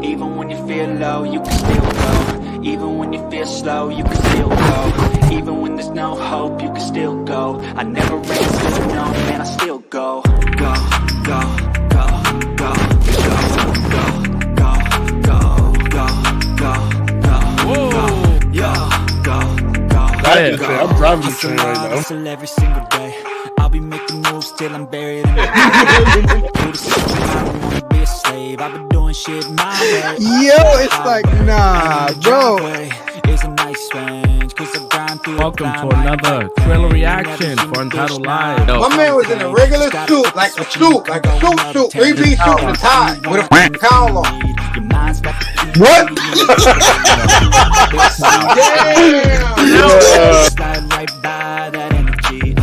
Even when you feel low, you can still go. Even when you feel slow, you can still go. Even when there's no hope, you can still go. I never rest, no, man, I still go. Go, go, go, go, go, go, go, go, go, go, go. Whoa, I'm driving the train right now. Hustle every single day. I'll be making moves till I'm buried in the do the system, I don't wanna be a slave. I've been doing shit my way. Yo, it's like, nah, bro. It's a nice range, 'cause I grind through. Welcome to another trailer reaction for Untitled Live. My man was in a regular suit, like a suit, 3-piece suit and tie with a cowl on. What? Damn! Slide right by that energy.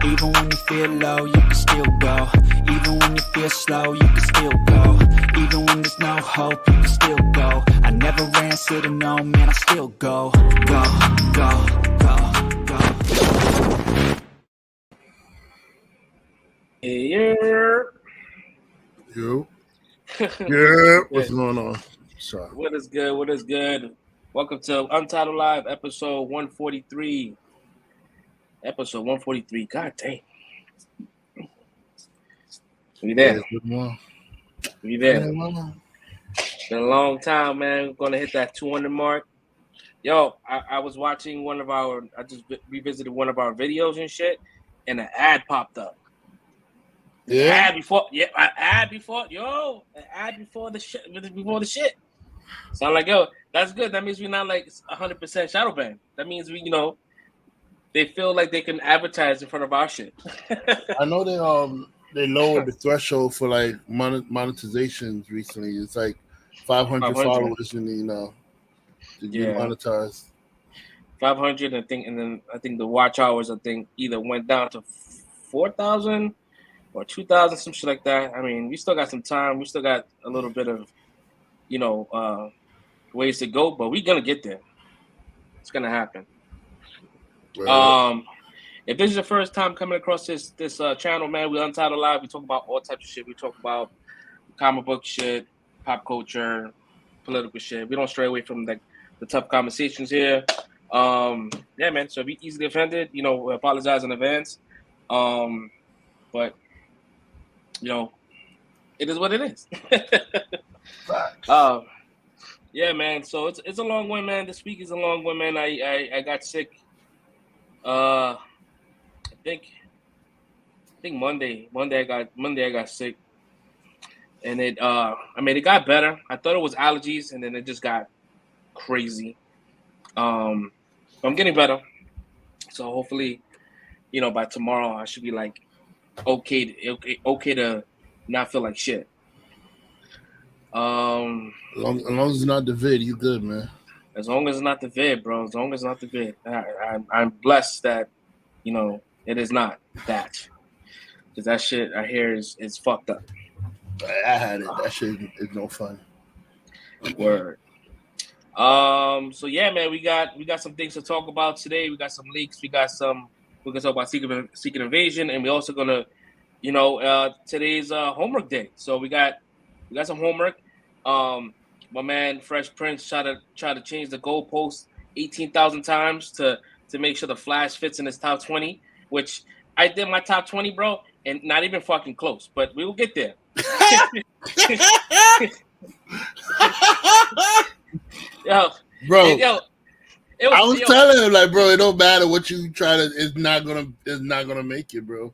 Even when you feel low, you can still go. Even when you feel slow, you can still go. Even when there's no hope, you can still go. I never ran, said no, man, I still go. Go, go, go, go. Yeah. Yo. Yeah. What's going on? Sorry. What is good? What is good? Welcome to Untitled Live, episode 143. Episode 143. God damn. We there. We there. Been a long time, man. We're gonna hit that 200 mark. Yo, I was watching I just revisited one of our videos and shit, and an ad popped up. Yeah. An ad before the shit. So I'm like, yo, that's good. That means we're not like 100% shadow ban. That means we, they feel like they can advertise in front of our shit. I know they lowered the threshold for like monetizations recently. It's like 500 followers and to be monetized. 500, I think, and then I think the watch hours either went down to 4,000 or 2,000, some shit like that. I mean, we still got some time. We still got a little bit of ways to go, but we're gonna get there. It's gonna happen. Right. If this is your first time coming across this channel, man, we Untitled Live. We talk about all types of shit. We talk about comic book shit, pop culture, political shit. We don't stray away from the tough conversations here. Yeah, man. So if you're easily offended, we apologize in advance. But it is what it is. Yeah, man. So it's a long one, man. This week is a long one, man. I got sick. I think Monday I got sick, and it got better. I thought it was allergies, and then it just got crazy. I'm getting better, so hopefully, by tomorrow I should be like okay to not feel like shit. As long as it's not the vid, you good, man. As long as it's not the vid, bro. As long as it's not the vid. I'm blessed that, it is not that. Because that shit I hear is fucked up. I had it. That shit is no fun. Word. So yeah, man, we got some things to talk about today. We got some leaks. We're gonna talk about Secret Invasion, and we're also gonna, today's homework day. So we got some homework. My man Fresh Prince tried to change the goalpost 18,000 times to make sure the Flash fits in his top 20, which I did my top 20, bro, and not even fucking close. But we will get there. Bro. I was telling him, like, bro, it don't matter what you try to. It's not gonna make it, bro.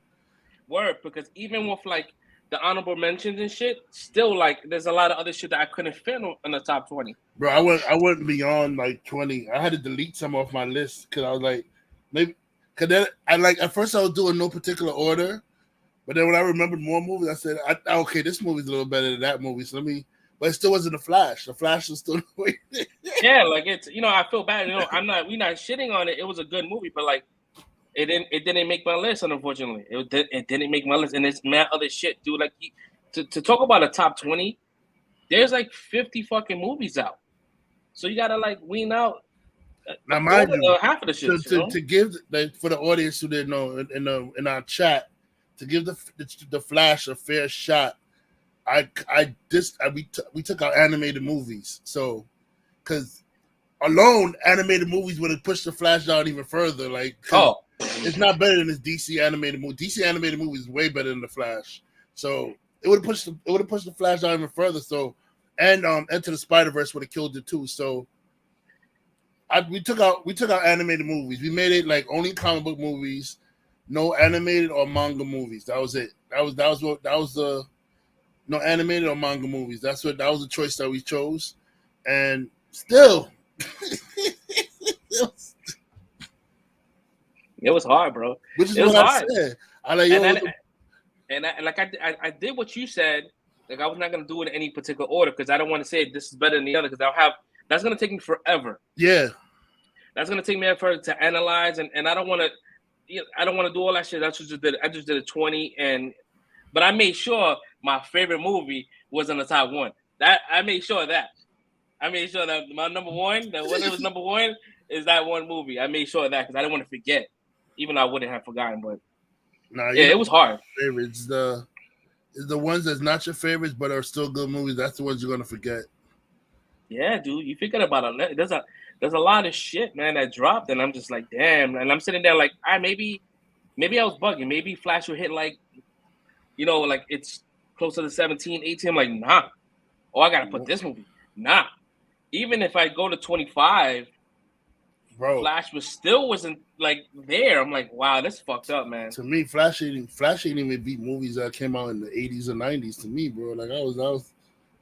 Word, because even with like the honorable mentions and shit, still like there's a lot of other shit that I couldn't fit in the top 20. Bro, I went beyond like 20. I had to delete some off my list because I was like, maybe because then at first I was doing no particular order, but then when I remembered more movies, I said, okay, this movie's a little better than that movie, so but it still wasn't the Flash. The Flash was still yeah, like it's I feel bad. We're not shitting on it. It was a good movie, but like it didn't make my list, unfortunately. It didn't make my list, and it's mad other shit, dude. Like to talk about a top 20, there's like 50 fucking movies out, so you gotta like wean out. Now, mind you, half of the shit. To give for the audience who didn't know in our chat, to give the Flash a fair shot, we took out animated movies, so because alone animated movies would have pushed the Flash down even further. Like, it's not better than this DC animated movie. DC animated movie is way better than the Flash, so it would have pushed the Flash down even further. So, and Enter the Spider-Verse would have killed it too. So, we took out animated movies. We made it like only comic book movies, no animated or manga movies. That was it. That was the no animated or manga movies. That was the choice that we chose, and still, it was hard, bro. Which is it was what hard. I said. I did what you said. Like, I was not gonna do it in any particular order because I don't want to say this is better than the other because that's gonna take me forever. Yeah, that's gonna take me forever to analyze, and I don't want to. I don't want to do all that shit. I just did a 20, but I made sure my favorite movie was in the top one. I made sure that my number one, that one that was number one, is that one movie. I made sure of that because I didn't want to forget, even though I wouldn't have forgotten. But it was hard. Favorites, the ones that's not your favorites but are still good movies. That's the ones you're gonna forget. Yeah, dude, you forget about it. There's a lot of shit, man, that dropped, and I'm just like, damn. And I'm sitting there like, maybe I was bugging. Maybe Flash will hit like, like it's closer to 17, 18. I'm like, nah. Oh, I gotta put this movie. Nah. Even if I go to 25, bro, Flash wasn't like there. I'm like, wow, this fucked up, man. To me, Flash ain't even beat movies that came out in the 80s or 90s. To me, bro, like I was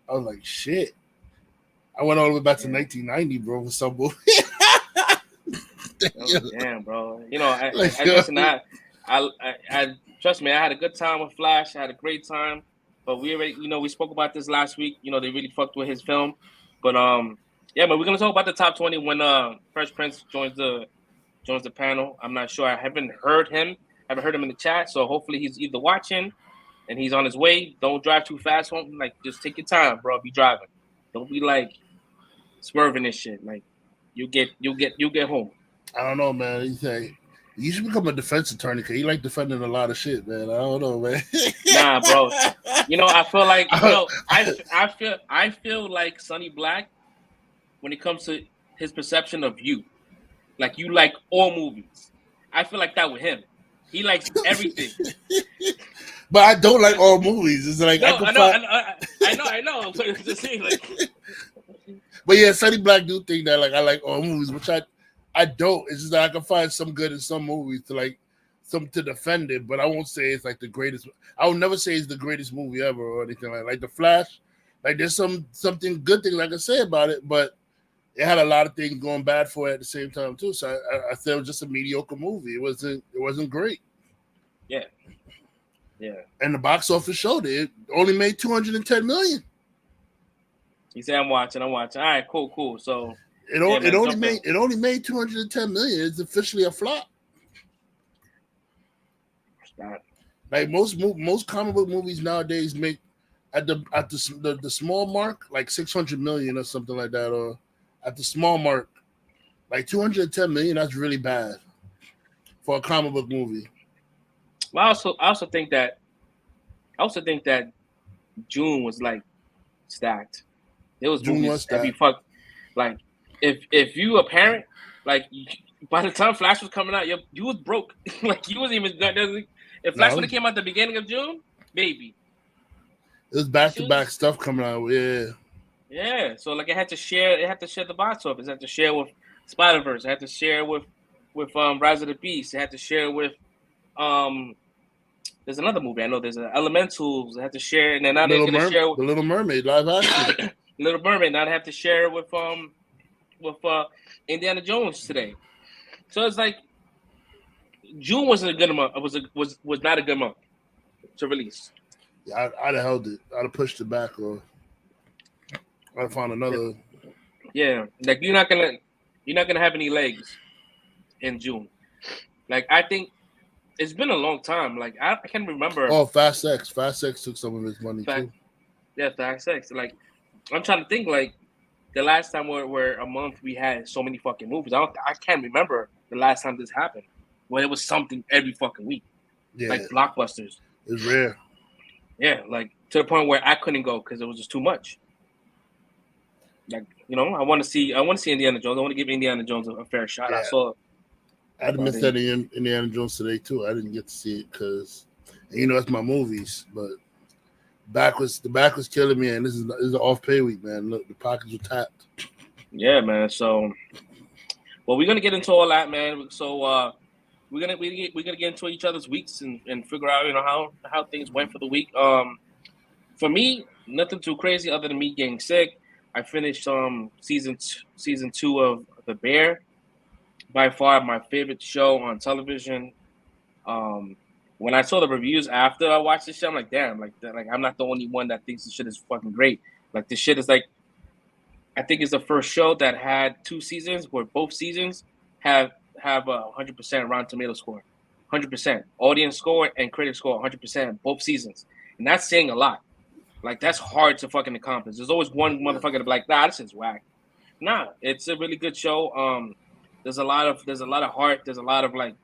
like, shit. I went all the way back to 1990, bro, for some movie. Damn, bro. I trust me, I had a good time with Flash. I had a great time. But we already, we spoke about this last week. They really fucked with his film. But yeah, but we're gonna talk about the top 20 when Fresh Prince joins the panel. I'm not sure. I haven't heard him in the chat. So hopefully he's either watching and he's on his way. Don't drive too fast home. Like, just take your time, bro. Be driving. Don't be like swerving and shit. Like, you get home. I don't know, man. You should become a defense attorney because you like defending a lot of shit, man. I don't know, man. Nah, bro. I feel like I feel like Sonny Black when it comes to his perception of you. Like, you like all movies. I feel like that with him. He likes everything. But I don't like all movies. It's like I know. But it's the same, like. But yeah, Sonny Black do think that like I like all movies, which I don't. It's just that I can find some good in some movies to defend it, but I won't say it's like the greatest. I will never say it's the greatest movie ever or anything like The Flash. Like, there's something good thing I can say about it, but it had a lot of things going bad for it at the same time too. So I said it was just a mediocre movie. It wasn't great. Yeah. And the box office showed it. It only made $210 million. He said, "I'm watching. All right, cool. So it only made $210 million. It's officially a flop. Like most comic book movies nowadays make at the small mark like 600 million or something like that, or at the small mark like 210 million. That's really bad for a comic book movie. Well, I also think that June was like stacked. It was June movies was stacked. every fuck. Like, if you a parent, like, by the time Flash was coming out, you was broke. Like, you wasn't even. If Flash would have came out the beginning of June, baby. It was back-to-back stuff coming out. Yeah. Yeah. So like, it had to share the box office. It had to share with Spider-Verse. It had to share with Rise of the Beast. It had to share with there's another movie I know. There's Elementals. It had to share, and then now they're gonna share with The Little Mermaid live action. Little Mermaid. Now they have to share with Indiana Jones today. So it's like June wasn't a good month. Was not a good month to release. Yeah, I'd have held it. I'd have pushed it back, or I'd have found another. Yeah, like you're not gonna have any legs in June. Like, I think it's been a long time. Like, I can't remember. Oh, Fast X took some of his money too. Yeah, Fast X. Like, I'm trying to think. Like, the last time where a month we had so many fucking movies. I can't remember the last time this happened. When it was something every fucking week. Yeah. Like blockbusters. It's rare. Yeah, like to the point where I couldn't go because it was just too much. Like, you know, I want to see Indiana Jones. I want to give Indiana Jones a fair shot. Yeah. I saw. I missed that in Indiana Jones today too. I didn't get to see it because, you know, it's my movies. But the back was killing me, and this is an off pay week, man. Look, the pockets were tapped. Yeah, man. So, well, we're gonna get into all that, man. So, we're gonna get into each other's weeks and figure out, you know, how things went for the week. For me, nothing too crazy other than me getting sick. I finished season 2 of The Bear. By far my favorite show on television. When I saw the reviews after I watched this show, I'm like, damn, like I'm not the only one that thinks this shit is fucking great. Like this shit is like, I think it's the first show that had 2 seasons where both seasons have a 100% Rotten Tomato score, 100% audience score and critic score, 100% both seasons, and that's saying a lot. Like that's hard to fucking accomplish. There's always one motherfucker to be like, nah, this is whack. Nah, it's a really good show. There's a lot of heart. There's a lot of like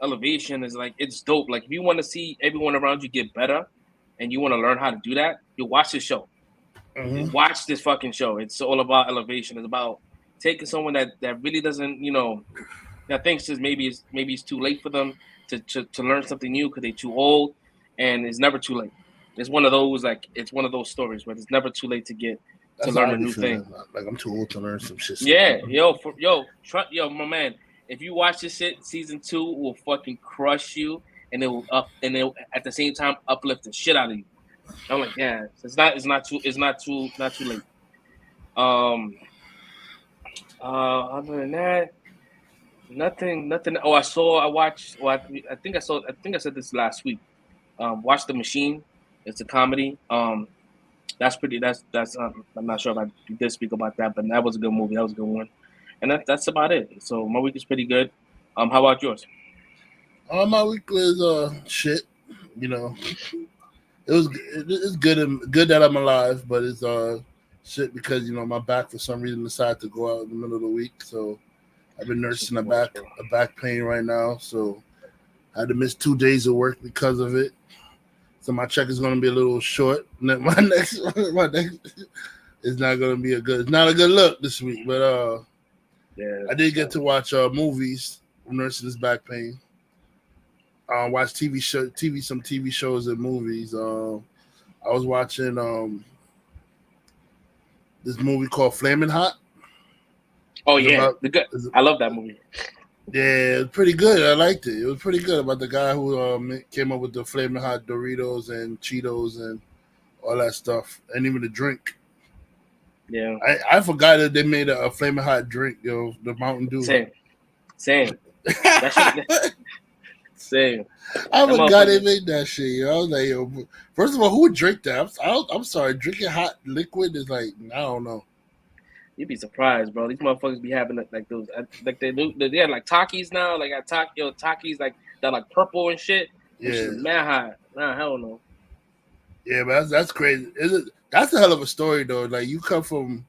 elevation. It's dope. Like if you want to see everyone around you get better, and you want to learn how to do that, you watch this show. Mm-hmm. Watch this fucking show. It's all about elevation. It's about taking someone that really doesn't, you know, that thinks maybe it's too late for them to learn something new because they're too old, and it's never too late. It's one of those stories where it's never too late to learn a new thing. Like I'm too old to learn some shit. Yeah, my man. If you watch this shit, season 2 will fucking crush you, and it will at the same time uplift the shit out of you. I'm like, yeah, it's not too late. Other than that, nothing. Oh, I think I said this last week. Watch The Machine. It's a comedy. That's I'm not sure if I did speak about that, but that was a good movie. That was a good one, and that's about it. So my week is pretty good. How about yours? My week was shit. You know, it's good that I'm alive, but it's shit because you know my back for some reason decided to go out in the middle of the week. So I've been nursing a back pain right now. So I had to miss 2 days of work because of it. So my check is going to be a little short. My next is not going to be it's not a good look this week. But yeah, I did get to watch movies. I'm nursing this back pain. Watch some TV shows and movies. I was watching this movie called Flamin' Hot. Oh yeah, I love that movie. Yeah, it was pretty good. I liked it. It was pretty good about the guy who came up with the Flamin' Hot Doritos and Cheetos and all that stuff, and even the drink. Yeah, I forgot that they made a Flamin' Hot drink, yo, the Mountain Dew. Same. Same. I forgot they made that shit, yo. I was like, yo, first of all, who would drink that? I'm sorry, drinking hot liquid is like, I don't know. You'd be surprised, bro. These motherfuckers be having like those, like they have like Takis now. Like Takis like that, like purple and shit. Yeah, mad high. Nah, hell no. Yeah, but that's crazy. That's a hell of a story though. Like you come from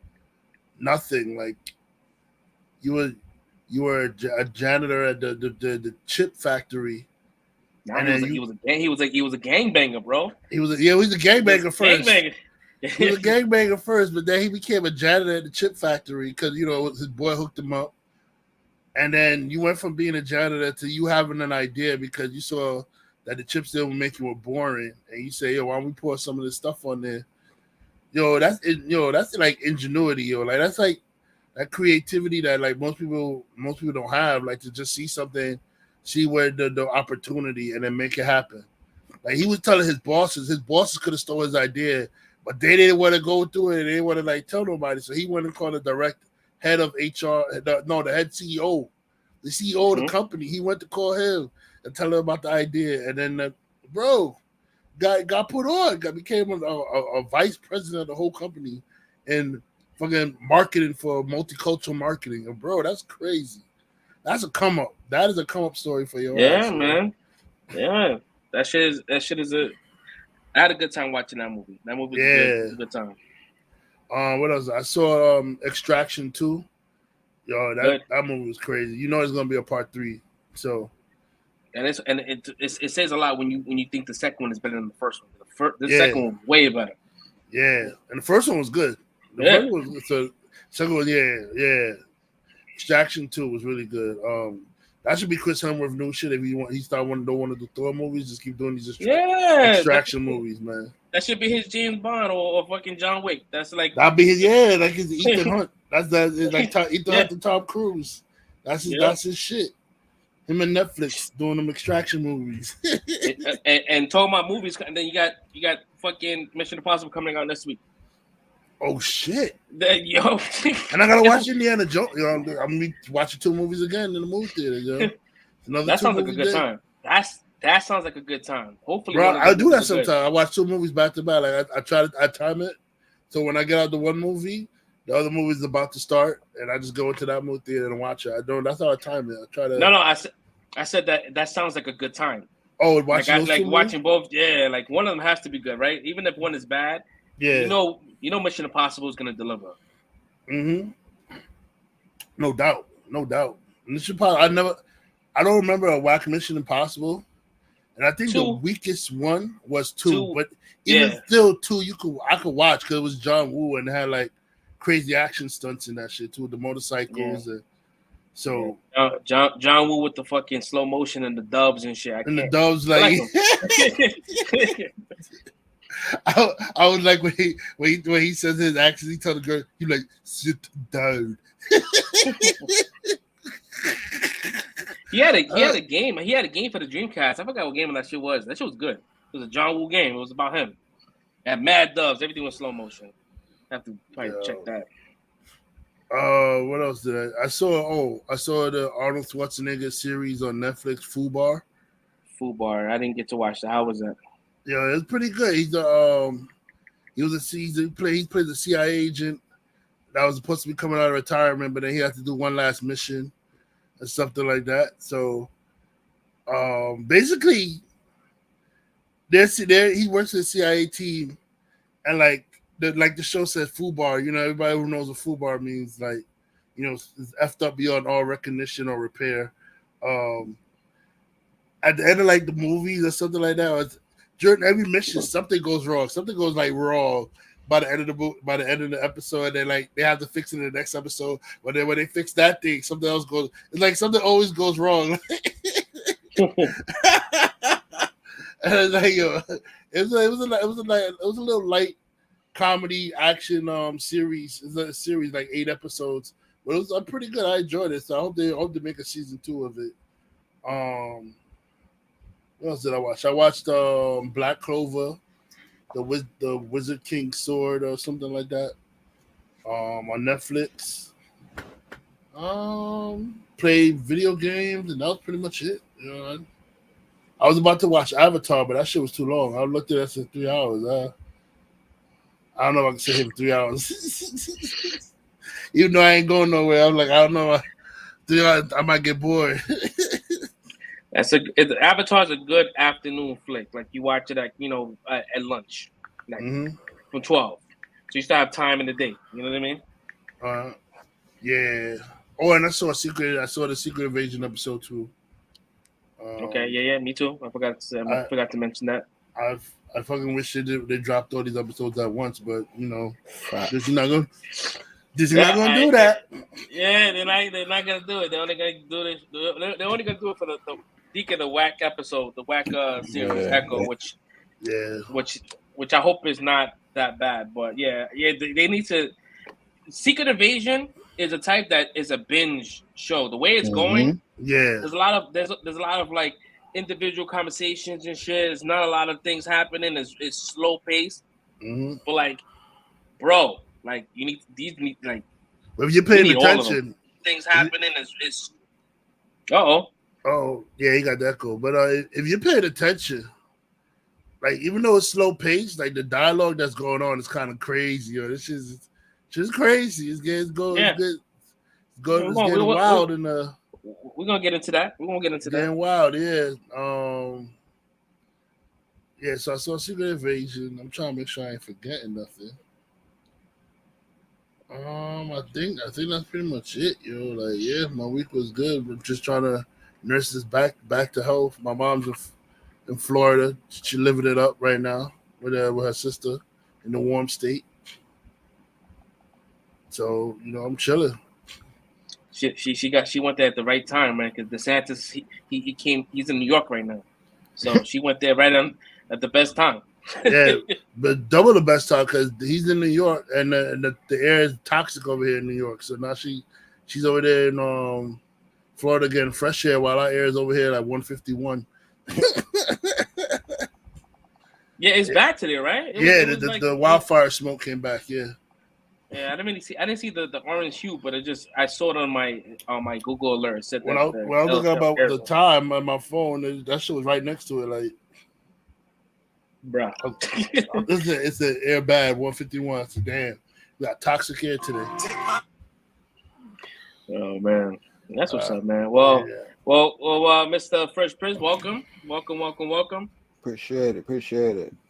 nothing. Like you were a janitor at the chip factory. Nah, he was a gangbanger, bro. He was a gangbanger first. Gangbanger. He was a gangbanger first, but then he became a janitor at the chip factory because you know his boy hooked him up. And then you went from being a janitor to you having an idea because you saw that the chips they were making were boring, and you say, "Yo, why don't we pour some of this stuff on there?" That's like ingenuity, yo. Like that's like that creativity that like most people don't have. Like to just see something, see where the opportunity, and then make it happen. Like he was telling his bosses could have stole his idea. But they didn't want to go through it. They didn't want to like tell nobody. So he went and called the head of HR. The head CEO, the CEO of the company. He went to call him and tell him about the idea. And then, got put on. Became a vice president of the whole company and fucking marketing for multicultural marketing. And bro, that's crazy. That's a come up. That is a come up story for your ass, man. Yeah, that shit is a. I had a good time watching that movie. That movie was a good time. What else? I saw Extraction 2. Yo, that movie was crazy. You know, it's gonna be a part 3. So, and it says a lot when you think the second one is better than the first one. The The second one way better. Yeah, and the first one was good. The first one was so second one, yeah. Extraction 2 was really good. That should be Chris Hemsworth new shit. If he don't want to do Thor movies, just keep doing these extraction movies, man. That should be his James Bond or fucking John Wick. That's like that'd be his like his Ethan Hunt. That's like Ethan Hunt and Tom Cruise. That's his shit. Him and Netflix doing them extraction movies. and talking about movies, and then you got fucking Mission Impossible coming out next week. Oh shit! And I gotta watch Indiana Jones. I'm gonna be watching 2 movies again in the movie theater. That sounds like a good time. That sounds like a good time. Hopefully, bro, I do that sometimes. I watch 2 movies back to back. Like I time it. So when I get out the one movie, the other movie is about to start, and I just go into that movie theater and watch it. I don't. That's how I time it. I try to. No. I said that sounds like a good time. Oh, watching watching both. Yeah, like one of them has to be good, right? Even if one is bad. Yeah. You know, Mission Impossible is gonna deliver. Mm-hmm. No doubt. Mission Impossible. I don't remember a whack Mission Impossible, and I think 2. The weakest one was 2. But even still, 2 I could watch because it was John Woo and it had like crazy action stunts in that shit too. The motorcycles and so John Woo with the fucking slow motion and the dubs and shit. The dubs like. I was like when he says his accent, he told the girl, he like sit down. He had a game. He had a game for the Dreamcast. I forgot what game that shit was. That shit was good. It was a John Woo game. It was about him. It had mad dubs. Everything was slow motion. I have to probably check that. What else did I saw? I saw the Arnold Schwarzenegger series on Netflix, Fubar. I didn't get to watch that. How was that? Yeah, it's pretty good. He played the CIA agent that was supposed to be coming out of retirement, but then he had to do one last mission or something like that. So, basically, he works in the CIA team, and like the show says, FUBAR. You know, everybody who knows what FUBAR means, like, you know, it's effed up beyond all recognition or repair. At the end of like the movies or something like that. During every mission, something goes wrong. Something goes like wrong by the end of the episode. And they have to fix it in the next episode. But then when they fix that thing, something else goes. It's like something always goes wrong. And it's like, it was a little light comedy action series. It's a series like 8 episodes, but it was pretty good. I enjoyed it, so I hope they make a season 2 of it. What else did I watch? I watched Black Clover, the Wizard King Sword or something like that on Netflix. Played video games, and that was pretty much it. You know, I was about to watch Avatar, but that shit was too long. I looked at that for 3 hours. I don't know if I can sit here for 3 hours. Even though I ain't going nowhere, I'm like, I don't know. I might get bored. Avatar's a good afternoon flick. Like you watch it at at lunch, like from 12. So you still have time in the day. You know what I mean? Yeah. Oh, and I saw the Secret Invasion episode 2. Okay. Yeah. Me too. I forgot to mention that. I fucking wish they dropped all these episodes at once, but Disney's not gonna do that. Yeah, they're not gonna do it. They're only gonna do this. They're only gonna do it for the peak of the whack episode, the whack series Echo, which I hope is not that bad. But they need to. Secret Invasion is a type that is a binge show. The way it's going, there's a lot of like individual conversations and shit. There's not a lot of things happening. It's slow paced, but like, bro, like you need like. But if you're paying attention, things happening is. Oh yeah, you got that cool. But if you're paying attention, like even though it's slow paced, like the dialogue that's going on is kind of crazy. This is just crazy. It's getting wild and we're gonna get into that. Getting wild, yeah. Yeah. So I saw Secret Invasion. I'm trying to make sure I ain't forgetting nothing. I think that's pretty much it, Like, yeah, my week was good. We're just trying to nurse this back to health. My mom's in Florida. She's living it up right now. with her sister in the warm state. So I'm chilling. She went there at the right time, man. Because DeSantis he's in New York right now, so she went there right on at the best time. Yeah, but double the best time because he's in New York and the air is toxic over here in New York. So now she's over there in Florida getting fresh air while our air is over here like 151. Yeah, it's back today, right? The wildfire smoke came back. Yeah. Yeah, I didn't see the orange hue, but I saw it on my Google alert. It said when I was looking about the time on my phone, that shit was right next to it. Like, bro, it's an air bad 151. So damn, we got toxic air today. Oh man, that's what's up, man. Well, Mr. Fresh Prince, welcome. Appreciate it.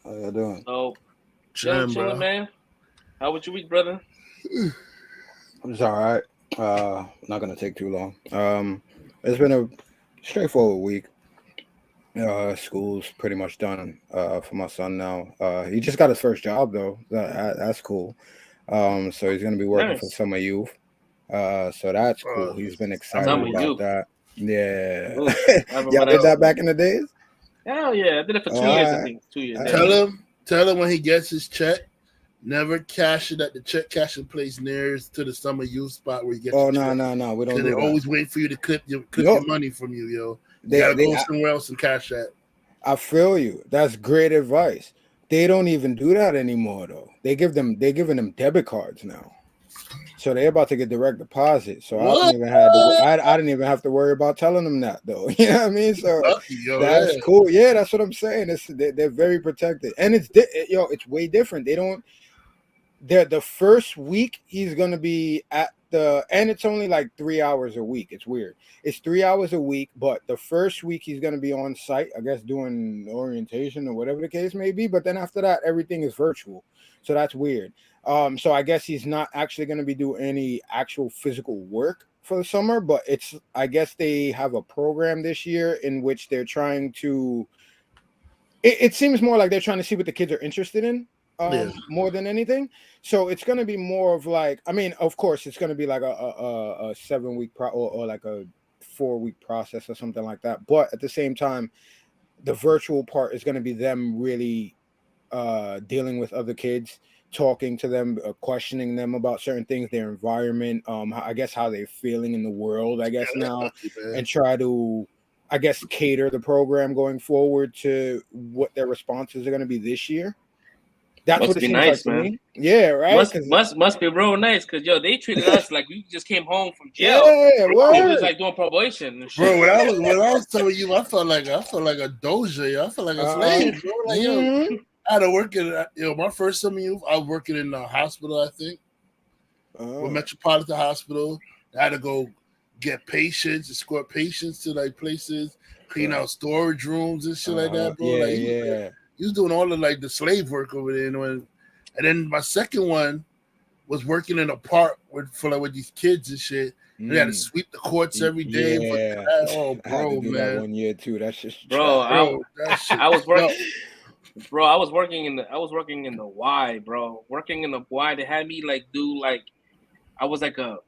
How y'all doing? So, chilling, man. How was your week, brother? It was all right. Not gonna take too long. It's been a straightforward week. School's pretty much done for my son now. He just got his first job though. That's cool. So he's gonna be working for Summer Youth. So that's cool. He's been excited about that. Yeah. Y'all did that back in the days? Hell yeah, I did it for 2 years. I think 2 years. Tell him when he gets his check. Never cash it at the check cashing place nearest to the Summer Youth spot where you get. Oh no, we don't. Do they always wait for you to clip your money from you, yo. You gotta go somewhere else and cash that. I feel you. That's great advice. They don't even do that anymore, though. They're giving them debit cards now, so they're about to get direct deposit. So I didn't even have to worry about telling them that, though. You know what I mean? So that's cool. Yeah, that's what I'm saying. They're very protected, and it's way different. The first week he's gonna be at and it's only like 3 hours a week. It's weird. It's 3 hours a week, but the first week he's gonna be on site, I guess, doing orientation or whatever the case may be. But then after that, everything is virtual. So that's weird. So I guess he's not actually gonna be doing any actual physical work for the summer, but I guess they have a program this year in which they're trying to. It seems more like they're trying to see what the kids are interested in. More than anything, so it's going to be more of like, I mean, of course, it's going to be like a 7 week or like a 4 week process or something like that. But at the same time, the virtual part is going to be them really dealing with other kids, talking to them, questioning them about certain things, their environment, I guess how they're feeling in the world, I guess now, and try to, I guess, cater the program going forward to what their responses are going to be this year. That's must what it be seems nice, like man. To me. Yeah, right. Must be real nice because they treated us like we just came home from jail. Yeah, it was like doing probation and shit. Bro, when I was telling you, I felt like a doja. I felt like a slave, bro. Like I had to work in my first summer youth. I was working in the hospital, I think, with Metropolitan Hospital. I had to go get patients, escort patients to like places, clean out storage rooms and shit like that, bro. He was doing all of like the slave work over there, and then my second one was working in a park with these kids and shit. They had to sweep the courts every day. Yeah, bro, I had to do man. that 1 year too. That's just I was working. Bro, I was working in the Y, bro. Working in the Y, they had me I was like a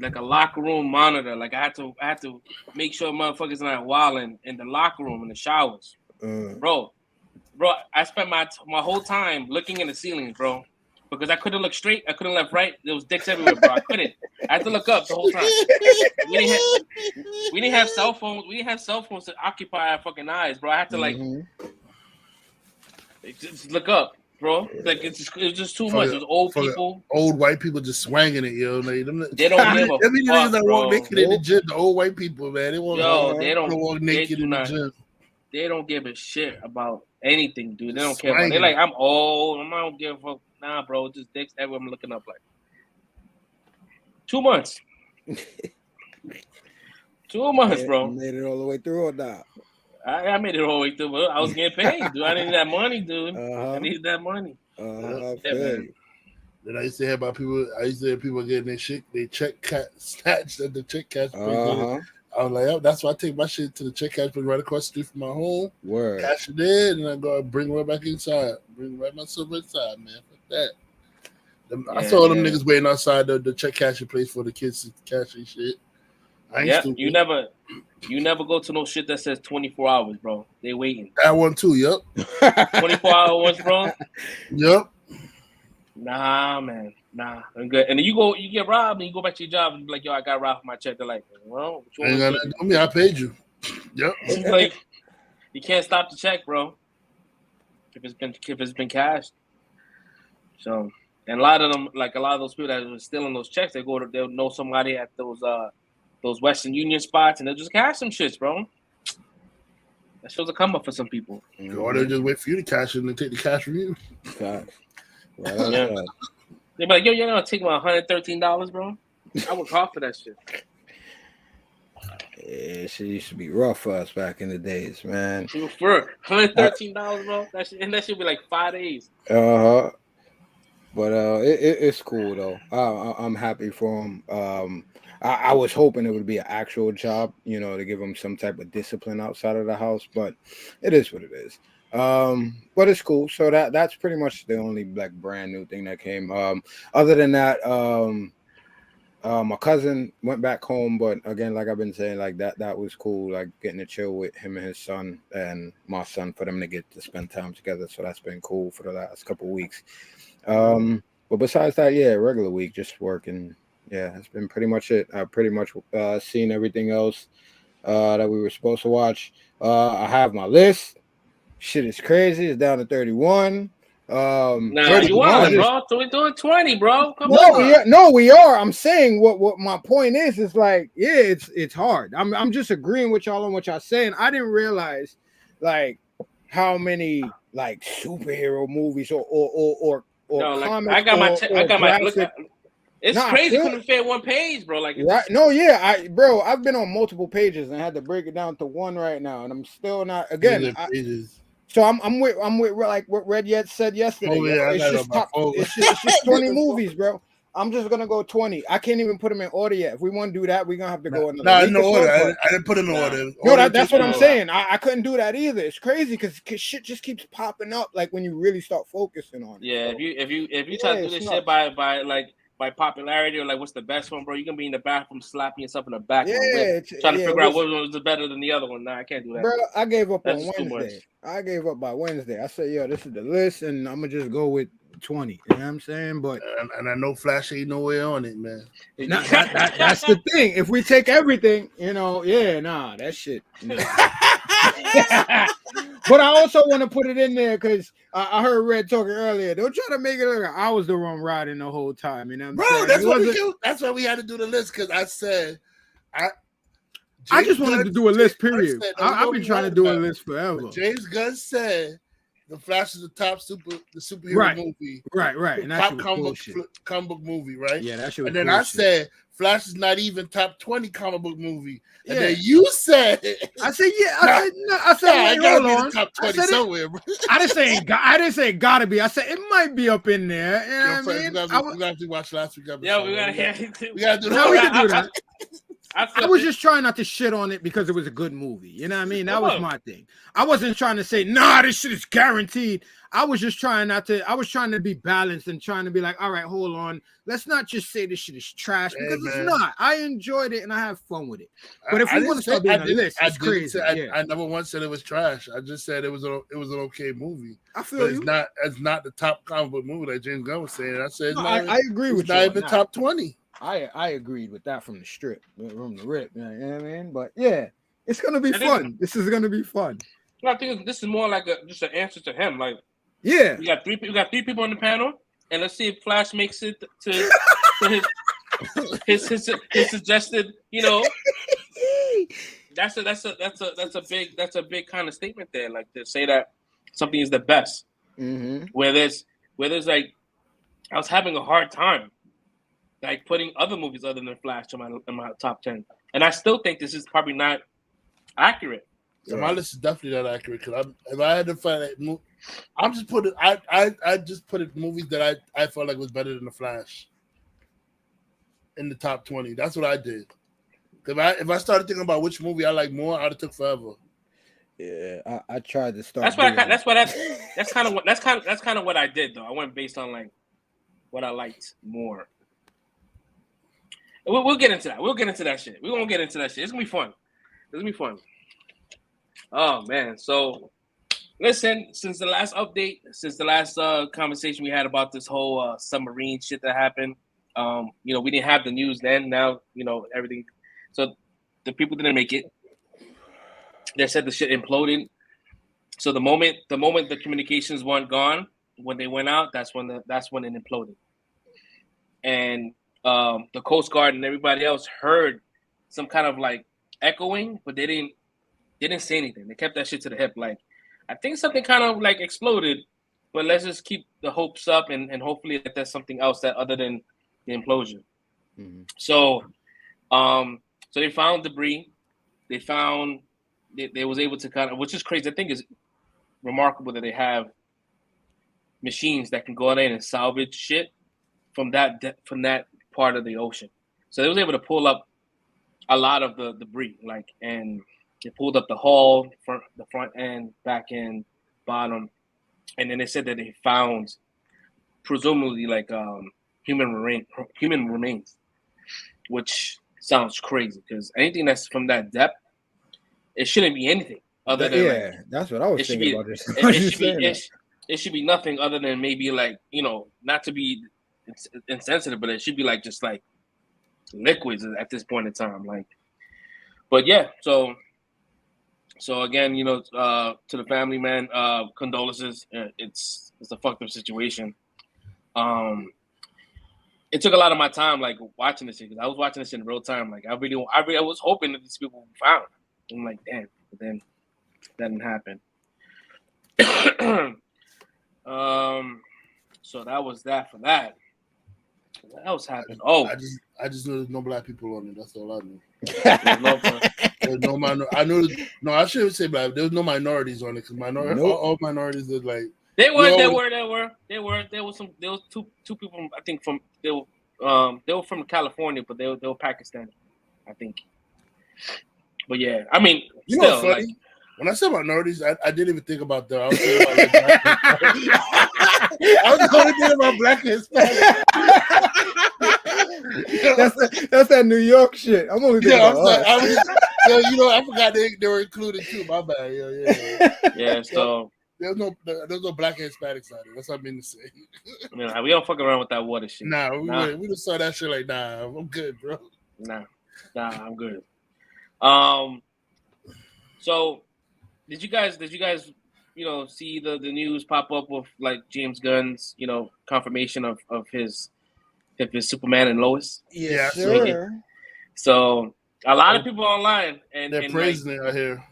locker room monitor. Like I had to make sure motherfuckers not wilding in the locker room in the showers, Bro, I spent my whole time looking in the ceiling, bro, because I couldn't look straight. I couldn't left right. There was dicks everywhere, bro. I couldn't. I had to look up the whole time. We didn't have cell phones. We didn't have cell phones to occupy our fucking eyes, bro. I had to just look up, bro. Like it was just too much. It was old people, old white people just swanging it, yo. Like, they don't give a fuck, that bro. walk naked in the gym. The old white people, man, they don't walk naked in the gym. They don't give a shit about anything, dude. They don't care about. They're like, I'm old. I don't give a fuck. Nah, bro. Just dicks everywhere I'm looking up like. 2 months. 2 months, bro. You made it all the way through or not? I made it all the way through, but I was getting paid, dude. I needed that money, dude. I needed that money. Then I used to hear people getting their check snatched at the check cash place. I I was like, oh, that's why I take my shit to the check cash right across the street from my home. Word. Cash it in, and I go bring it right back inside. Bring right myself inside, man. Fuck that. I saw them niggas waiting outside the check cashing place for the kids to cash and shit. I ain't stupid. You never go to no shit that says 24 hours, bro. They waiting. That one too, yep. 24 hours, bro. Yep. Nah, man. Nah. I'm good. And then you get robbed and you go back to your job and be like, yo, I got robbed for my check. They're like, well, what you ain't got nothing to me, I paid you. Yep. Like, you can't stop the check, bro. If it's been cashed. So, and a lot of those people that were stealing those checks, they'll know somebody at those Western Union spots and they'll just cash some shits, bro. That shows a come up for some people. Or they'll just wait for you to cash it and take the cash from you. Facts. Well, yeah. They're like, yo, you're gonna take my $113, bro. I work hard for that shit. Yeah, shit used to be rough for us back in the days, man. For $113, bro. That should be like 5 days. But it's cool though. I'm happy for him. I was hoping it would be an actual job, to give him some type of discipline outside of the house, but it is what it is. But it's cool. So that's pretty much the only like brand new thing that came. Other than that, my cousin went back home, but again, like I've been saying, like that was cool, like getting to chill with him and his son and my son for them to get to spend time together. So that's been cool for the last couple of weeks. But besides that, yeah, regular week, just working. Yeah, that's been pretty much it. I've pretty much seen everything else that we were supposed to watch. I have my list. Shit is crazy. It's down to 31. Nah, you want it, bro. So we're doing 20, bro. Come on. No, we are. I'm saying what my point is like, yeah, it's hard. I'm just agreeing with y'all on what y'all saying. I didn't realize like how many like superhero movies or comics. I got my look. It's crazy couldn't fit one page, bro. Like right? No, yeah, I've been on multiple pages and I had to break it down to one right now, and I'm still not again. So I'm with like what Red Yet said yesterday. Oh, yeah, it's just 20 movies, bro. I'm just gonna go 20. I can't even put them in order yet. If we want to do that, we're gonna have to go in no order. I didn't put in order. No, that's what I'm saying. I couldn't do that either. It's crazy because shit just keeps popping up. Like when you really start focusing on it. Yeah, if you try to do this shit by popularity or like what's the best one, bro, you can be in the bathroom slapping yourself in the back. Trying to figure out what one was better than the other one. Nah, I can't do that. Bro, I gave up on Wednesday. I gave up by Wednesday. I said, yo, this is the list, and I'm gonna just go with 20. You know what I'm saying? But and I know Flash ain't nowhere on it, man. That's the thing. If we take everything, that shit. But I also want to put it in there because I heard Red talking earlier. Don't try to make it look like I was the one riding the whole time. You know what I'm saying? That's why we had to do the list because I said I just wanted to do a list, period. I've been trying to do a list forever. James Gunn said The Flash is the top superhero movie. Right. And top comic book movie, right? Yeah, that shit was And then bullshit. I said Flash is not even top 20 comic book movie. And then you said I said I gotta be the top 20 somewhere, bro. I didn't say it gotta be. I said it might be up in there. You know what I mean? We got to watch last week episode. Yeah, we gotta do that. We can do that. I was just trying not to shit on it because it was a good movie. You know what I mean? That was my thing. I wasn't trying to say, nah, this shit is guaranteed. I was just trying to be balanced and trying to be like, all right, hold on. Let's not just say this shit is trash because it's not. I enjoyed it and I have fun with it. But if we want to start doing a list, it's crazy. I never once said it was trash. I just said it was an okay movie. I feel you. It's not the top comic book movie that James Gunn was saying. I said I agree with you. Not even top 20. I agreed with that from the rip. You know what I mean? But yeah, it's gonna be fun. This is gonna be fun. I think this is more like just an answer to him. Like, yeah, we got three people on the panel, and let's see if Flash makes it to his suggested. That's a big kind of statement there. Like to say that something is the best. Mm-hmm. Where there's like, I was having a hard time. Like putting other movies other than Flash in my top 10, and I still think this is probably not accurate. So my list is definitely not accurate because if I had to find that, I'm just putting I just put it movies that I felt like was better than the Flash in the top 20. That's what I did. If I started thinking about which movie I like more, I'd have took forever. Yeah, I tried to start. That's kind of what I did though. I went based on like what I liked more. We'll get into that. We'll get into that shit. We won't get into that shit. It's gonna be fun. Oh man. So listen, since the last conversation we had about this whole submarine shit that happened, we didn't have the news then. Now, everything. So the people didn't make it. They said the shit imploded. So the moment the communications weren't gone, when they went out, that's when it imploded. And the Coast Guard and everybody else heard some kind of like echoing, but they didn't say anything. They kept that shit to the hip. Like, I think something kind of like exploded, but let's just keep the hopes up and hopefully that there's something else that other than the implosion. Mm-hmm. So they found debris. They was able to kind of, which is crazy. I think is remarkable that they have machines that can go in and salvage shit from that part of the ocean. So they was able to pull up a lot of the debris, and they pulled up the hull, the front end, back end, bottom, and then they said that they found presumably human remains, which sounds crazy because anything that's from that depth, it shouldn't be anything other than that's what I was thinking about this. It should be nothing other than maybe not to be insensitive, but it should be just liquids at this point in time. But yeah, so again, to the family, man, condolences. It's a fucked up situation. It took a lot of my time, watching this shit, because I was watching this in real time. I was hoping that these people would be found. I'm like, damn, but then that didn't happen. So that was that for that. What else happened? Oh, I just know there's no black people on it. That's all I know. There's no I shouldn't say black. There's no minorities on it because all minorities are like. There were two people. I think they were from California, but they were Pakistani, I think. But yeah, I mean, what's funny? When I said minorities, I didn't even think about that. I was thinking about I was only thinking about black and Hispanic. That's that New York shit. I'm only thinking about I forgot they were included too. My bad. Yeah. So there's no black and Hispanics out there. That's what I mean to say. Man, we don't fuck around with that water shit. We just saw that shit I'm good, bro. Nah, I'm good. So did you guys see the news pop up with James Gunn's confirmation of his Superman and Lois? Yeah, sure. So a lot of people online and they're praising it. I hear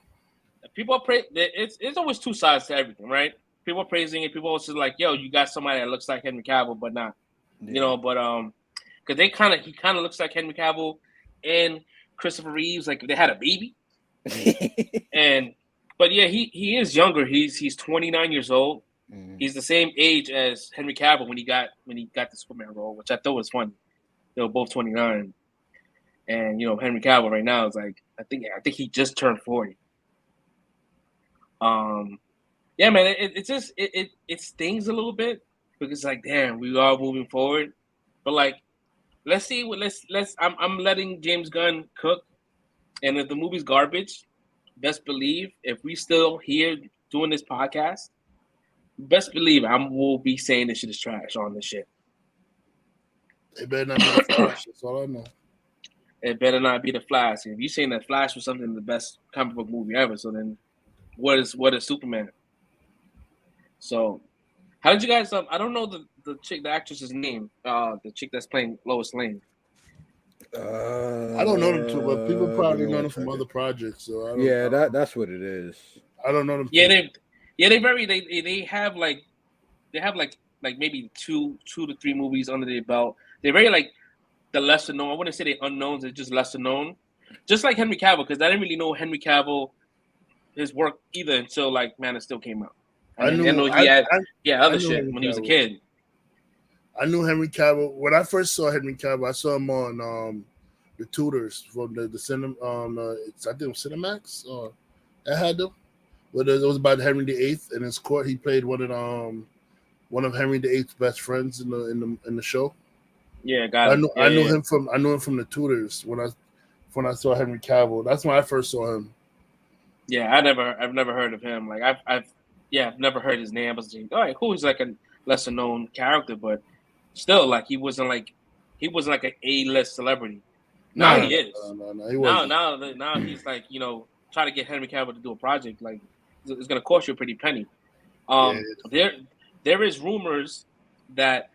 people praise. It's always two sides to everything, right? People praising it. People also yo, you got somebody that looks like Henry Cavill, but not, because he kind of looks like Henry Cavill and Christopher Reeves, if they had a baby. But yeah, he is younger. He's 29 years old. Mm-hmm. He's the same age as Henry Cavill when he got the Superman role, which I thought was funny. They were both 29, and Henry Cavill right now is I think he just turned 40. Yeah, man, it stings a little bit because damn, we are moving forward, but let's see I'm letting James Gunn cook, and if the movie's garbage, best believe if we still here doing this podcast, best believe will be saying this shit is trash on this shit. It better not be the Flash. That's all I know. It better not be the Flash. If you're saying that Flash was something the best comic book movie ever, so then what is Superman? So how did you guys? I don't know the chick, the actress's name. The chick that's playing Lois Lane. I don't know them too, but people probably know them from other projects. So that's what it is. I don't know them. Yeah, they have maybe two to three movies under their belt. They're very the lesser known. I wouldn't say they're unknowns. They're just lesser known. Just like Henry Cavill, because I didn't really know Henry Cavill, his work either until Man of Steel came out. I know he had other shit when he was a kid. I knew Henry Cavill when I first saw Henry Cavill. I saw him on the Tutors from the cinema. It's I think it was Cinemax. That had them. But it was about Henry VIII in his court. He played one of Henry VIII's best friends in the show. Yeah, got it. I knew him from the Tutors when I saw Henry Cavill. That's when I first saw him. Yeah, I've never heard of him. Like I've never heard his name. I was like, all right, cool. He's like a lesser known character, but still, like he wasn't like an A-list celebrity. Now he is. No, he wasn't. Now he's like, trying to get Henry Cavill to do a project. Like it's gonna cost you a pretty penny. There is rumors that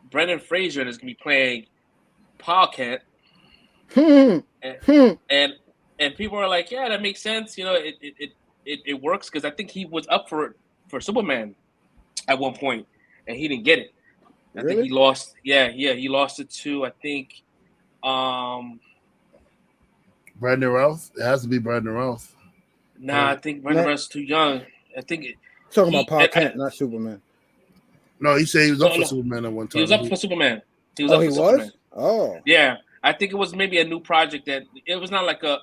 Brendan Fraser is gonna be playing Paul Kent. And people are like, yeah, that makes sense. It works because I think he was up for Superman at one point and he didn't get it. I think he lost. Yeah, he lost it to I think. Brandon Routh. It has to be Brandon Routh. Nah, I think Brandon Routh's too young. I think talking about Paul Kent, not Superman. No, he said he was up for Superman at one time. He was up for Superman. Superman. Oh, yeah. I think it was maybe a new project that it was not like a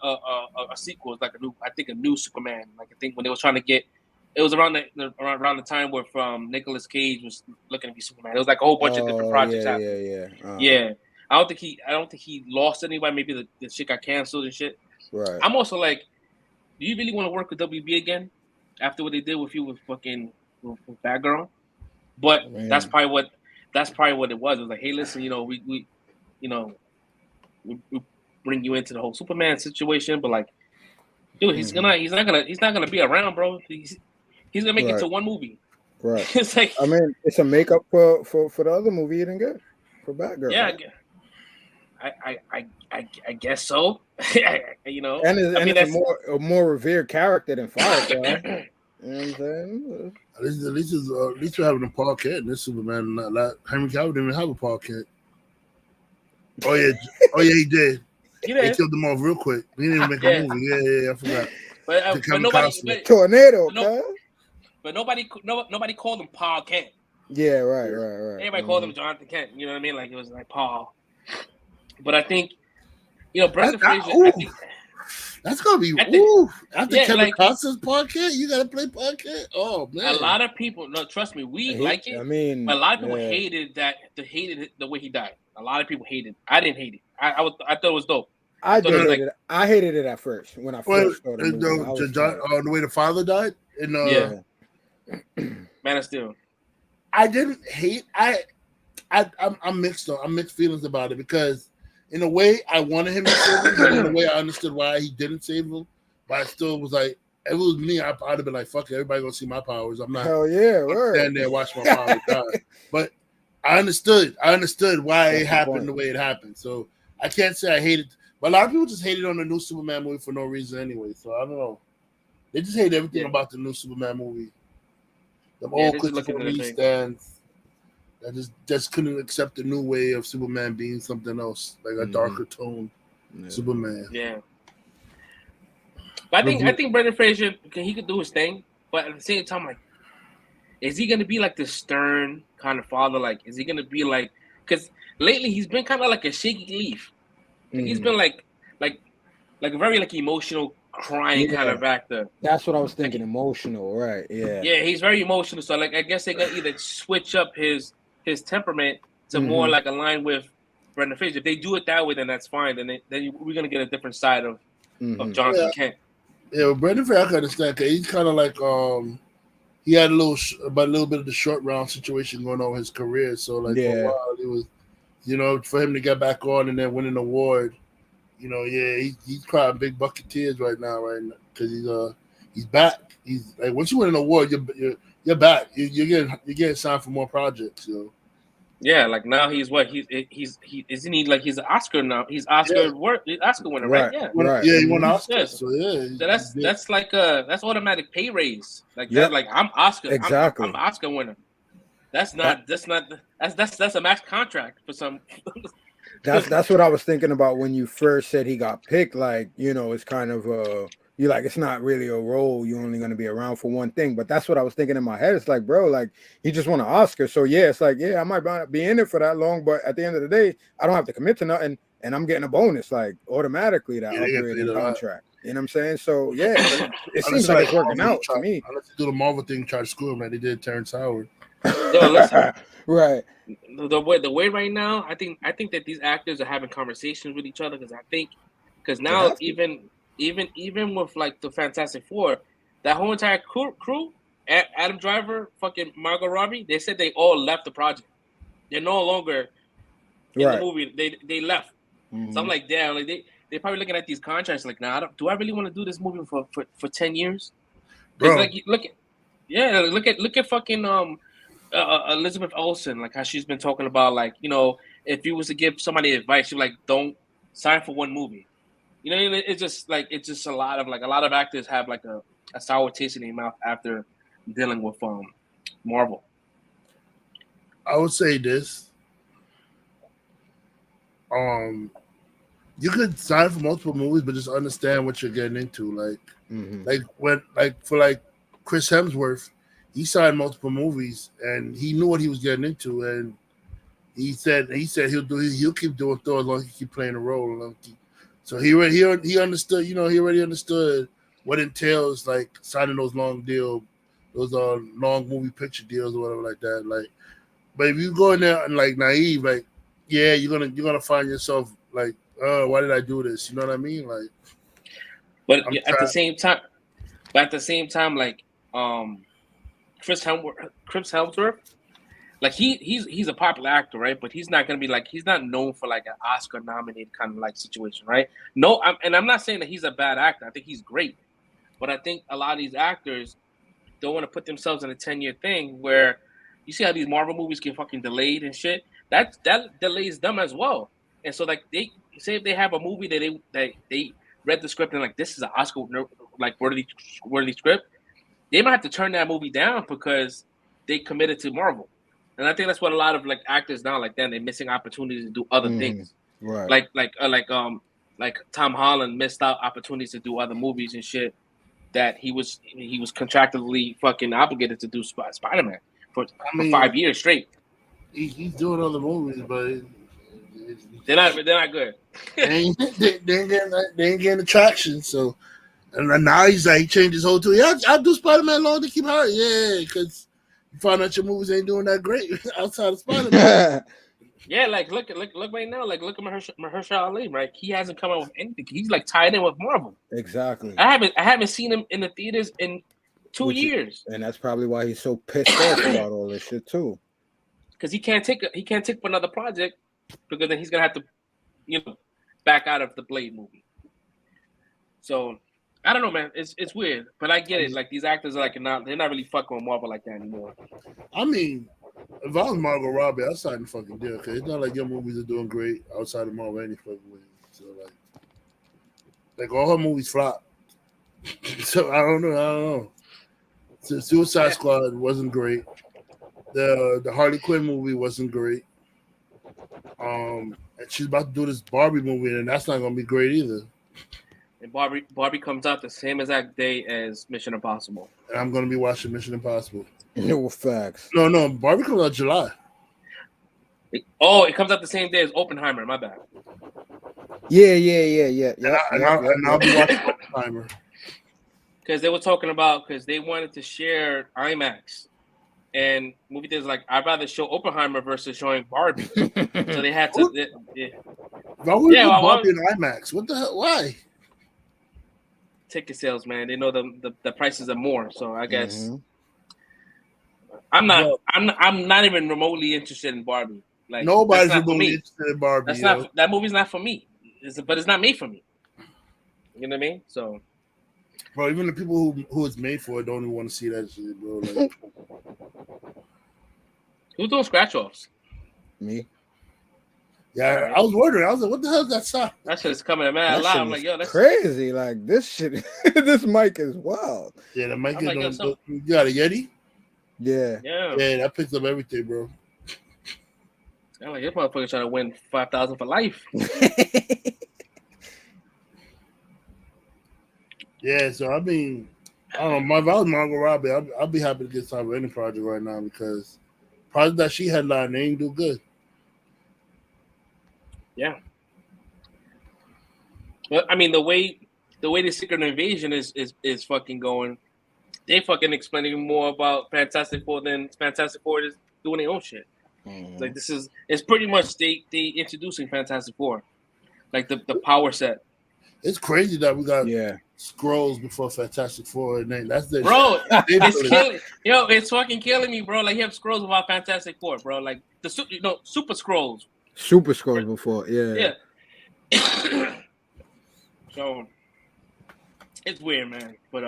sequel. It was like a new Superman. Like I think when they was trying to get, it was around the time where Nicolas Cage was looking to be Superman. It was like a whole bunch of different projects happening. Yeah. I don't think he lost anybody. Maybe the shit got canceled and shit. Right. I'm also like, do you really want to work with WB again after what they did with you with Batgirl? But that's probably what it was. It was like, hey, listen, we bring you into the whole Superman situation, but like, dude, he's not gonna be around, bro. He's gonna make it to one movie. Right. It's like, I mean, it's a makeup for the other movie you didn't get for Batgirl. Yeah, I guess so. And it's a more revered character than Firefly. You know what I'm saying? At least we're having a Paul Kent in this Superman. Not Henry Cavill didn't even have a Paul Kent. Oh yeah, he did. They killed him off real quick. He didn't even make a movie. Yeah, I forgot. But nobody, tornado. But nobody called him Paul Kent. Yeah, right. Everybody called him Jonathan Kent. You know what I mean? Like it was like Paul. But I think, Brendan Fraser. I think that's gonna be after Kevin Costner's Paul Kent. You gotta play Paul Kent. Oh man, a lot of people. No, trust me, we like it. I mean, but a lot of people hated the way he died. A lot of people hated. I didn't hate it. I thought it was dope. I hated it at first when I first started. The way the father died. Man of Steel. I didn't hate. I'm mixed. I'm mixed feelings about it because in a way I wanted him to save him, but in a way I understood why he didn't save him. But I still was like, if it was me, I'd have been like, fuck it, everybody gonna see my powers. I'm not. Hell yeah, stand there and watch my powers die. But I understood why it happened the way it happened. So I can't say I hated. But a lot of people just hated on the new Superman movie for no reason anyway. So I don't know. They just hate everything about the new Superman movie. The old Christopher Reeve stands. I just couldn't accept the new way of Superman being something else, like a darker tone Superman. Yeah. But I think Brendan Fraser, he could do his thing, but at the same time, like, is he gonna be like the stern kind of father? Like, is he gonna be like? Because lately he's been kind of like a shaky leaf. He's been like a very like emotional, crying kind of actor. That's what I was thinking. Emotional, right? Yeah. Yeah, he's very emotional. So like, I guess they're gonna either switch up his temperament to more like align with Brendan Fraser. If they do it that way, then that's fine. Then we're gonna get a different side of Jonathan Kent. Yeah, well, Brendan Fraser I can understand because he's kind of like he had a little bit of the short round situation going on with his career. So like for a while it was, for him to get back on and then win an award, he's crying big bucket tears right now, because he's back. He's like once you win an award, you're back. You're getting signed for more projects. Yeah, like now he's isn't he like he's an Oscar now? He's Oscar winner, right? Yeah, right. Yeah, he won Oscar. Yes. So yeah, so that's like that's automatic pay raise. Like that, like I'm Oscar. Exactly. I'm Oscar winner. That's a max contract for some. That's what I was thinking about when you first said he got picked. Like, it's kind of you're like, it's not really a role. You're only going to be around for one thing. But that's what I was thinking in my head. It's like, bro, like he just won an Oscar. So yeah, it's like, yeah, I might not be in it for that long, but at the end of the day, I don't have to commit to nothing, and I'm getting a bonus like automatically that upgrade in contract. You know what I'm saying? So yeah, it seems like it's working out to me. Unless they do the Marvel thing, try to screw him like they did Terrence Howard. Yo, listen. Right. The way right now, I think that these actors are having conversations with each other because now even with like the Fantastic Four, that whole entire crew, Adam Driver, fucking Margot Robbie, they said they all left the project. They're no longer in the movie. They left. Mm-hmm. So I'm like, damn, like they probably looking at these contracts like, nah, do I really want to do this movie for 10 years? Because like look at fucking Elizabeth Olsen, like how she's been talking about, like, you know, if you was to give somebody advice, you're like, don't sign for one movie. You know, it's just a lot of actors have like a sour taste in their mouth after dealing with Marvel. I would say this. You could sign for multiple movies, but just understand what you're getting into. Like for Chris Hemsworth, he signed multiple movies and he knew what he was getting into, and he said he'll keep doing Thor as long as he keep playing a role. So he understood, you know, he already understood what entails like signing those long long movie picture deals or whatever like that. Like, but if you go in there and like naive, like, yeah, you're gonna find yourself like, oh, why did I do this? You know what I mean? Like, but at the same time, like Chris Hemsworth, like he's a popular actor, right? But he's not gonna be like, he's not known for like an Oscar nominated kind of like situation, right? No, I'm not saying that he's a bad actor. I think he's great, but I think a lot of these actors don't want to put themselves in a 10-year thing where you see how these Marvel movies get fucking delayed and shit. That delays them as well. And so like they say if they have a movie that they read the script and like, this is an Oscar like worthy script, they might have to turn that movie down because they committed to Marvel. And I think that's what a lot of like actors now, like, then they're missing opportunities to do other things. Right. Like Tom Holland missed out opportunities to do other movies and shit that he was contractually fucking obligated to do Spider-Man for 5 years straight. He's doing other movies, but they're not good. they ain't getting traction. So, and now he's like, he changed his whole tune. Yeah, I'll do Spider-Man long to keep her. Yeah, because you find out your movies ain't doing that great outside of Spider-Man. Yeah, like look right now. Like look at Mahershala Ali, right? He hasn't come out with anything. He's like tied in with Marvel. Exactly. I haven't seen him in the theaters in 2 years. And that's probably why he's so pissed off about all this shit too. Because he can't take for another project because then he's gonna have to, you know, back out of the Blade movie. So I don't know, man. It's weird, but I get it. Like these actors are like they're not really fucking with Marvel like that anymore. I mean, if I was Margot Robbie, I'd sign the fucking deal because it's not like your movies are doing great outside of Marvel any fucking way. So like all her movies flop. So I don't know. So Suicide Squad wasn't great. The Harley Quinn movie wasn't great. And she's about to do this Barbie movie, and that's not gonna be great either. And Barbie comes out the same exact day as Mission Impossible. And I'm gonna be watching Mission Impossible. No facts. No, Barbie comes out July. It comes out the same day as Oppenheimer. My bad. Yeah. And I'll be watching Oppenheimer. Because they were talking about, because they wanted to share IMAX. And movie theaters like, I'd rather show Oppenheimer versus showing Barbie. So they had to. Why would Barbie in IMAX? What the hell? Why? Ticket sales, man. They know the prices are more. So I guess I'm not even remotely interested in Barbie. Like, nobody's remotely interested in Barbie. That movie's not for me. But it's not made for me. You know what I mean? So. Bro, even the people who it's made for don't even want to see that shit, bro. Like, who's doing scratch offs? Me. Yeah, I was wondering. I was like, "What the hell is that sound?" That shit is coming in mad loud. I'm like, yo, that's crazy. Like this shit. This mic is wild. Yeah, the mic is. You got a Yeti? Yeah. Yeah, that picks up everything, bro. I'm like, this motherfucker trying to win $5,000 for life. Yeah, so I mean, I don't know. If I was Margot Robbie, I'd be happy to get signed with any project right now because project that she headlined, they ain't do good. Yeah. Well, I mean, the way the Secret Invasion is fucking going, they fucking explaining more about Fantastic Four than Fantastic Four is doing their own shit. Like it's pretty much they introducing Fantastic Four, like the power set. It's crazy that we got scrolls before Fantastic Four, and then that's the bro. It's killing, it's fucking killing me, bro. Like you have scrolls about Fantastic Four, bro. Like the super scrolls. Super scrolls before, yeah. So it's weird, man. But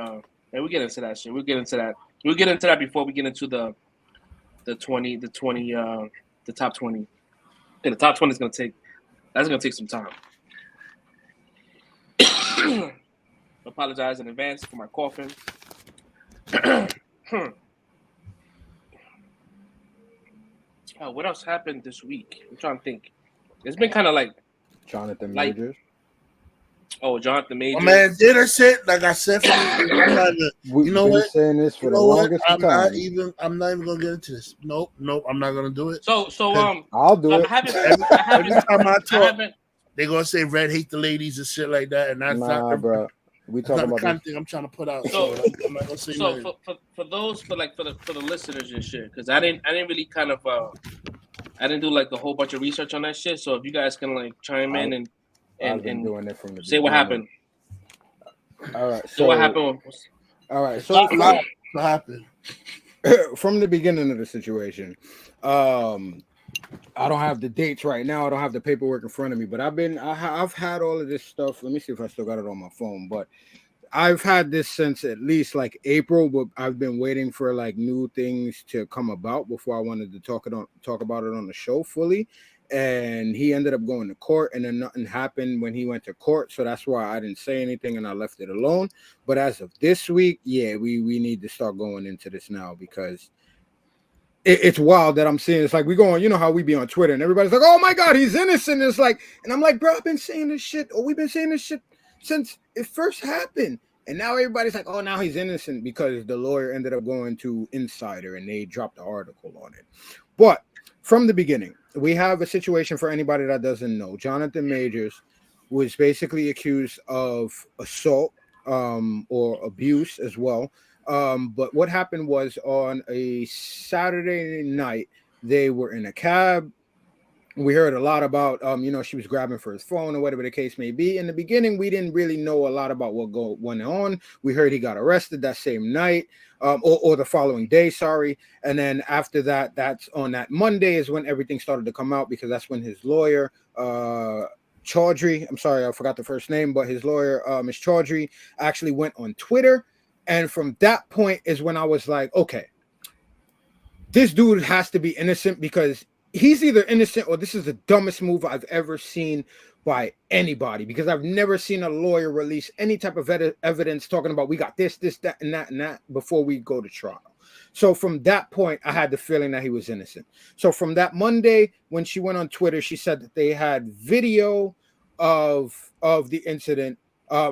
and we get into that shit. We'll get into that. We'll get into that before we get into the top 20. And the top 20 is gonna take some time. Apologize in advance for my coughing. What else happened this week? I'm trying to think. It's been kind of like Jonathan Majors. Oh, Jonathan Majors. Oh, man, did her shit like I said. I'm not even, you know what? Saying this for the longest time. I'm not even gonna get into this. Nope. I'm not gonna do it. So I'll do it. Every time I talk, they're gonna say Red hate the ladies and shit like that, and that's not, bro. We talking about the kind of thing I'm trying to put out. So I'm not gonna say so for the listeners and shit, because I didn't really kind of I didn't do like a whole bunch of research on that shit. So if you guys can like chime in and doing it from the say what happened. All right. So what happened? All right. So what happened? From the beginning of the situation, I don't have the dates right now. I don't have the paperwork in front of me, but I've had all of this stuff. Let me see if I still got it on my phone, but I've had this since at least like April, but I've been waiting for like new things to come about before I wanted to talk about it on the show fully. And he ended up going to court, and then nothing happened when he went to court. So that's why I didn't say anything and I left it alone. But as of this week, we need to start going into this now because it's wild that I'm seeing. It's like we going, you know how we be on Twitter and everybody's like, oh my God, he's innocent. It's like, and I'm like, bro, I've been saying this shit, or we've been saying this shit since it first happened. And now everybody's like, oh, now he's innocent because the lawyer ended up going to Insider and they dropped the article on it. But from the beginning, we have a situation for anybody that doesn't know. Jonathan Majors was basically accused of assault or abuse as well. But what happened was on a Saturday night, they were in a cab. We heard a lot about, she was grabbing for his phone or whatever the case may be. In the beginning, we didn't really know a lot about what went on. We heard he got arrested that same night or the following day, sorry. And then after that, that's on that Monday is when everything started to come out because that's when his lawyer, Chaudhry, I'm sorry, I forgot the first name, but his lawyer, Ms. Chaudhry, actually went on Twitter. And from that point is when I was like, okay, this dude has to be innocent because he's either innocent or this is the dumbest move I've ever seen by anybody, because I've never seen a lawyer release any type of evidence talking about we got this, that, and that before we go to trial. So from that point, I had the feeling that he was innocent. So from that Monday, when she went on Twitter, she said that they had video of the incident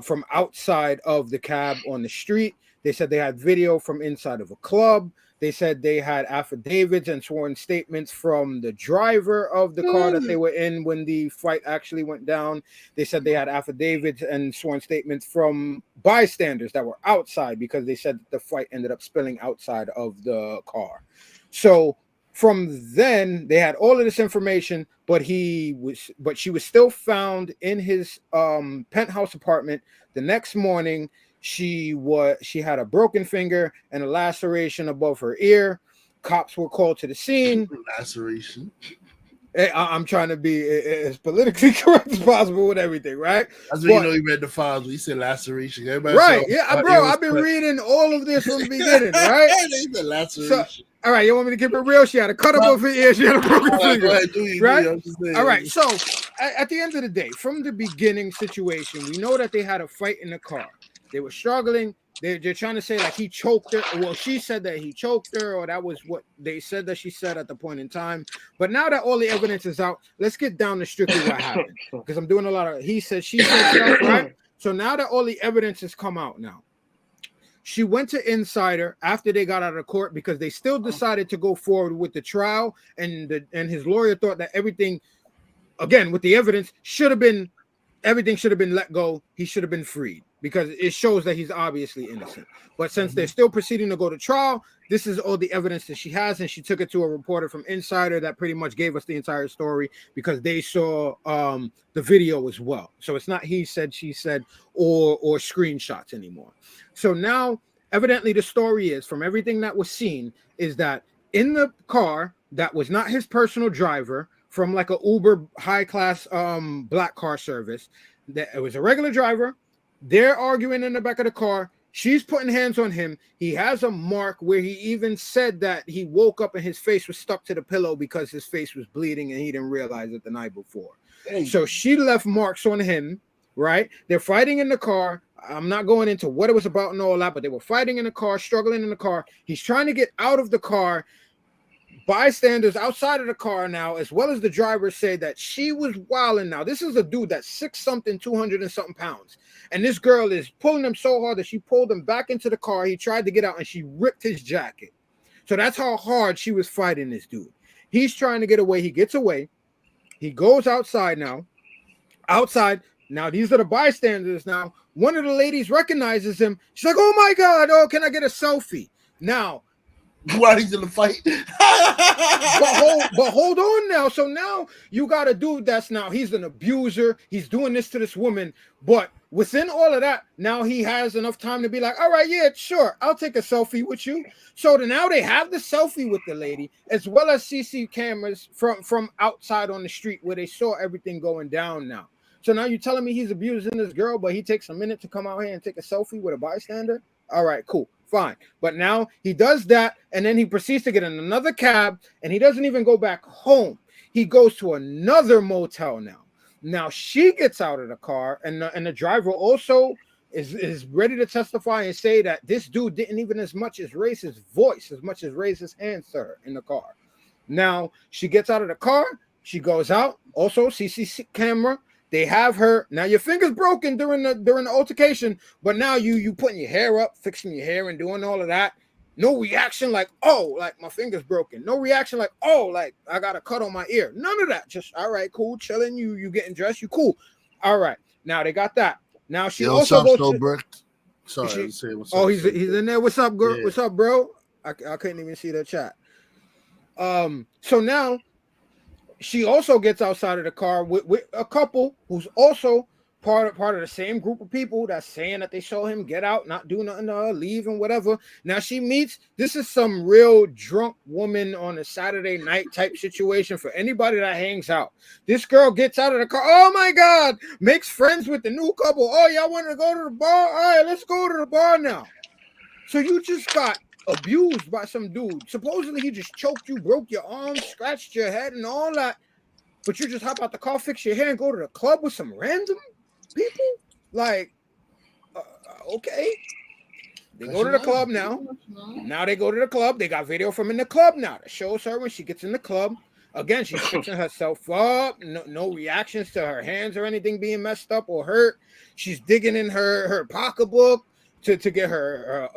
from outside of the cab on the street. They said they had video from inside of a club. They said they had affidavits and sworn statements from the driver of the car that they were in when the fight actually went down. They said they had affidavits and sworn statements from bystanders that were outside because they said that the fight ended up spilling outside of the car. So from then, they had all of this information, but she was still found in his penthouse apartment the next morning. She had a broken finger and a laceration above her ear. Cops were called to the scene. Laceration. I'm trying to be as politically correct as possible with everything, right? That's when you read the files when you said laceration. Everybody right? Yeah, bro. I've been reading all of this from the beginning, right? They said laceration. So, all right, you want me to keep it real? She had a cut above her ear. She had a broken finger. Right? All right. So at the end of the day, from the beginning situation, we know that they had a fight in the car. They were struggling. They're trying to say like he choked her. Well, she said that he choked her, or that was what they said that she said at the point in time. But now that all the evidence is out, let's get down to strictly what happened. Because I'm doing a lot of he said, she said stuff, right? So now that all the evidence has come out now, she went to Insider after they got out of court because they still decided to go forward with the trial, and his lawyer thought that everything, again, with the evidence, everything should have been let go. He should have been freed because it shows that he's obviously innocent. But since they're still proceeding to go to trial, this is all the evidence that she has, and she took it to a reporter from Insider that pretty much gave us the entire story because they saw the video as well. So it's not he said, she said, or screenshots anymore. So now, evidently, the story is, from everything that was seen, is that in the car that was not his personal driver, from like a Uber high class black car service, that it was a regular driver. They're arguing in the back of the car. She's putting hands on him. He has a mark where he even said that he woke up and his face was stuck to the pillow because his face was bleeding and he didn't realize it the night before. Hey. So she left marks on him, right? They're fighting in the car. I'm not going into what it was about and all that, but they were fighting in the car, struggling in the car. He's trying to get out of the car. Bystanders outside of the car now, as well as the driver, say that she was wilding. Now, this is a dude that's 6-something, 200 and something pounds. And this girl is pulling him so hard that she pulled him back into the car. He tried to get out and she ripped his jacket. So that's how hard she was fighting this dude. He's trying to get away. He gets away. He goes outside now. Outside. Now, these are the bystanders now. One of the ladies recognizes him. She's like, oh, my God. Oh, can I get a selfie? Now, while he's in the fight. but hold on now. So now you got a dude that's now he's an abuser. He's doing this to this woman. But within all of that, now he has enough time to be like, all right, yeah, sure, I'll take a selfie with you. So now they have the selfie with the lady, as well as CC cameras from outside on the street where they saw everything going down now. So now you're telling me he's abusing this girl, but he takes a minute to come out here and take a selfie with a bystander? All right, cool. Fine. But now he does that, and then he proceeds to get in another cab, and he doesn't even go back home. He goes to another motel now. Now she gets out of the car, and the driver also is ready to testify and say that this dude didn't even as much as raise his voice, as much as raise his hands to her in the car. Now she gets out of the car. She goes out. Also, CC camera. They have her. Now your finger's broken during the altercation, but now you putting your hair up, fixing your hair and doing all of that. No reaction like, oh, like my finger's broken. No reaction like, oh, like I got a cut on my ear. None of that. Just all right, cool, chilling. You getting dressed. You cool. All right. Now they got that. Now she also goes to. Sorry, what's up. Oh, he's in there. What's up, girl? Yeah. What's up, bro? I couldn't even see the chat. So now. She also gets outside of the car with a couple who's also part of the same group of people that's saying that they saw him get out, not do nothing to her, leave and whatever. Now she meets, this is some real drunk woman on a Saturday night type situation for anybody that hangs out. This girl gets out of the car. Oh my God, makes friends with the new couple. Oh, y'all want to go to the bar? All right, let's go to the bar now. So you just got abused by some dude. Supposedly he just choked you, broke your arm, scratched your head and all that, but you just hop out the car, fix your hair and go to the club with some random people? Like, okay. They go to the club now. Now they go to the club. They got video from in the club now that shows her when she gets in the club. Again, she's fixing herself up. No reactions to her hands or anything being messed up or hurt. She's digging in her pocketbook to get her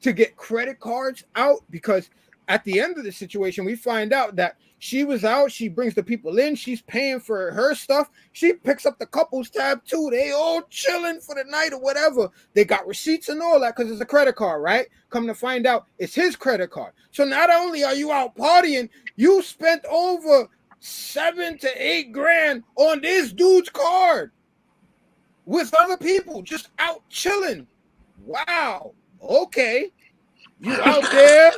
to get credit cards out, because at the end of the situation, we find out that she was out. She brings the people in. She's paying for her stuff. She picks up the couples tab too. They all chilling for the night or whatever. They got receipts and all that because it's a credit card, right? Come to find out, it's his credit card. So not only are you out partying, you spent over $7 to $8 grand on this dude's card with other people just out chilling. Wow. Okay. You out there.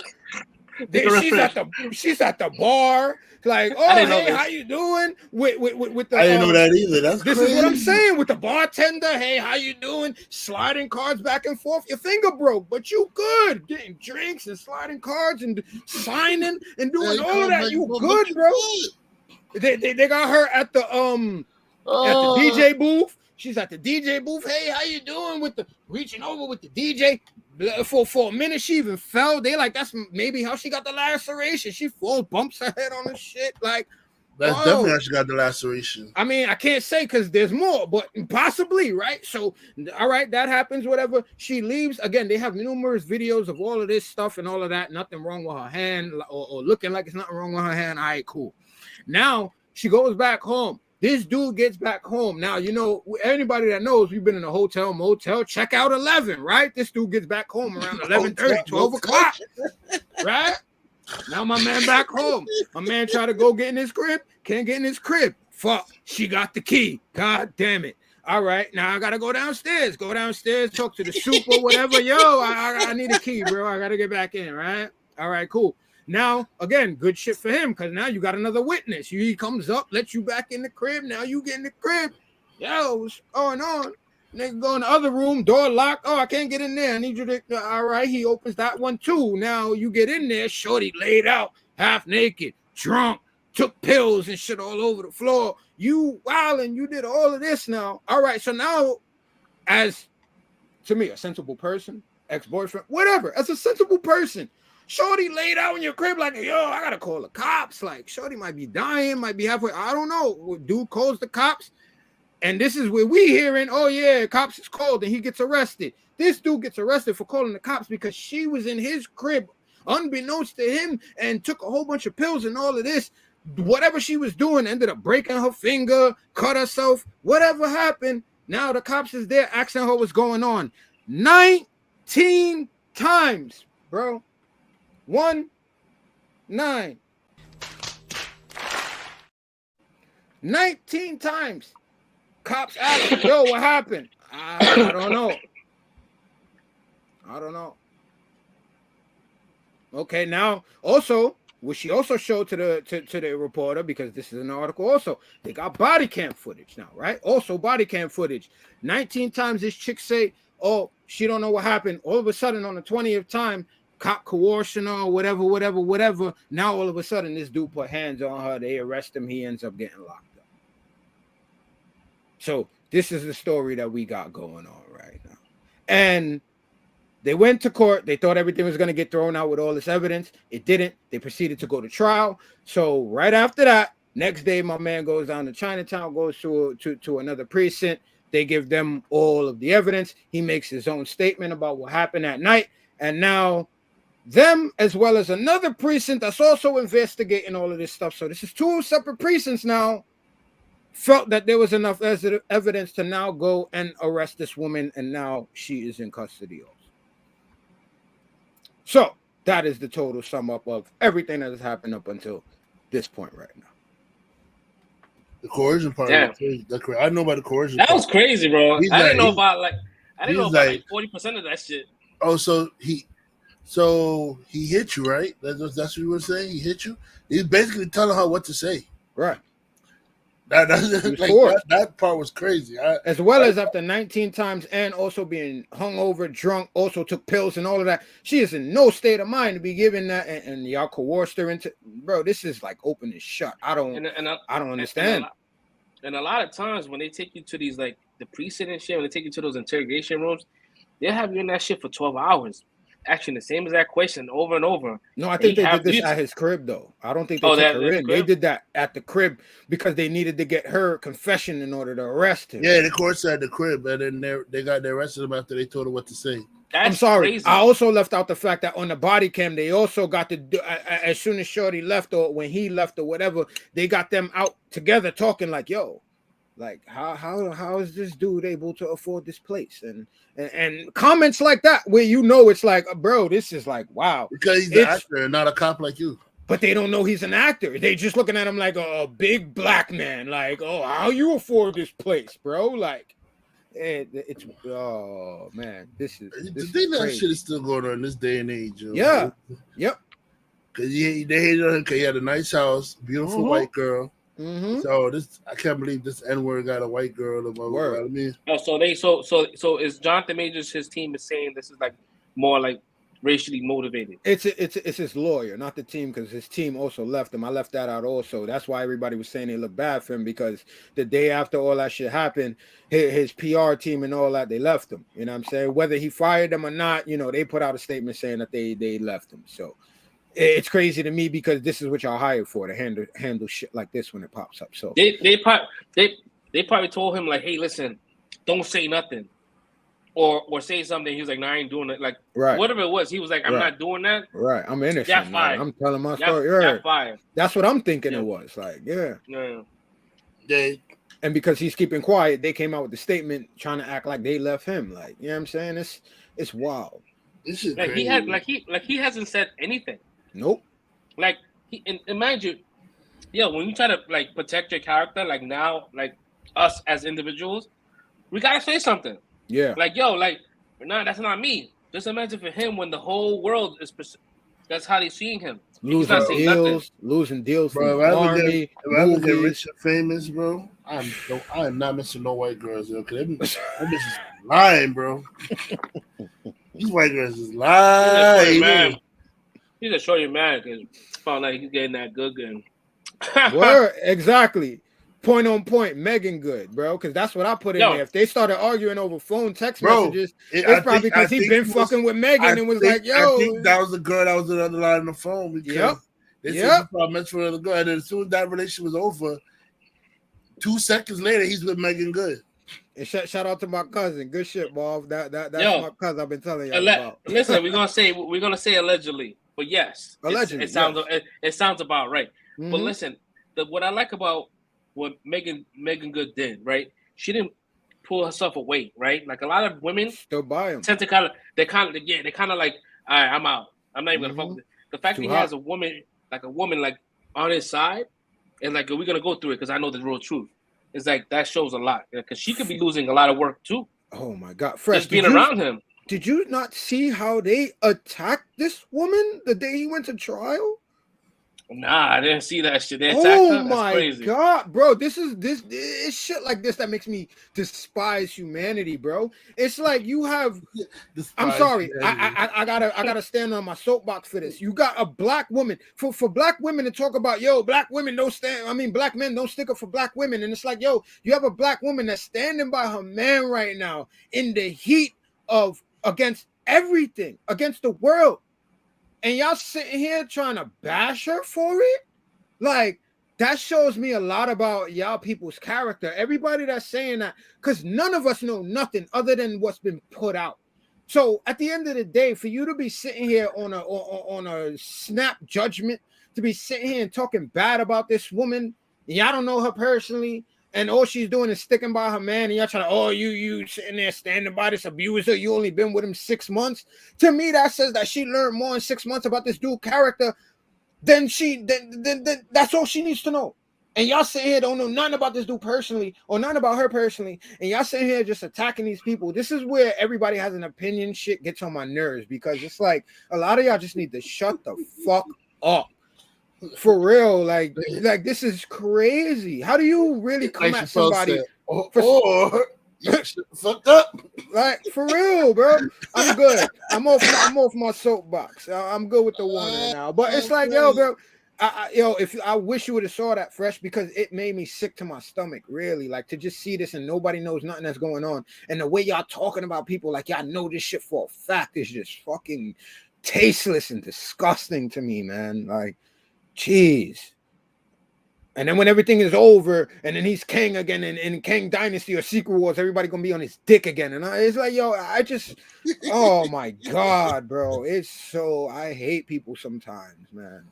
She's at the bar. Like, oh, hey, how you doing? With the I didn't know that either. That's this crazy. is what I'm saying with the bartender. Hey, how you doing? Sliding cards back and forth. Your finger broke, but you good. Getting drinks and sliding cards and signing and doing all of that. You good, bro. They got her at the DJ booth. She's at the DJ booth. Hey, how you doing? With the reaching over with the DJ. For a minute, she even fell. They like, that's maybe how she got the laceration. She falls, bumps her head on the shit. Like, That's definitely how she got the laceration. I mean, I can't say because there's more, but possibly, right? So, all right, that happens, whatever. She leaves. Again, they have numerous videos of all of this stuff and all of that. Nothing wrong with her hand or looking like it's nothing wrong with her hand. All right, cool. Now, she goes back home. This dude gets back home. Now, you know, anybody that knows, we've been in a hotel, motel, check out 11, right? This dude gets back home around 11:30, 12 o'clock, right? Now my man back home. My man try to go get in his crib. Can't get in his crib. Fuck. She got the key. God damn it. All right. Now I gotta go downstairs. Go downstairs. Talk to the super, whatever. Yo, I need a key, bro. I gotta get back in. Right. All right. Cool. Now again, good shit for him because now you got another witness. He comes up, lets you back in the crib. Now you get in the crib. Yo, what's going on? Nigga go in the other room, door locked. Oh, I can't get in there. I need you to. All right, he opens that one too. Now you get in there. Shorty laid out, half naked, drunk, took pills and shit all over the floor. You wilding, you did all of this now. All right, so now, as to me, a sensible person, ex-boyfriend, whatever, as a sensible person, Shorty laid out in your crib like, yo, I gotta call the cops. Like, Shorty might be dying, might be halfway. I don't know. Dude calls the cops. And this is where we hearing, oh yeah, cops is called and he gets arrested. This dude gets arrested for calling the cops because she was in his crib, unbeknownst to him, and took a whole bunch of pills and all of this. Whatever she was doing, ended up breaking her finger, cut herself, whatever happened. Now the cops is there asking her what's going on. 19 times, bro. 19. 19 times. Cops ask, yo, what happened? I don't know. I don't know. Okay, now also, what she also showed to the reporter, because this is an article also, they got body cam footage now, right? Also body cam footage. 19 times this chick say, oh, she don't know what happened. All of a sudden on the 20th time, cop coercion or whatever. Now all of a sudden this dude put hands on her. They arrest him. He ends up getting locked up. So this is the story that we got going on right now. And they went to court. They thought everything was going to get thrown out with all this evidence. It didn't. They proceeded to go to trial. So right after that, next day, my man goes down to Chinatown, goes to another precinct. They give them all of the evidence. He makes his own statement about what happened that night. And now them, as well as another precinct that's also investigating all of this stuff. So this is two separate precincts now. Felt that there was enough evidence to now go and arrest this woman, and now she is in custody also. So that is the total sum up of everything that has happened up until this point right now. The coercion part. Damn. I know about the coercion. That was crazy, bro. I didn't know about 40% of that shit. Oh, so he hit you, right? That's what you were saying. He hit you. He's basically telling her what to say. Right. That part was crazy. As well as after 19 times and also being hungover, drunk, also took pills and all of that. She is in no state of mind to be given that, and y'all coerced her into. Bro, this is like open and shut. I don't understand. And a lot of times when they take you to these like the precinct and shit, when they take you to those interrogation rooms, they'll have you in that shit for 12 hours. Asking the same exact question over and over. No, I think they did this at his crib, though. I don't think they took her in. They did that at the crib because they needed to get her confession in order to arrest him. Yeah, the court said the crib, and then they arrested him after they told her what to say. I'm sorry. Crazy. I also left out the fact that on the body cam, they also got to do, as soon as Shorty left or when he left or whatever, they got them out together talking like, yo, like how is this dude able to afford this place? And comments like that where you know it's like, bro, this is like, wow. Because he's an actor, not a cop like you. But they don't know he's an actor. They just looking at him like a big black man. Like, oh, how you afford this place, bro? Like, it's oh man, this is that shit is still going on in this day and age. Yo. Yeah, yep. Because they hated him because he had a nice house, beautiful white girl. Mm-hmm. So I can't believe this N-word got a white girl. I mean, so is Jonathan Majors, his team is saying this is like more like racially motivated. It's his lawyer, not the team, because his team also left him. I left that out also. That's why everybody was saying they look bad for him, because the day after all that shit happened, his PR team and all that, they left him. You know what I'm saying? Whether he fired them or not, you know, they put out a statement saying that they left him. So it's crazy to me because this is what y'all hired for, to handle shit like this when it pops up. So they probably told him like, hey, listen, don't say nothing. Or say something. He was like, no, I ain't doing it. Like, whatever it was, he was like, I'm not doing that. Right. I'm innocent. That's fine. I'm telling my story. That's fine. That's what I'm thinking it was. Like, yeah. And because he's keeping quiet, they came out with the statement trying to act like they left him. Like, you know what I'm saying? It's wild. This is like crazy. he hasn't said anything. Nope. Like and mind you, when you try to like protect your character, like now, like us as individuals, we gotta say something. Yeah. Like, no, that's not me. Just imagine for him when the whole world is, that's how they're seeing him. Losing deals bro, from the army. If I ever get rich and famous, bro, I am not missing no white girls, yo. Cause them bitches lying, bro. These white girls is lying. He's a shorty man because found out he's getting that good gun. Word, exactly. Point on point, Megan good, bro, because that's what I put in there. If they started arguing over phone text messages, it's probably because he's been fucking with Megan and was like, yo. I think that was the girl that was on the other line on the phone because they said he probably meant for another girl. And then as soon as that relationship was over, 2 seconds later, he's with Megan Good. And shout out to my cousin. Good shit, Bob. That's my cousin I've been telling you about. Listen, we're gonna say allegedly, but yes. Allegedly. It sounds about right. Mm-hmm. But listen, what I like about what Megan Good did, right? She didn't pull herself away, right? Like a lot of women still buy him. Tend to kind of like, all right, I'm out. I'm not even gonna fuck with it. The fact that he has a woman on his side, and like we're gonna go through it because I know the real truth. It's like that shows a lot because she could be losing a lot of work too. Oh my God, Fresh, just being around him. Did you not see how they attacked this woman the day he went to trial? Nah, I didn't see that shit. Oh my God, bro! This it's shit like this that makes me despise humanity, bro. It's like you have. I'm sorry, I gotta stand on my soapbox for this. You got a black woman for black women to talk about, black women don't stand. I mean, black men don't stick up for black women, and it's like, you have a black woman that's standing by her man right now in the heat of against everything, against the world. And y'all sitting here trying to bash her for it? Like, that shows me a lot about y'all people's character. Everybody that's saying that, because none of us know nothing other than what's been put out. So at the end of the day, for you to be sitting here on a snap judgment, to be sitting here and talking bad about this woman, y'all don't know her personally, and all she's doing is sticking by her man, and y'all trying to, you sitting there standing by this abuser, you only been with him 6 months. To me, that says that she learned more in 6 months about this dude character than that's all she needs to know. And y'all sitting here don't know nothing about this dude personally, or nothing about her personally, and y'all sitting here just attacking these people. This is where everybody has an opinion. Shit gets on my nerves because it's like a lot of y'all just need to shut the fuck up. For real, like this is crazy. How do you really come at somebody? Fucked up. Like for real, bro. I'm good. I'm off my soapbox. I'm good with the one now. But it's like, bro. I wish you would have saw that, Fresh, because it made me sick to my stomach. Really, like to just see this and nobody knows nothing that's going on, and the way y'all talking about people like y'all know this shit for a fact is just fucking tasteless and disgusting to me, man. Like. Jeez. And then when everything is over and then he's king again in King Dynasty or Secret Wars, everybody gonna be on his dick again. And it's like, oh my God, bro. It's so, I hate people sometimes, man.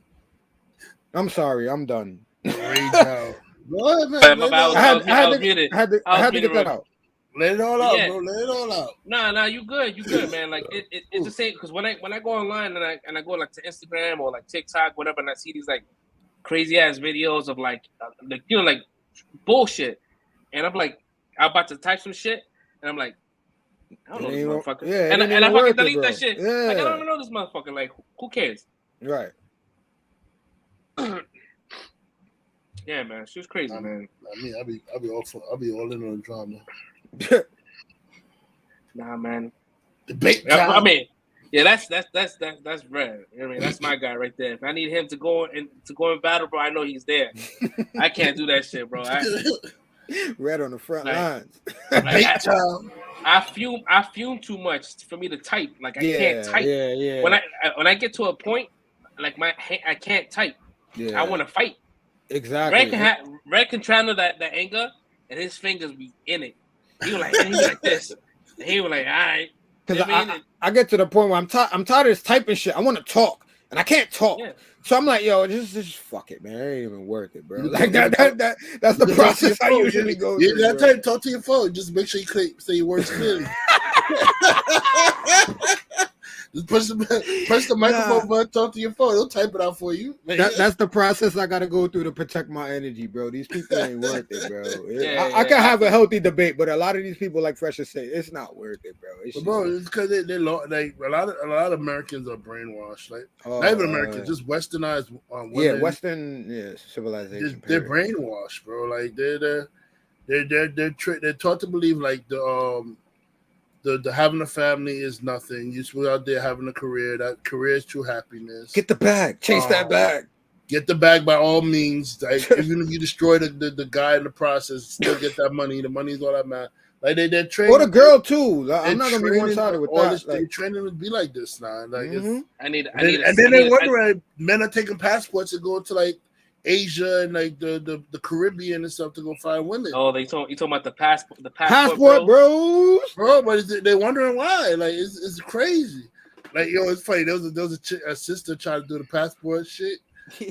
I'm sorry, I'm done. Go ahead, man. I had to get that out. Let it all out, bro. Let it all out. Nah, you good, man. Like it's the same because when I go online and I go like to Instagram or like TikTok, whatever, and I see these like crazy ass videos of like bullshit, and I'm like, I'm about to type some shit, and I'm like, I don't know this motherfucker, and I fucking delete that shit. Like I don't even know this motherfucker. Like who cares? Right. Yeah, man, she was crazy, man. I mean, I'll be all in on the drama. Nah, man. Debate time. I mean, yeah, that's Red. I mean, that's my guy right there. If I need him to go in battle, bro, I know he's there. I can't do that shit, bro. Red on the front lines. I fume too much for me to type. Like I can't type. Yeah. When I get to a point, like I can't type. Yeah, I want to fight. exactly. Red can channel that anger, and his fingers be in it. He was like this. And he was like, all right. Because You know what I mean? I get to the point where I'm tired of this typing shit. I want to talk, and I can't talk. Yeah. So I'm like, yo, just fuck it, man. It ain't even worth it, bro. You Like talk- that's the you talk to your process I phone. usually go You through. that bro. time, talk to your phone. Just make sure you say your words clearly. Just press the microphone button, talk to your phone. They'll type it out for you. That's the process I gotta go through to protect my energy, bro. These people ain't worth it, bro. I can have a healthy debate, but a lot of these people, like Fresh say, it's not worth it, bro. It's because they like a lot of Americans are brainwashed. Like not even Americans, just westernized. Western civilization. They're brainwashed, bro. Like they're taught to believe like the having a family is nothing. You're supposed out there having a career. That career is true happiness. Get the bag. Chase that bag. Get the bag by all means. Like, even if you destroy the guy in the process, still get that money. The money's all that matters. Like they're training. Or the girl too. Like, I'm not gonna be one-sided with that. They're training to be like this now. Like then they wonder men are taking passports and going to like Asia and like the Caribbean and stuff to go find women. Oh, you talking about the passport bros. Bro, but they're wondering why. Like it's crazy. Like it's funny. There was a sister trying to do the passport shit.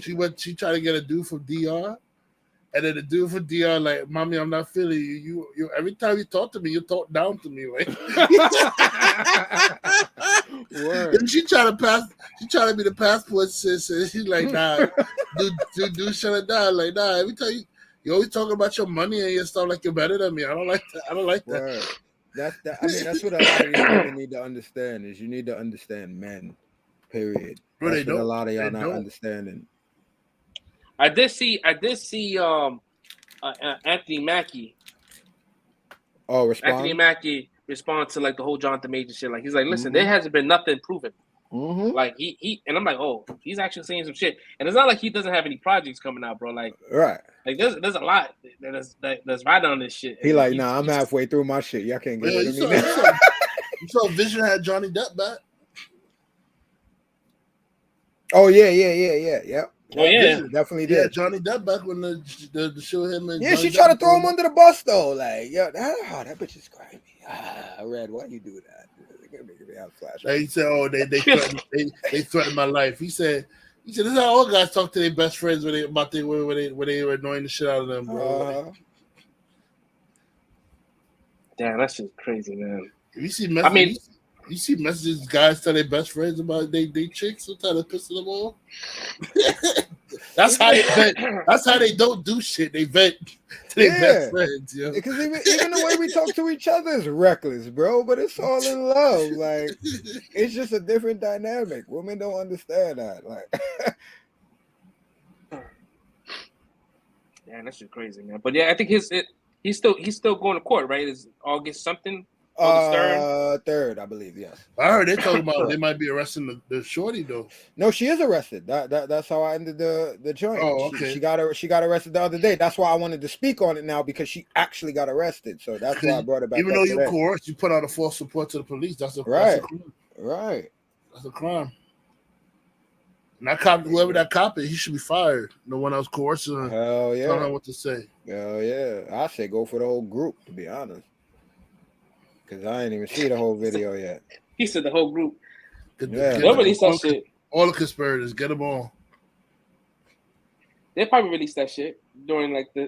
She tried to get a dude from DR, and then the dude from DR like, "Mommy, I'm not feeling you. You every time you talk to me, you talk down to me." Like, and she trying to be the passport sis, and she's like, "Nah, dude, shut it down." Like, nah, every time you always talking about your money and your stuff like you're better than me. I don't like that. Word. That's what a lot of these women need to understand is you need to understand men. Period. Bro, that's what a lot of y'all not understanding. I did see Anthony Mackie. Oh, respond. Anthony Mackie respond to like the whole Jonathan Major shit. Like he's like, listen, there hasn't been nothing proven. Like he and I'm like, oh, he's actually saying some shit. And it's not like he doesn't have any projects coming out, bro. Like there's a lot that's right on this shit. He like, nah, I'm halfway through my shit. Y'all can't get rid of me now. You saw Vision had Johnny Depp back. Oh yeah. Oh yeah, definitely did. Yeah, Johnny Depp back when the show him and she tried to throw him under the bus though. Like, yeah, that bitch is crazy. Red, why you do that? Like he said, oh, they threatened my life. He said, this is how all guys talk to their best friends when they were annoying the shit out of them, bro. Damn, that's just crazy, man. You see messages. You see messages guys tell their best friends about they chicks sometimes pissing them off. That's how they vent. That's how they don't do shit. They vent to their best friends, yo. Because even the way we talk to each other is reckless, bro. But it's all in love. Like it's just a different dynamic. Women don't understand that. Like, yeah, that's just crazy, man. But yeah, I think he's still going to court, right? Is August something? Third, I believe, yes. I heard they talking about they might be arresting the shorty though. No, she is arrested. That's how I ended the joint. Oh, okay. She got arrested the other day. That's why I wanted to speak on it now because she actually got arrested. So that's why I brought it back. Even though you coerced, you put out a false report to the police. That's a right. That's a crime. And that cop, whoever that cop is, he should be fired. No one else coercing her. Hell yeah. I don't know what to say. Hell yeah. I say go for the whole group, to be honest. Because I ain't even see the whole video yet. He said the whole group. They'll release that shit. All the conspirators, get them all. They'll probably release that shit during like the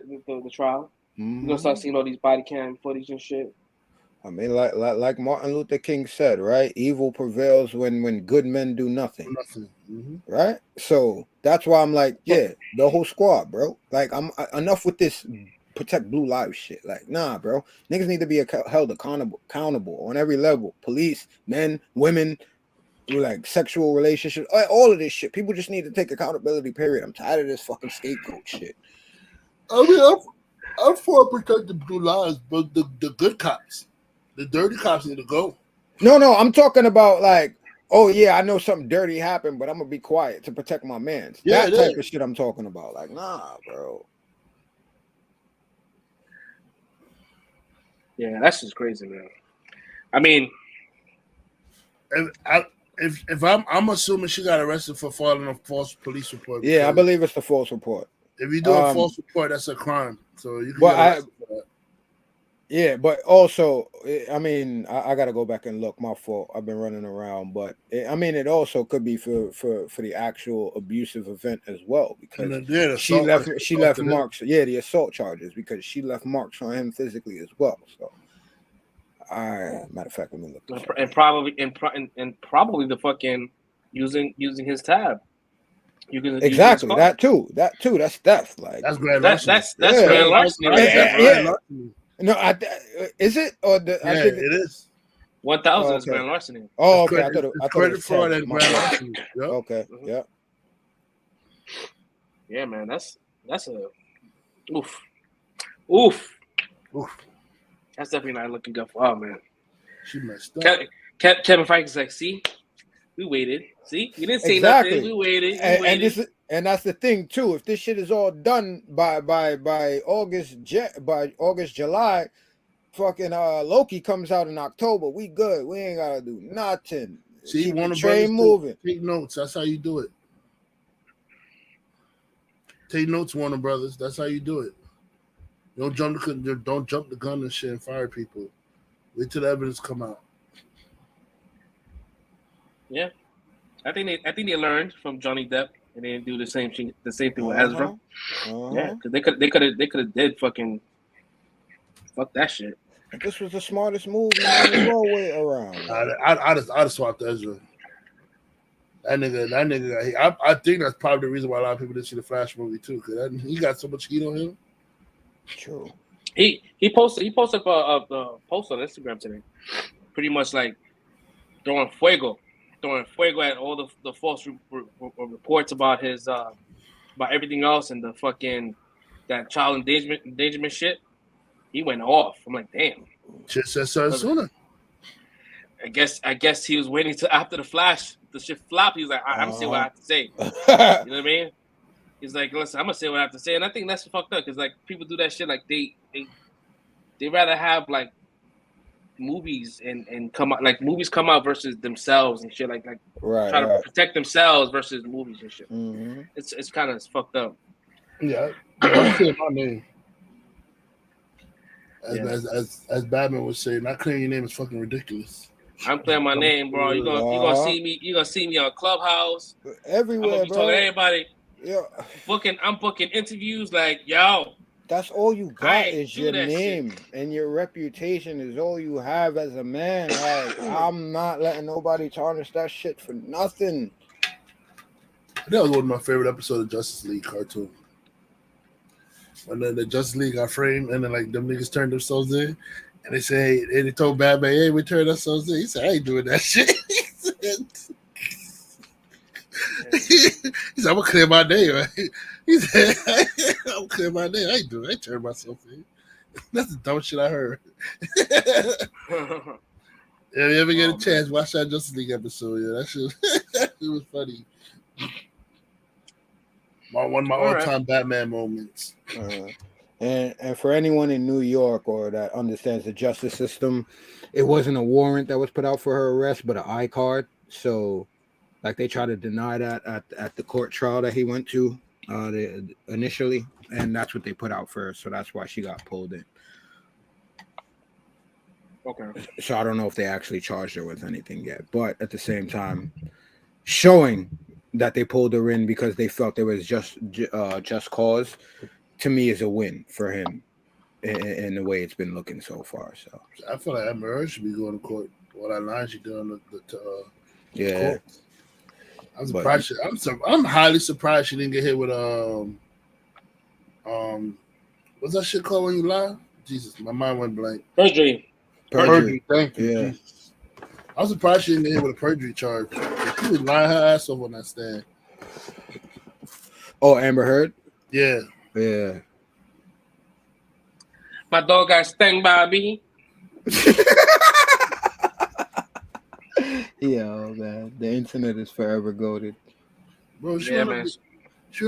trial. You're gonna start seeing all these body cam footage and shit. I mean, like Martin Luther King said, right? Evil prevails when good men do nothing. Right? So that's why I'm like, yeah, the whole squad, bro. Like, I'm enough with this protect blue lives shit. Like, nah, bro. Niggas need to be held accountable on every level. Police, men, women, like sexual relationships, all of this shit. People just need to take accountability, period. I'm tired of this fucking scapegoat shit. I mean, I'm for protecting blue lives, but the good cops, the dirty cops need to go. No, I'm talking about like, oh yeah, I know something dirty happened, but I'm gonna be quiet to protect my mans. Yeah, that type of shit I'm talking about. Like, nah, bro. Yeah, that's just crazy, man. I mean, and if I'm assuming she got arrested for filing a false police report. Yeah, I believe it's the false report. If you do a false report, that's a crime. So you can But get arrested for that. Yeah, but also, I mean, I got to go back and look. My fault. I've been running around, but I mean, it also could be for the actual abusive event as well, because she left marks. Yeah, the assault charges, because she left marks on him physically as well. So, matter of fact, let me look. And probably the fucking using his tab. You can exactly that too. That's theft. Like that's grand larceny. That's grand larceny. No, is it or the? Yeah, I think it is. 1,000 is grand larceny. Oh, okay. I thought credit fraud and grand larceny. Yep. Okay. Yeah. Yeah, man. That's a oof. That's definitely not looking good for her, man. She messed up. Kevin Feige like, see, we waited. See, we didn't say nothing. We waited. And that's the thing too. If this shit is all done by August, July, fucking Loki comes out in October. We good. We ain't gotta do nothing. See, keep Warner the train Brothers moving. Take notes. That's how you do it. Take notes, Warner Brothers. That's how you do it. Don't jump the gun and shit and fire people. Wait till the evidence come out. Yeah, I think they learned from Johnny Depp, and they didn't do the same thing with Ezra. Yeah, because they could have did fucking fuck that shit. This was the smartest move in the whole way around. I just swapped Ezra. That nigga. I think that's probably the reason why a lot of people didn't see the Flash movie too, because he got so much heat on him. True. He posted a post on Instagram today, pretty much like throwing fuego at all the false reports about his about everything else and the fucking that child endangerment shit. He went off. I'm like, damn. Just said so sooner. I guess he was waiting till after the shit flopped. He was like, I'm gonna say what I have to say. You know what I mean? He's like, listen, I'm gonna say what I have to say, and I think that's fucked up because like people do that shit like they rather have like movies and come out like movies come out versus themselves and shit like right, try to protect themselves versus movies and shit. Mm-hmm. It's kind of fucked up. Yeah, I'm clearing my name. As Batman would say, not clearing your name is fucking ridiculous. I'm clearing my name, bro. You gonna see me. You gonna see me on Clubhouse everywhere, I'm gonna be bro. talking to everybody. Yeah, I'm booking interviews. Like, yo, that's all you got is your name and your reputation is all you have as a man. Like, I'm not letting nobody tarnish that shit for nothing. That was one of my favorite episodes of Justice League cartoon. When the Justice League got framed and then like them niggas turned themselves in and they say, hey, and they told Batman, hey, we turned ourselves in. He said, I ain't doing that shit. He said, I'm gonna clear my name, right? He said, I'm gonna clear my name. I ain't turn myself in. That's the dumb shit I heard. If you ever get a chance, watch that Justice League episode. Yeah, that shit was funny. One of my all-time Batman moments. And for anyone in New York or that understands the justice system, it wasn't a warrant that was put out for her arrest, but an I-card. So, like, they tried to deny that at the court trial that he went to initially, and that's what they put out first. So that's why she got pulled in. Okay. So I don't know if they actually charged her with anything yet, but at the same time, showing that they pulled her in because they felt there was just cause, to me, is a win for him in the way it's been looking so far. So I feel like Amber Heard should be going to court. What that line she doing yeah. Court. I'm surprised. I'm highly surprised she didn't get hit with what's that shit called when you lie? Jesus, my mind went blank. Perjury. Thank you. Yeah. Jesus. I'm surprised she didn't get hit with a perjury charge. She was lying her ass off on that stand. Oh, Amber Heard? Yeah. Yeah. My dog got stung by a bee. Yo, man. The internet is forever goated. Bro, she went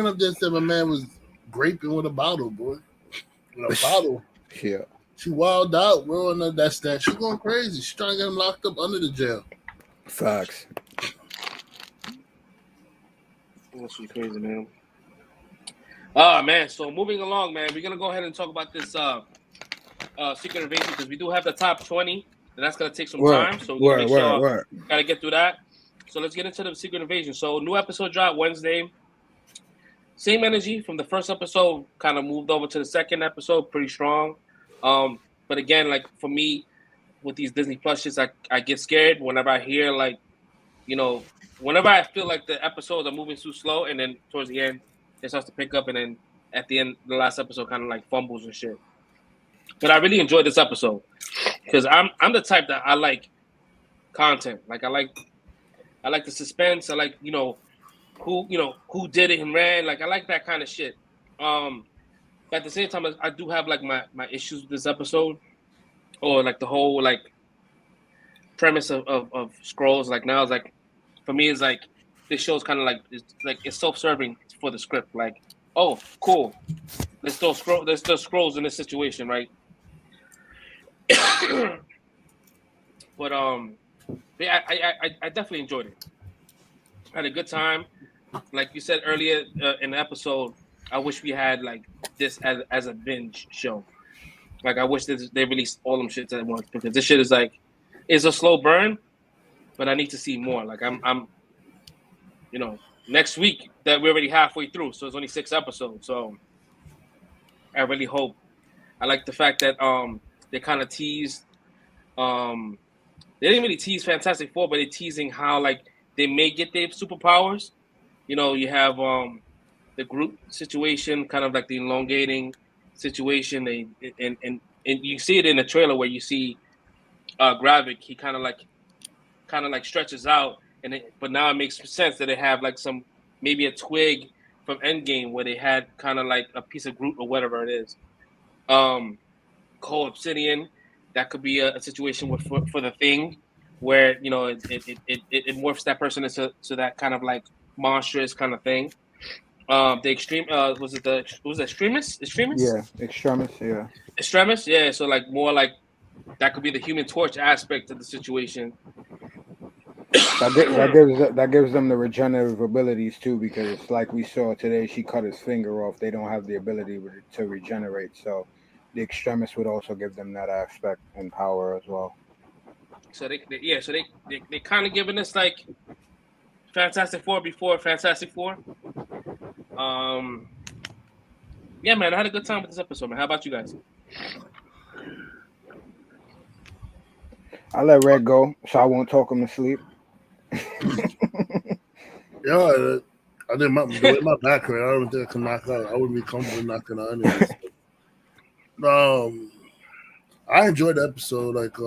up there and said my man was graping with a bottle, boy. With a bottle. Yeah. She wilded out, bro, and that's that. She going crazy. She's trying to get him locked up under the jail. Facts. That's pretty crazy, man. Ah, man. So moving along, man, we're gonna go ahead and talk about this Secret Invasion because we do have the top 20, and that's gonna take some time. So we're gonna make sure gotta get through that. So let's get into the Secret Invasion. So new episode dropped Wednesday. Same energy from the first episode, kind of moved over to the second episode, pretty strong. But again, like for me, with these Disney Plus shits, I get scared whenever I hear like, you know, whenever I feel like the episodes are moving too slow, and then towards the end it starts to pick up, and then at the end, the last episode kind of like fumbles and shit. But I really enjoyed this episode because I'm the type that I like content. Like I like the suspense. I like who did it and ran. Like I like that kind of shit. But at the same time, I do have like my issues with this episode, or like the whole like premise of Scrolls. Like now it's like for me it's like this show's kind of like it's self-serving for the script. Like, oh, cool, let's throw Scrolls in this situation, right? But yeah, I definitely enjoyed it. I had a good time. Like you said earlier in the episode, I wish we had like this as a binge show. Like I wish they released all them shits at once because this shit is like it's a slow burn, but I need to see more. Like I'm next week that we're already halfway through, so it's only 6 episodes. So I really hope. I like the fact that they kind of teased. They didn't really tease Fantastic Four, but they're teasing how like they may get their superpowers. You know, you have the group situation, kind of like the elongating situation. And you see it in the trailer where you see Gravik. He kind of like stretches out, but now it makes sense that they have like maybe a twig from Endgame where they had kind of like a piece of Groot or whatever it is. Cold Obsidian, that could be a situation for the Thing, where it morphs that person into that kind of like monstrous kind of thing. The extreme was it Extremis? Yeah, Extremis. Yeah. Extremis, yeah. So like more like that could be the Human Torch aspect of the situation. That gives them the regenerative abilities too, because like we saw today, she cut his finger off. They don't have the ability to regenerate, so the Extremis would also give them that aspect and power as well. So they kind of giving us like Fantastic Four before Fantastic Four. Yeah, man, I had a good time with this episode, man. How about you guys? I let Red go, so I won't talk him to sleep. Yeah, I did the way my back hurt. I don't think I can knock out. I wouldn't be comfortable knocking out anyway. So. I enjoyed the episode. Like,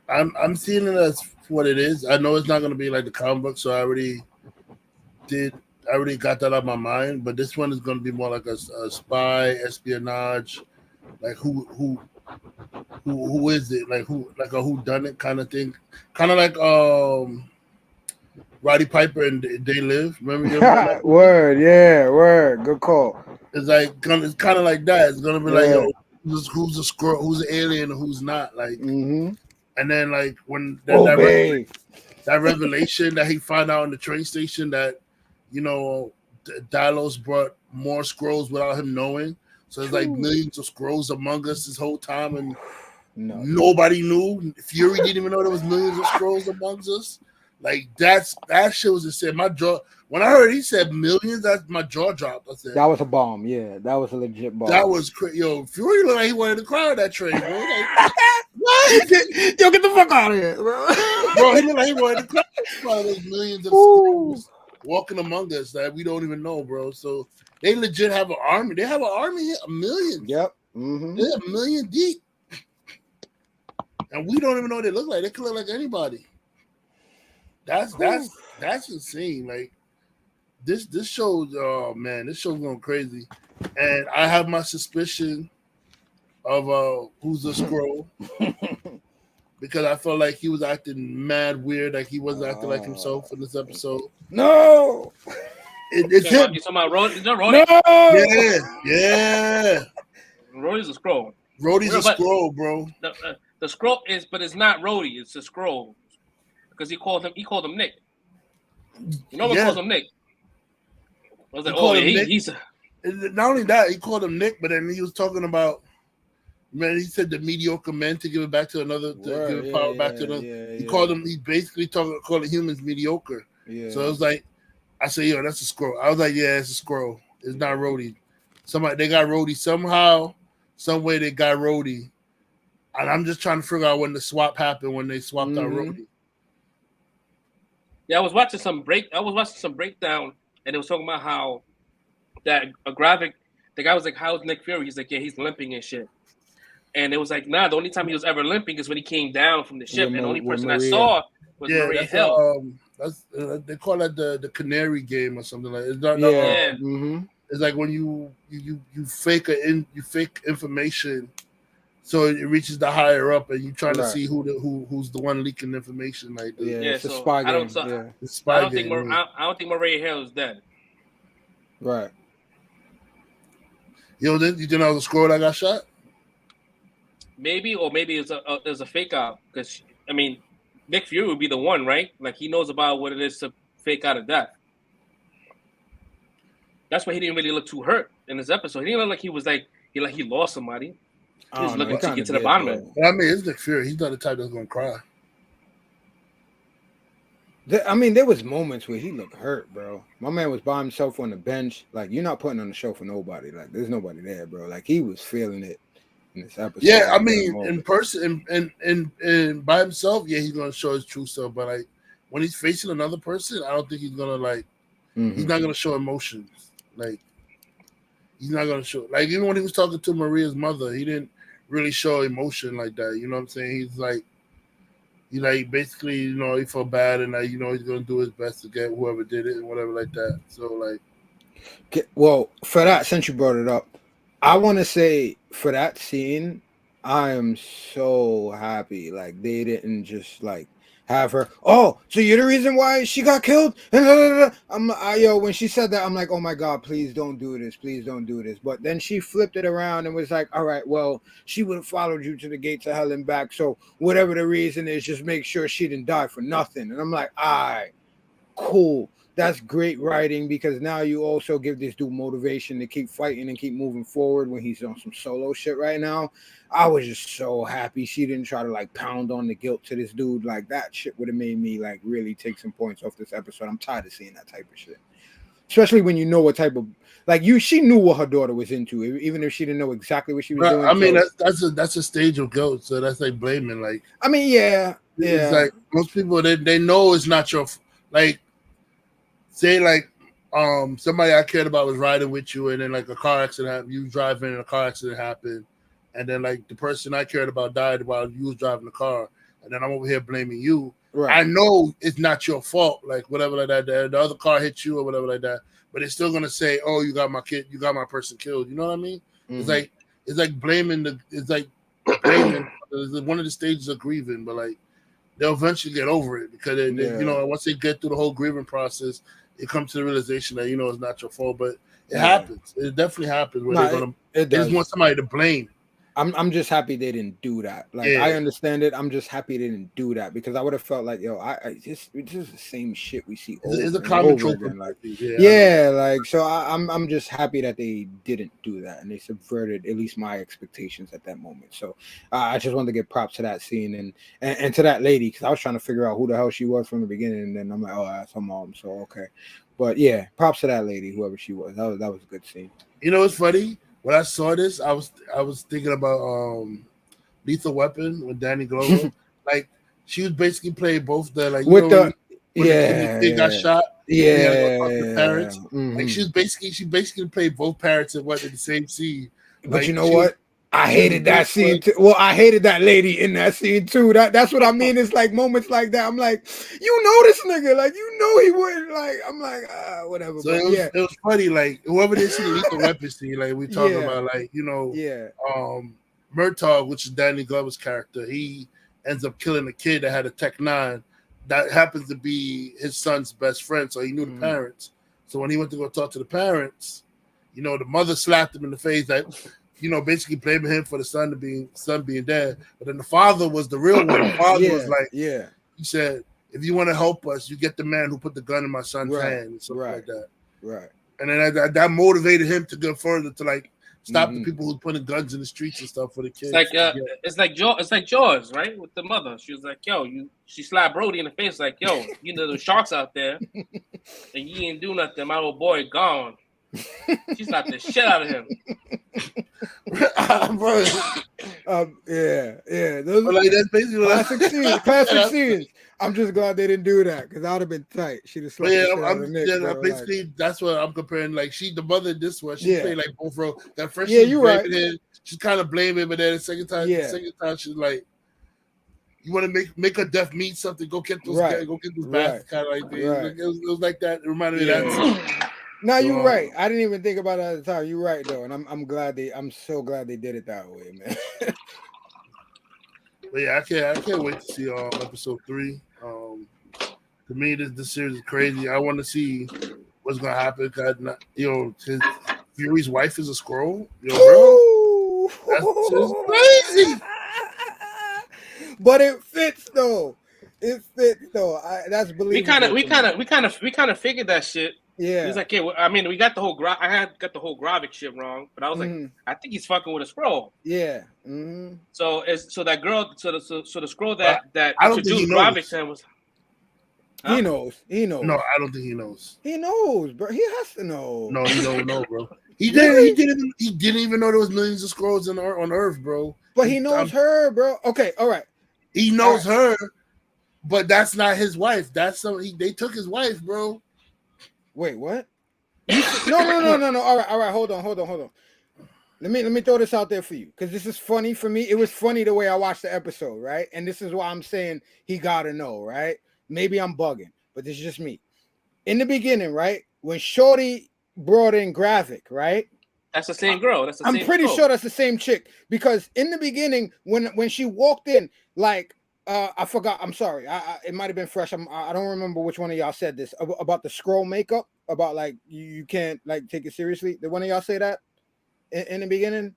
I'm seeing it as what it is. I know it's not going to be like the comic book, so I already got that out of my mind. But this one is going to be more like a spy, espionage, like who is it? Like a whodunit kind of thing, kind of like Roddy Piper and They Live. Remember that? Word, good call. It's kind of like that. It's gonna be like, yo, who's a squirrel, who's an alien, and who's not. Like, and then like when that revelation that he found out in the train station that Dylos brought more scrolls without him knowing. So there's like millions of scrolls among us this whole time, and nobody knew. Fury didn't even know there was millions of scrolls amongst us. Like that shit was insane. My jaw. When I heard he said millions, my jaw dropped. I said that was a bomb. Yeah, that was a legit bomb. That was crazy. Yo, Fury looked like he wanted to cry on that train, bro. Like, what? Yo, get the fuck out of here, bro. Bro, he looked like he wanted to cry. There's millions of scrolls walking among us that we don't even know, bro. So they legit have an army. They have an army here, a million. Yep. They're a million deep, and we don't even know what they look like. They could look like anybody. That's insane. Like. This show, oh man, this show's going crazy, and I have my suspicion of who's the scroll because I felt like he was acting mad weird, like he wasn't acting like himself in this episode. No, it's him. You talking about Rhodey? Is that Rhodey? No, yeah. Rhodey's a scroll. Rhodey's a scroll, bro. The scroll is, but it's not Rhodey. It's a scroll because he called him Nick. You know what calls him Nick. I was like, oh, yeah, he's not only that, he called him Nick, but then he was talking about, man, he said the mediocre men to give it back to another, give it power back to another. He called them, he basically calling humans mediocre. Yeah. So it was like, I said, yo, that's a squirrel. I was like, yeah, it's a squirrel. It's not Rhodey. They got Rhodey somehow, some way they got Rhodey. And I'm just trying to figure out when the swap happened, when they swapped out Rhodey. Yeah, I was watching some breakdown, and it was talking about how that a graphic, the guy was like, how's Nick Fury? He's like, yeah, he's limping and shit. And it was like, nah, the only time he was ever limping is when he came down from the ship, and the only person I saw was Maria Hill. They call that the canary game or something like that. It's It's like when you fake information, so it reaches the higher up, and you trying to see who's the one leaking information. Like it's a spy game. I don't think Maria Hill is dead. Right. You think that was a squirrel that got shot? Maybe it's a fake out, because I mean, Nick Fury would be the one, right? Like, he knows about what it is to fake out a death. That's why he didn't really look too hurt in this episode. He didn't look like he was like he lost somebody. He was looking to get to the bottom of it. I mean, it's Nick Fury. He's not the type that's gonna cry. I mean, there was moments where he looked hurt, bro. My man was by himself on the bench. Like, you're not putting on the show for nobody. Like, there's nobody there, bro. Like, he was feeling it in this episode. Yeah, I mean, in person and by himself, yeah, he's gonna show his true self. But like when he's facing another person, I don't think he's gonna he's not gonna show emotions. Like, he's not gonna show, like, even when he was talking to Maria's mother, he didn't really show emotion like that. You know what I'm saying? He's like, basically, he felt bad, and he's gonna do his best to get whoever did it and whatever like that. So like, well, for that, since you brought it up, I want to say for that scene, I am so happy. Like, they didn't just have her. Oh, so you're the reason why she got killed? When she said that, I'm like, oh my God, please don't do this. Please don't do this. But then she flipped it around and was like, all right, well, she would have followed you to the gates of hell and back. So whatever the reason is, just make sure she didn't die for nothing. And I'm like, all right, cool. That's great writing, because now you also give this dude motivation to keep fighting and keep moving forward when he's on some solo shit right now. I was just so happy she didn't try to pound on the guilt to this dude. Like, that shit would have made me really take some points off this episode. I'm tired of seeing that type of shit, especially when you know what type of she knew what her daughter was into, even if she didn't know exactly what she was doing. I mean, that's a stage of guilt, so that's like blaming. Like, I mean, yeah. It's like most people they know it's not your say somebody I cared about was riding with you, and then a car accident happened, you driving and a car accident happened, and then the person I cared about died while you was driving the car, and then I'm over here blaming you. Right. I know it's not your fault, whatever like that. The other car hit you or whatever like that, but it's still gonna say, "Oh, you got my kid, you got my person killed." You know what I mean? Mm-hmm. It's like blaming blaming. It's one of the stages of grieving, but they'll eventually get over it, because they once they get through the whole grieving process, it comes to the realization that it's not your fault. But it happens. It definitely happens where they just want somebody to blame. I'm just happy they didn't do that. I understand it. I'm just happy they didn't do that, because I would have felt like, it's just the same shit we see over it's a common trope. So I'm just happy that they didn't do that, and they subverted at least my expectations at that moment. So I just wanted to give props to that scene and to that lady, because I was trying to figure out who the hell she was from the beginning, and then I'm like, oh, that's her mom. So okay, but yeah, props to that lady, whoever she was. That was a good scene. You know what's funny? When I saw this, I was thinking about Lethal Weapon with Danny Glover. She was basically playing both the kid got shot. The parents. Mm-hmm. She basically played both parents in the same scene. But you know what? I hated that scene too. Well, I hated that lady in that scene too. That's what I mean. It's moments like that. I'm like, this nigga, he wouldn't. I'm like, whatever. So it was funny. Whoever they see the Lethal Weapon scene, we talking about, Murtaugh, which is Danny Glover's character, he ends up killing a kid that had a Tech 9 that happens to be his son's best friend. So he knew the parents. So when he went to go talk to the parents, the mother slapped him in the face, basically blaming him for the son being dead. But then the father was the real one. The father was he said, if you want to help us, you get the man who put the gun in my son's hand and something like that. Right. And then that motivated him to go further to like stop the people who putting guns in the streets and stuff for the kids. It's like Jaws, right? With the mother, she was like, "Yo, she slapped Brody in the face, like, yo, you know the sharks out there, and you ain't do nothing. My little boy gone." She slapped the shit out of him. Those like that's basically classic scenes. I'm just glad they didn't do that because I would have been tight. She'd have slapped the shit out of Nick, basically like, that's what I'm comparing. Like the mother in this one, she played like both roles. That first, you're right. She's kind of blaming, but then the second time, she's like, "You want to make a deaf mean something? Go get those guys, go get those bastards." Kind of like it was like that. It reminded me of that. No, you're right. I didn't even think about it at the time. You're right though, and I'm so glad they did it that way, man. But yeah, I can't wait to see episode 3. To me, this series is crazy. I want to see what's gonna happen. Cause his Fury's wife is a Skrull. Bro, that's crazy. But it fits though. That's believable. We kind of figured that shit. Yeah. He's like, yeah. I mean, we got the whole I had got the whole Gravik shit wrong, but I was like, I think he's fucking with a Skrull. Yeah. So that girl, so the Skrull that introduced Gravik to him was. Huh? He knows. No, I don't think he knows. He knows, bro. He has to know. No, he don't know, bro. He didn't even know there was millions of Skrulls on Earth, bro. But he knows her, bro. Okay, all right. He knows her, but that's not his wife. That's they took his wife, bro. Wait, what? No. All right. Hold on. Let me throw this out there for you because this is funny for me. It was funny the way I watched the episode, right? And this is why I'm saying he gotta know, right? Maybe I'm bugging, but this is just me. In the beginning, right? When Shorty brought in Gravik, right? That's the same girl. I'm pretty sure that's the same chick because in the beginning, when she walked in, like I forgot. I'm sorry. It might have been fresh. I don't remember which one of y'all said this about the Skrull makeup. About like you can't like take it seriously. Did one of y'all say that in the beginning?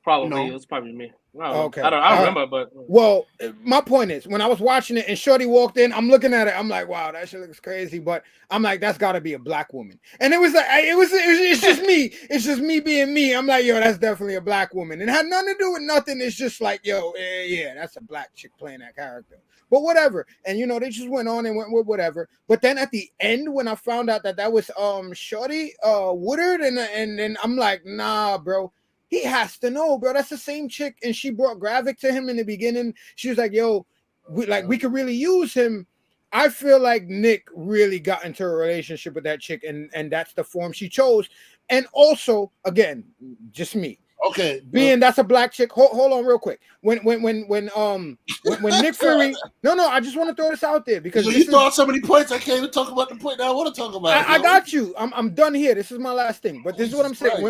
Probably. No. It was probably me. Okay. I don't remember, but well, my point is when I was watching it and Shorty walked in, I'm looking at it. I'm like, wow, that shit looks crazy. But I'm like, that's got to be a black woman. And it was like, it's just me. It's just me being me. I'm like, yo, that's definitely a black woman. And it had nothing to do with nothing. It's just like, yo, yeah, that's a black chick playing that character. But whatever. And they just went on and went with whatever. But then at the end, when I found out that was Shorty Woodard, and then I'm like, nah, bro. He has to know, bro. That's the same chick, and she brought Gravik to him in the beginning. She was like, "Yo, we could really use him." I feel like Nick really got into a relationship with that chick, and that's the form she chose. And also, again, just me. Okay, being that's a black chick. Hold on, real quick. When Nick Fury, no, I just want to throw this out there because you throw out so many points. I can't even talk about the point that I want to talk about. I got you. I'm done here. This is my last thing. But this is what I'm saying.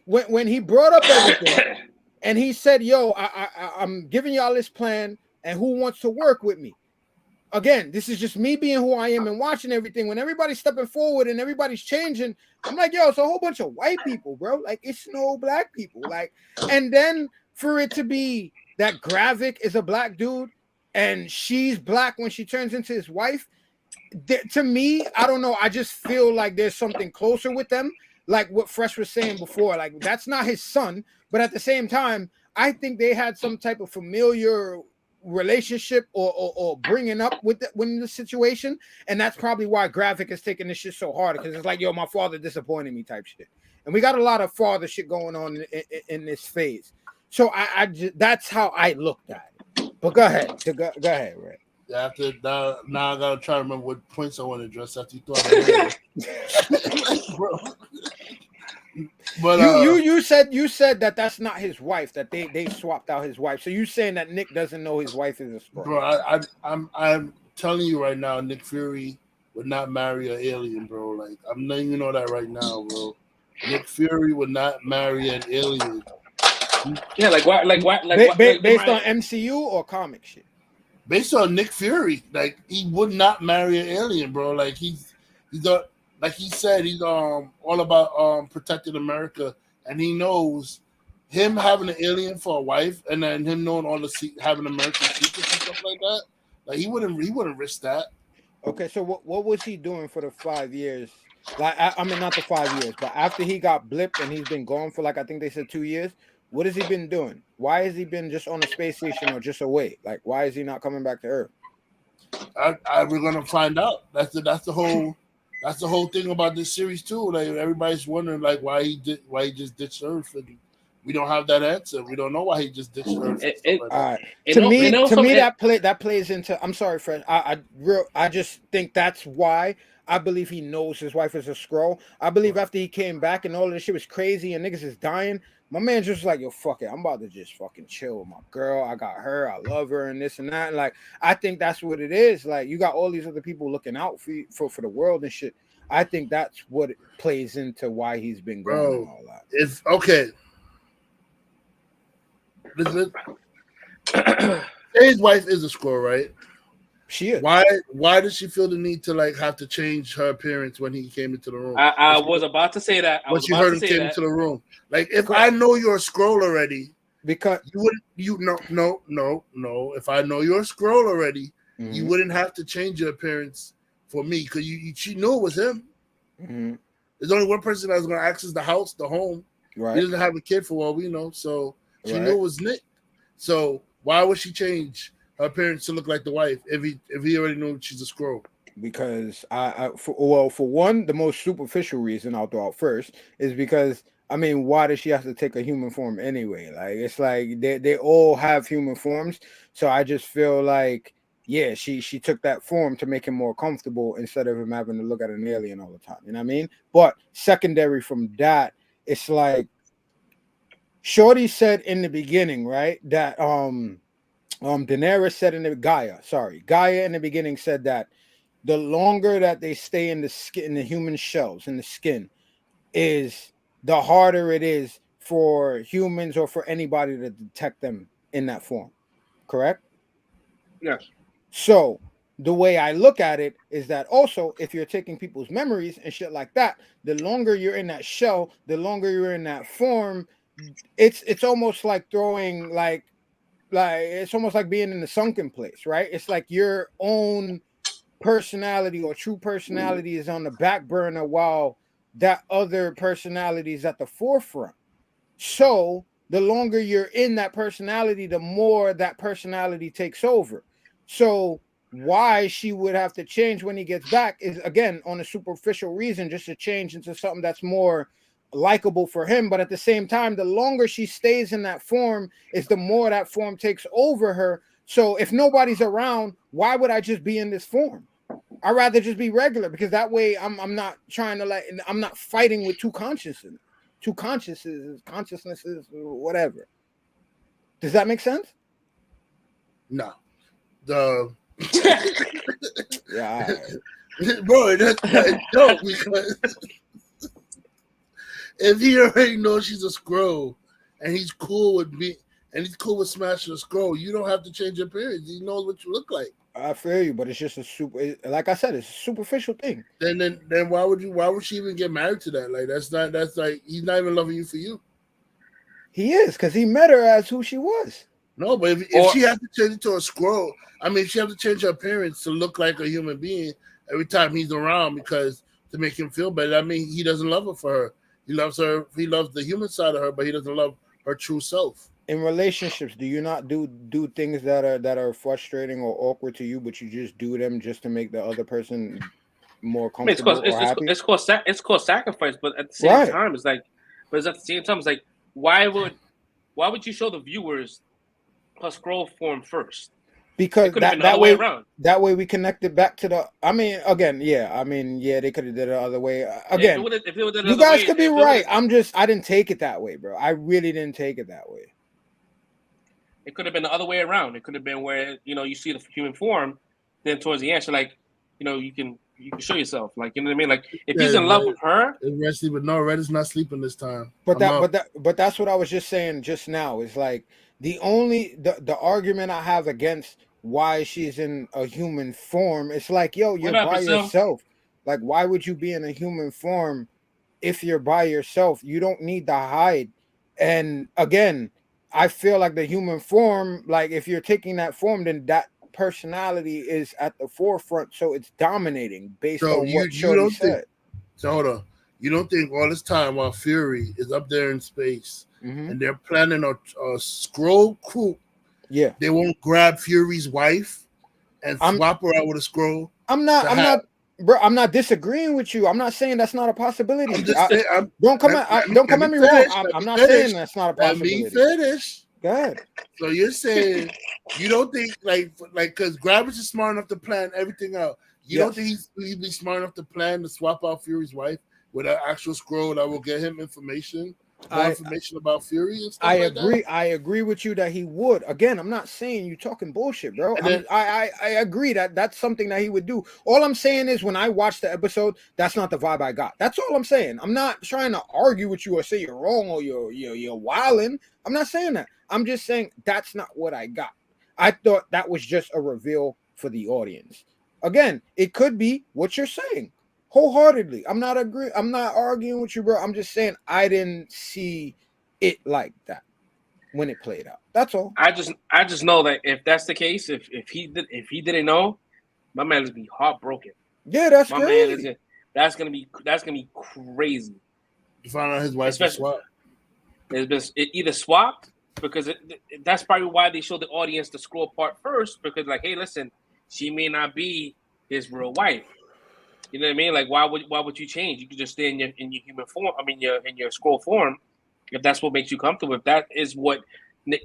When he brought up everything, and he said, "Yo, I'm giving y'all this plan, and who wants to work with me?" Again, this is just me being who I am and watching everything. When everybody's stepping forward and everybody's changing, I'm like, yo, it's a whole bunch of white people, bro. Like, it's no black people. Like, and then for it to be that Gravik is a black dude and she's black when she turns into his wife, to me, I don't know. I just feel like there's something closer with them. Like what Fresh was saying before, like that's not his son, but at the same time, I think they had some type of familiar relationship or bringing up with the situation, and that's probably why Gravik is taking this shit so hard because it's like, yo, my father disappointed me type shit, and we got a lot of father shit going on in this phase. So I just, that's how I looked at it. But go ahead, Ray. Yeah, now I gotta try to remember what points I want to address after you thought of bro. But you said that that's not his wife, that they swapped out his wife. So you saying that Nick doesn't know his wife is a Skrull? Bro, I'm telling you right now, Nick Fury would not marry an alien, bro. Like I'm letting you know that right now, bro. Nick Fury would not marry an alien. Yeah, like what? Based on MCU or comic shit? Based on Nick Fury, like he would not marry an alien, bro. Like he's like he said, he's all about protecting America, and he knows him having an alien for a wife, and then him knowing all the having American secrets and stuff like that. Like he wouldn't risk that. Okay, so what was he doing for the 5 years? Like I mean, not the 5 years, but after he got blipped and he's been gone for like I think they said 2 years. What has he been doing? Why has he been just on the space station or just away? Like why is he not coming back to Earth? We're gonna find out. That's the whole thing about this series too. Like everybody's wondering like why he just ditched Earth, and we don't have that answer. We don't know why he just ditched Earth. All right. And To me, also, that plays into. I'm sorry, Fred. I just think that's why I believe he knows his wife is a scroll. I believe after he came back and all of this shit was crazy and niggas is dying, my man just like, yo, fuck it. I'm about to just fucking chill with my girl. I got her. I love her and this and that. And like, I think that's what it is. Like, you got all these other people looking out for the world and shit. I think that's what it plays into why he's been gone and all that. If okay. His wife is a squirrel, right? She is. Why does she feel the need to like have to change her appearance when he came into the room? I was about to say that. When she heard him came into the room, like if I know you're a scroll already, because no. If I know you're a scroll already, you wouldn't have to change your appearance for me because she knew it was him. Mm-hmm. There's only one person that's going to access the house, the home. Right. He doesn't have a kid for all we know, so she knew it was Nick. So why would she change her appearance to look like the wife if he already knew she's a scroll? Because for one, the most superficial reason I'll throw out first is because I mean, why does she have to take a human form anyway? Like it's like they all have human forms, so I just feel like yeah, she took that form to make him more comfortable instead of him having to look at an alien all the time. You know what I mean? But secondary from that, it's like Shorty said in the beginning, right? That Daenerys said Gaia in the beginning said that the longer that they stay in the skin, in the human shells, in the skin, is the harder it is for humans or for anybody to detect them in that form. Correct? Yes. So the way I look at it is that also if you're taking people's memories and shit like that, the longer you're in that shell, the longer you're in that form, it's almost like throwing like it's almost like being in the sunken place, right? It's like your own personality or true personality is on the back burner while that other personality is at the forefront. So the longer you're in that personality, the more that personality takes over. So why she would have to change when he gets back is again on a superficial reason, just to change into something that's more likable for him. But at the same time, the longer she stays in that form is the more that form takes over her. So if nobody's around, why would I just be in this form? I'd rather just be regular because that way I'm not trying to I'm not fighting with two consciousnces, consciousnesses, whatever. Does that make sense? No. Yeah, bro, that's dope because if he already knows she's a scroll and he's cool with smashing a scroll, you don't have to change your appearance. He knows what you look like. I feel you, but it's just like I said, it's a superficial thing. Then why would she even get married to that? Like that's like he's not even loving you for you. He is, because he met her as who she was. No, but if she has to change it to a scroll, I mean, she has to change her appearance to look like a human being every time he's around because to make him feel better. I mean, he doesn't love her for her. He loves her. He loves the human side of her, but he doesn't love her true self. In relationships, do you not do things that are frustrating or awkward to you, but you just do them just to make the other person more comfortable or happy? It's called sacrifice, but at the same time, it's like, why would you show the viewers a scroll form first? Because that way we connected back to the. I mean, again, they could have did it the other way. Again, you guys could be right. I didn't take it that way, bro. I really didn't take it that way. It could have been the other way around. It could have been where you see the human form, then towards the end, so like you can show yourself, like you know what I mean. Like if he's in love with her, but no, Red is not sleeping this time. But that's what I was just saying just now. Is like the argument I have against why she's in a human form. It's like, yo, you're by yourself. Like, why would you be in a human form if you're by yourself? You don't need to hide. And again, I feel like the human form, like if you're taking that form, then that personality is at the forefront, so it's dominating based So on you what Shorty don't said. think? So hold on. You don't think all this time while Fury is up there in space and they're planning a scroll coup, they won't grab Fury's wife and swap her out with a scroll? I'm not disagreeing with you. I'm not saying that's not a possibility. Don't come at me wrong. I'm not saying that's not a possibility. Let me finish. Go ahead. So you're saying you don't think like because Gravis is smart enough to plan everything out. You don't think he'd be smart enough to plan to swap out Fury's wife with an actual scroll that will get him information about Fury and stuff I agree with you that he would. Again, I'm not saying you talking bullshit, bro. I agree that that's something that he would do. All I'm saying is when I watched the episode, that's not the vibe I got. That's all I'm saying. I'm not trying to argue with you or say you're wrong or you're wilding. I'm not saying that. I'm just saying that's not what I got. I thought that was just a reveal for the audience. Again, it could be what you're saying. Wholeheartedly. I'm not arguing with you, bro. I'm just saying I didn't see it like that when it played out. That's all. I just know that if that's the case, if he didn't know, my man would be heartbroken. Yeah, that's crazy. That's gonna be crazy. You find out his wife is swapped. It either swapped because that's probably why they showed the audience the scroll part first, because like, hey, listen, she may not be his real wife. You know what I mean? Like, why would you change? You could just stay in your human form. I mean, in your scroll form, if that's what makes you comfortable. If that is what Nick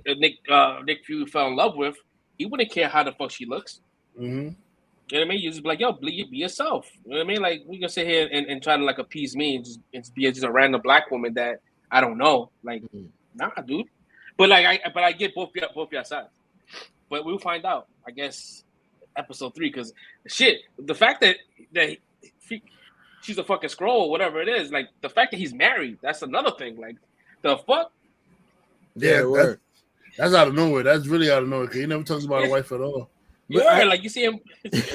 Fury fell in love with, he wouldn't care how the fuck she looks. Mm-hmm. You know what I mean? You just be like, yo, be yourself. You know what I mean? Like, we gonna sit here and try to like appease me and just be just a random black woman that I don't know. Like, nah, dude. But I get both your sides. But we'll find out, I guess, episode 3. Because shit, the fact that she's a fucking scroll or whatever it is, like the fact that he's married, that's another thing. Like, the fuck? Yeah, that's out of nowhere. That's really out of nowhere because he never talks about a wife at all. Yeah, like you see him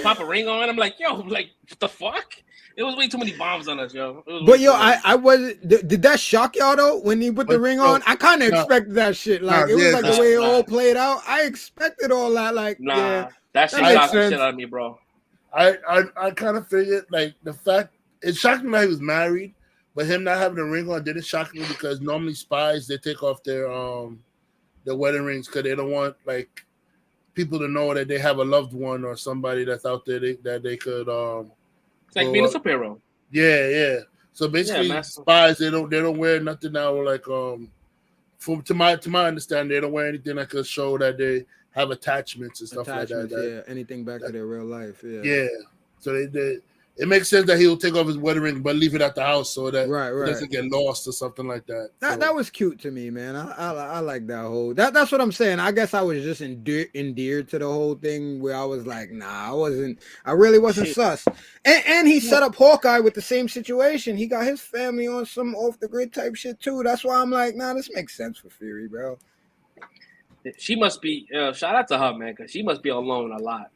pop a ring on. I'm like, yo, like what the fuck? It was way too many bombs on us, yo. But yo, I wasn't. Did that shock y'all though when he put the ring on? I kind of expected that shit. Like it was like the way it all played out. I expected all that. Like, that shit shocked the shit out of me, bro. I kind of figured like the fact it shocked me that he was married, but him not having a ring on didn't shock me because normally spies they take off their wedding rings because they don't want like people to know that they have a loved one or somebody that's out there that they could it's like being a superhero. Yeah. So basically, spies they don't wear nothing now. Like to my understanding, they don't wear anything that could show that they have attachments and stuff like that. Yeah, anything back to their real life. Yeah. Yeah. So it makes sense that he'll take off his wedding ring but leave it at the house so that it doesn't get lost or something like that. That was cute to me, man. I like that whole. That's what I'm saying. I guess I was just endeared to the whole thing where I was like, nah, I really wasn't sus. And he set up Hawkeye with the same situation. He got his family on some off the grid type shit too. That's why I'm like, nah, this makes sense for Fury, bro. She must be shout out to her, man, because she must be alone a lot.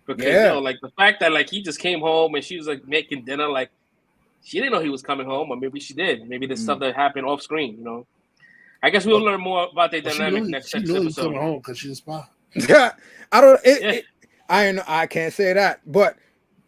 Because like the fact that like he just came home and she was like making dinner, like she didn't know he was coming home, or maybe she did. Maybe there's stuff that happened off screen, you know. I guess we'll learn more about their dynamic next episode. She knew he was coming home because she's a spy. I can't say that, but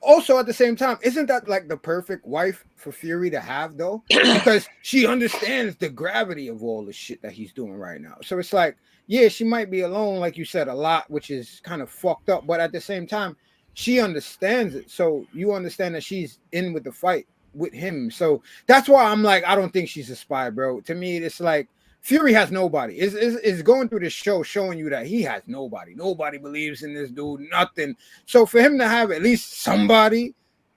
also at the same time, isn't that like the perfect wife for Fury to have though? Because she understands the gravity of all the shit that he's doing right now. So it's like, yeah, she might be alone, like you said, a lot, which is kind of fucked up. But at the same time, she understands it. So you understand that she's in with the fight with him. So that's why I'm like, I don't think she's a spy, bro. To me, it's like Fury has nobody. It's going through this show showing you that he has nobody. Nobody believes in this dude, nothing. So for him to have at least somebody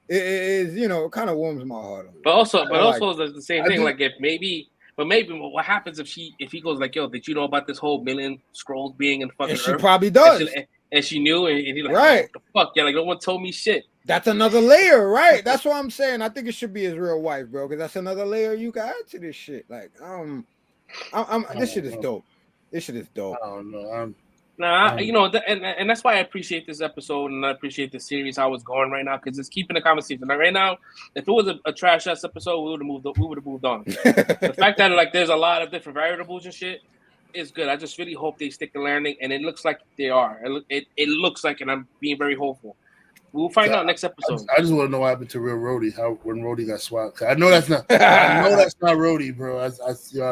is, it kind of warms my heart. But also the same thing. Like Maybe what happens if he goes like, yo, did you know about this whole million scrolls being in fucking Earth? She probably does. And she knew, and he's like, right. Oh, what the fuck? Yeah, like no one told me shit. That's another layer, right? That's what I'm saying. I think it should be his real wife, bro, because that's another layer you can add to this shit. Like, this shit is dope. This shit is dope. I don't know. And that's why I appreciate this episode and I appreciate the series how it's going right now because it's keeping the conversation. Like right now, if it was a trash ass episode, we would have moved on. The fact that like there's a lot of different variables and shit, is good. I just really hope they stick to landing, and it looks like they are. It looks like, and I'm being very hopeful. We'll find out next episode. I just want to know what happened to real Rhodey. How when Rhodey got swapped? I know that's not. I know that's not Rhodey, bro. I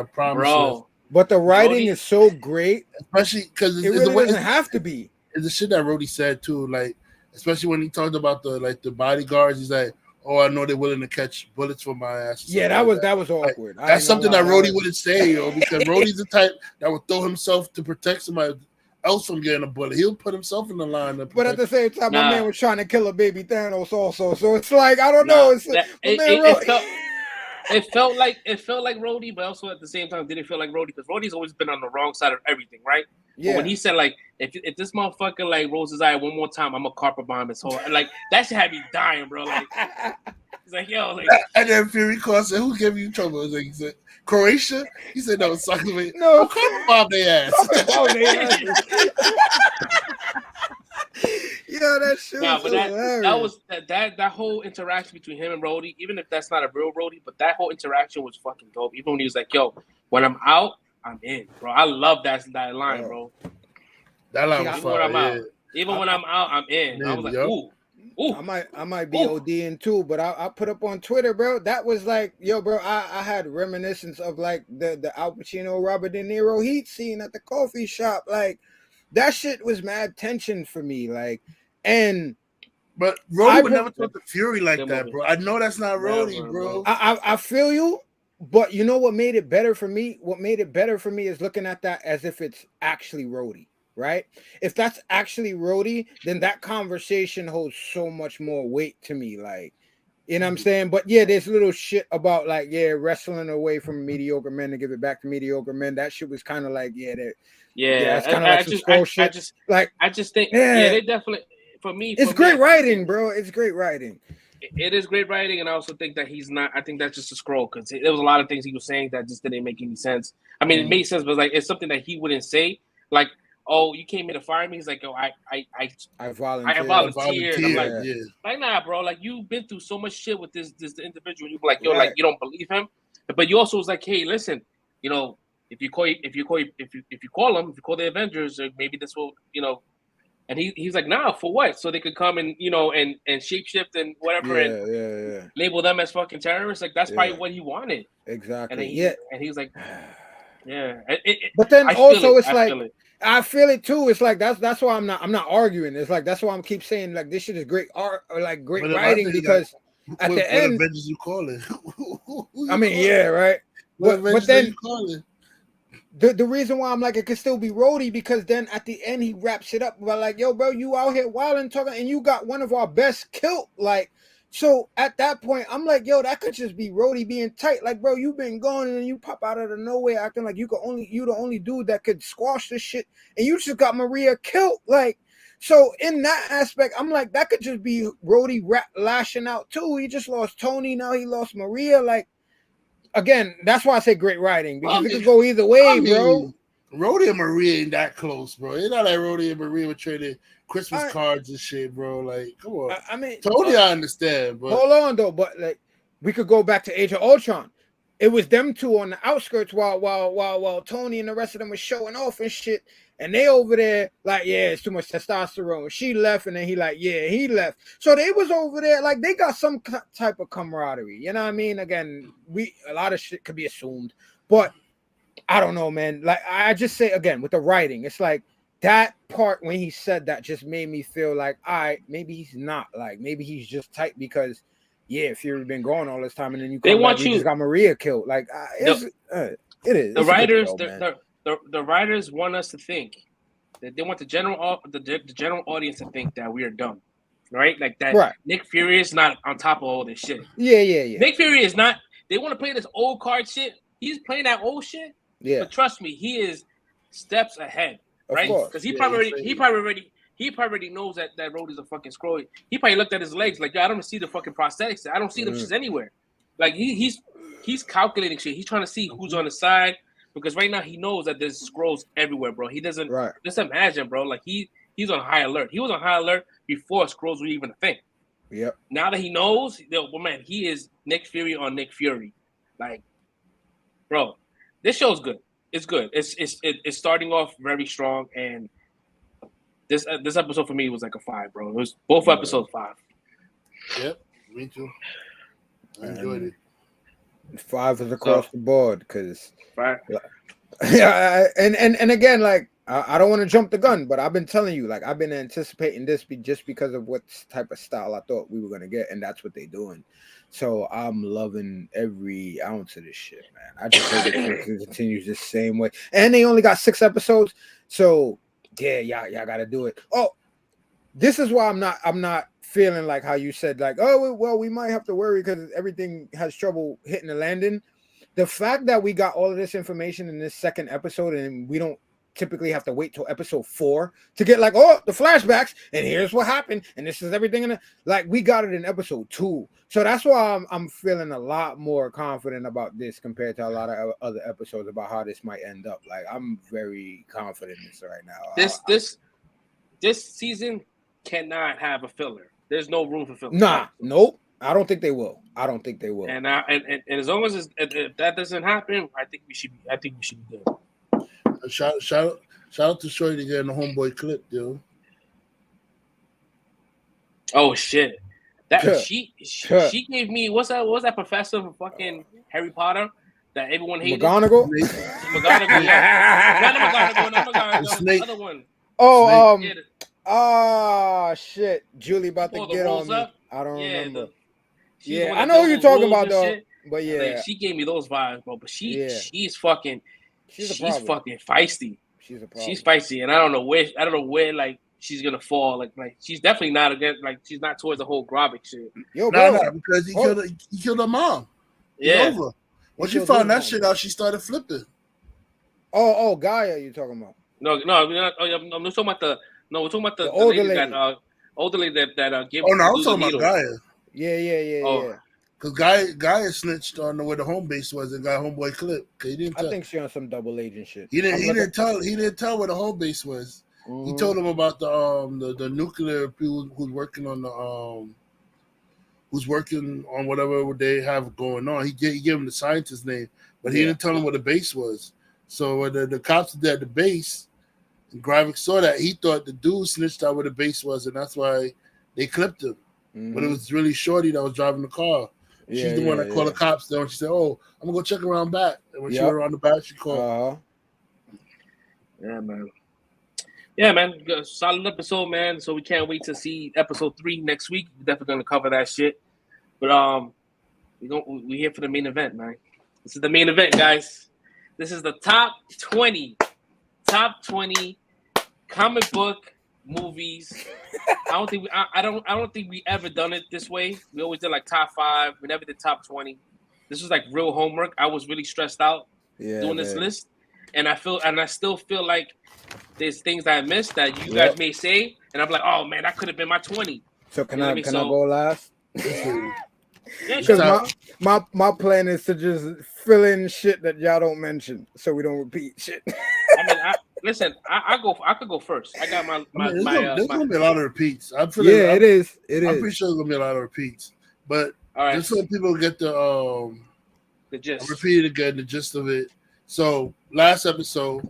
promise Bro. you. But the writing is so great, especially because it really doesn't have to be. It's the shit that Rhodey said too, like especially when he talked about the bodyguards. He's like, "Oh, I know they're willing to catch bullets for my ass." Yeah, that was awkward. Like, that's something that Rhodey wouldn't say, yo, because Rhodey's the type that would throw himself to protect somebody else from getting a bullet. He'll put himself in the line. But at the same time, my man was trying to kill a baby Thanos also. So it's like, I don't know. It felt like Rhodey, but also at the same time didn't feel like Rhodey because Rhodey's always been on the wrong side of everything, right? Yeah. But when he said like, if this motherfucker like rolls his eye one more time, I'm a carpet bomb his whole like that shit had me dying, bro. Like he's like, yo, like, and then Fury calls said, "Who gave you trouble?" Like, he said, "Croatia." He said, "No, Soccer." No, carpet bomb their ass. Yeah, that shit. Nah, but that was that whole interaction between him and Rhodey, even if that's not a real Rhodey, but that whole interaction was fucking dope. Even when he was like, "Yo, when I'm out, I'm in, bro." I love that line, bro. That line was fun. Even when I'm out, I'm in. I was like, ooh. I might be ODing too, but I put up on Twitter, bro. That was like, yo, bro. I had reminiscence of like the Al Pacino, Robert De Niro Heat scene at the coffee shop. Like that shit was mad tension for me. Like, but Rhodey would never talk to Fury like that, bro. I know that's not Rhodey, bro. I feel you, but you know what made it better for me? What made it better for me is looking at that as if it's actually Rhodey. Right? If that's actually Rhodey, then that conversation holds so much more weight to me. Like, you know what I'm saying? But yeah, there's little shit about like, wrestling away from mediocre men to give it back to mediocre men. That shit was kind of like, it's kind of like some scroll shit. I just think, they definitely, for me, it's great writing, bro. It's great writing. It is great writing, and I also think that he's not. I think that's just a scroll because there was a lot of things he was saying that just didn't make any sense. I mean, it made sense, but like it's something that he wouldn't say, like. Oh, you came here to fire me? He's like, I volunteered. I'm like, nah, bro. Like, you've been through so much shit with this individual. You like, like, you don't believe him. But you also was like, hey, listen, you know, if you call the Avengers, or maybe this will, you know. And he's like, nah, for what? So they could come and and shapeshift and whatever, and label them as fucking terrorists. Like that's probably what he wanted. Exactly. And he's like, yeah. But then also it's like. I feel it too. It's like that's why I'm not arguing. It's like that's why I'm keep saying like this shit is great art or like great writing because at the end, Avengers you call it. I mean, right. But then the reason why I'm like it could still be Rhodey because then at the end he wraps it up by like, yo, bro, you out here wilding talking and you got one of our best killed like. So at that point, I'm like, yo, that could just be Rhodey being tight. Like, bro, you've been gone and then you pop out of the nowhere acting like you the only dude that could squash this shit. And you just got Maria killed. Like, so in that aspect, I'm like, that could just be Rhodey lashing out too. He just lost Tony. Now he lost Maria. Like, again, that's why I say great writing because it could go either way, bro. Rhodey and Maria ain't that close, bro. It's not like Rhodey and Maria were trading Christmas cards and shit, bro. Like, come on. I mean, Tony, I understand, but hold on though. But like, we could go back to Age of Ultron. It was them two on the outskirts while Tony and the rest of them were showing off and shit. And they over there like, it's too much testosterone. She left, and then he like, he left. So they was over there like they got some type of camaraderie. You know what I mean? Again, a lot of shit could be assumed, but I don't know, man. Like I just say again with the writing, it's like. That part when he said that just made me feel like, all right, maybe he's not like, maybe he's just tight because, Fury been gone all this time, and then you just got Maria killed. Like, it is. The writers, the writers want us to think that they want the general audience to think that we are dumb, right? Like that. Right. Nick Fury is not on top of all this shit. Yeah. Nick Fury is not. They want to play this old card shit. He's playing that old shit. Yeah. But trust me, he is steps ahead. Right, because he probably knows that Rhodey's a fucking scroll. He probably looked at his legs like, yo, I don't see the fucking prosthetics. I don't see them shits anywhere. Like he's calculating shit. He's trying to see who's on the side because right now he knows that there's scrolls everywhere, bro. He doesn't just imagine, bro. Like he's on high alert. He was on high alert before scrolls were even a thing. Yep. Now that he knows, man, he is Nick Fury on Nick Fury. Like, bro, this show's good. it's good. It's starting off very strong, and this episode for me was like a 5, bro. It was both episodes 5. Yep, me too. I enjoyed it. 5 is across the board because right. Yeah, and again, like I don't want to jump the gun, but I've been telling you, like I've been anticipating this just because of what type of style I thought we were gonna get, and that's what they're doing. So I'm loving every ounce of this shit, man. I just hope it continues the same way. And they only got 6 episodes, so yeah, y'all gotta do it. Oh, this is why I'm not feeling like how you said, like, oh well, we might have to worry because everything has trouble hitting the landing. The fact that we got all of this information in this second episode and we don't typically have to wait till episode 4 to get like, oh, the flashbacks and here's what happened and this is everything in it. Like we got it in episode 2, so that's why I'm feeling a lot more confident about this compared to a lot of other episodes about how this might end up. Like I'm very confident in this right now. This season cannot have a filler. There's no room for filler. Nah, nope. I don't think they will. And as long as if that doesn't happen, I think we should be good. Shout out to Shorty getting the homeboy clip, yo. Oh shit! She gave me what's that professor from fucking Harry Potter that everyone hated? McGonagall. McGonagall. Yeah. Not McGonagall. The other one. Oh, shit! Julie about to get on me. I don't remember. I know who you're talking about though. But yeah, like, she gave me those vibes, bro. But she's fucking feisty. She's a problem. She's feisty, and I don't know where like she's gonna fall. Like she's definitely not against. Like she's not towards the whole Gravik shit. Yo, bro, no, because he killed her mom. Yeah. Over. Once she found that shit out, she started flipping. Oh, Gaia, you talking about? No, I'm just talking about we're talking about the older lady lady. Older lady that gave. Oh no, I was talking about Gaia. Yeah. Because Gaia snitched on where the home base was and got homeboy clip. He didn't tell. I think she on some double agent shit. He didn't tell where the home base was. Mm-hmm. He told him about the nuclear people who's working on whatever they have going on. He gave him the scientist's name, but he didn't tell him where the base was. So when the cops were at the base, and Gravik saw that, he thought the dude snitched out where the base was, and that's why they clipped him. Mm-hmm. But it was really Shorty that was driving the car. She's the one that called the cops there, and she said, "Oh, I'm gonna go check around back." And when she went around the back, she called. Yeah, man. Solid episode, man. So we can't wait to see episode 3 next week. We're definitely gonna cover that shit. But we here for the main event, man. This is the main event, guys. This is the top 20 comic book movies. I don't think we ever done it this way. We always did like top 5. We never did top 20. This was like real homework. I was really stressed out doing this list, and I still feel like there's things that I missed that you guys may say, and I'm like, oh man, that could have been my 20. So can I go last? Yeah, sure. Because my plan is to just fill in shit that y'all don't mention, so we don't repeat shit. I mean, listen, I could go first. I got there's gonna be a lot of repeats. It is. I'm pretty sure there's gonna be a lot of repeats, but just so people get the gist. I'll repeat it again, the gist of it. So last episode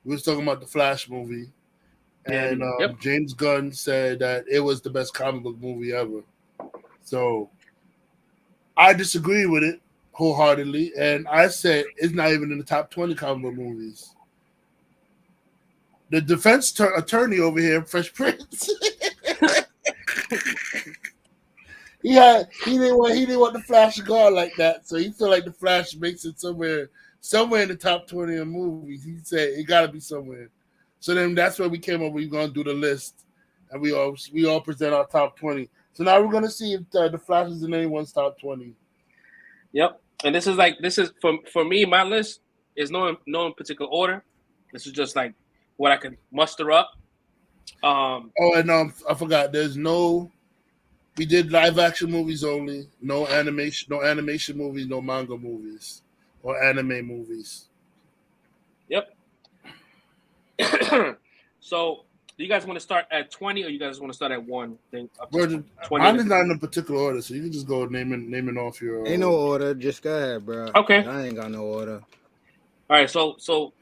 we was talking about the Flash movie, and James Gunn said that it was the best comic book movie ever. So I disagree with it wholeheartedly, and I said it's not even in the top 20 comic book movies. The defense attorney over here, Fresh Prince, he didn't want the Flash to go out like that, so he felt like the Flash makes it somewhere in the top 20 of movies. He said it got to be somewhere. So then that's where we came up. We're gonna do the list, and we all present our top 20. So now we're gonna see if the Flash is in anyone's top 20. Yep, and this is for me. My list is no particular order. This is just like what I can muster up. I forgot. We did live action movies only. No animation movies, no manga movies, or anime movies. Yep. So, do you guys want to start at 20, or you guys want to start at 1? Mine is not in a particular order, so you can just go naming off your. Ain't no order. Just go ahead, bro. Okay. I ain't got no order. All right, so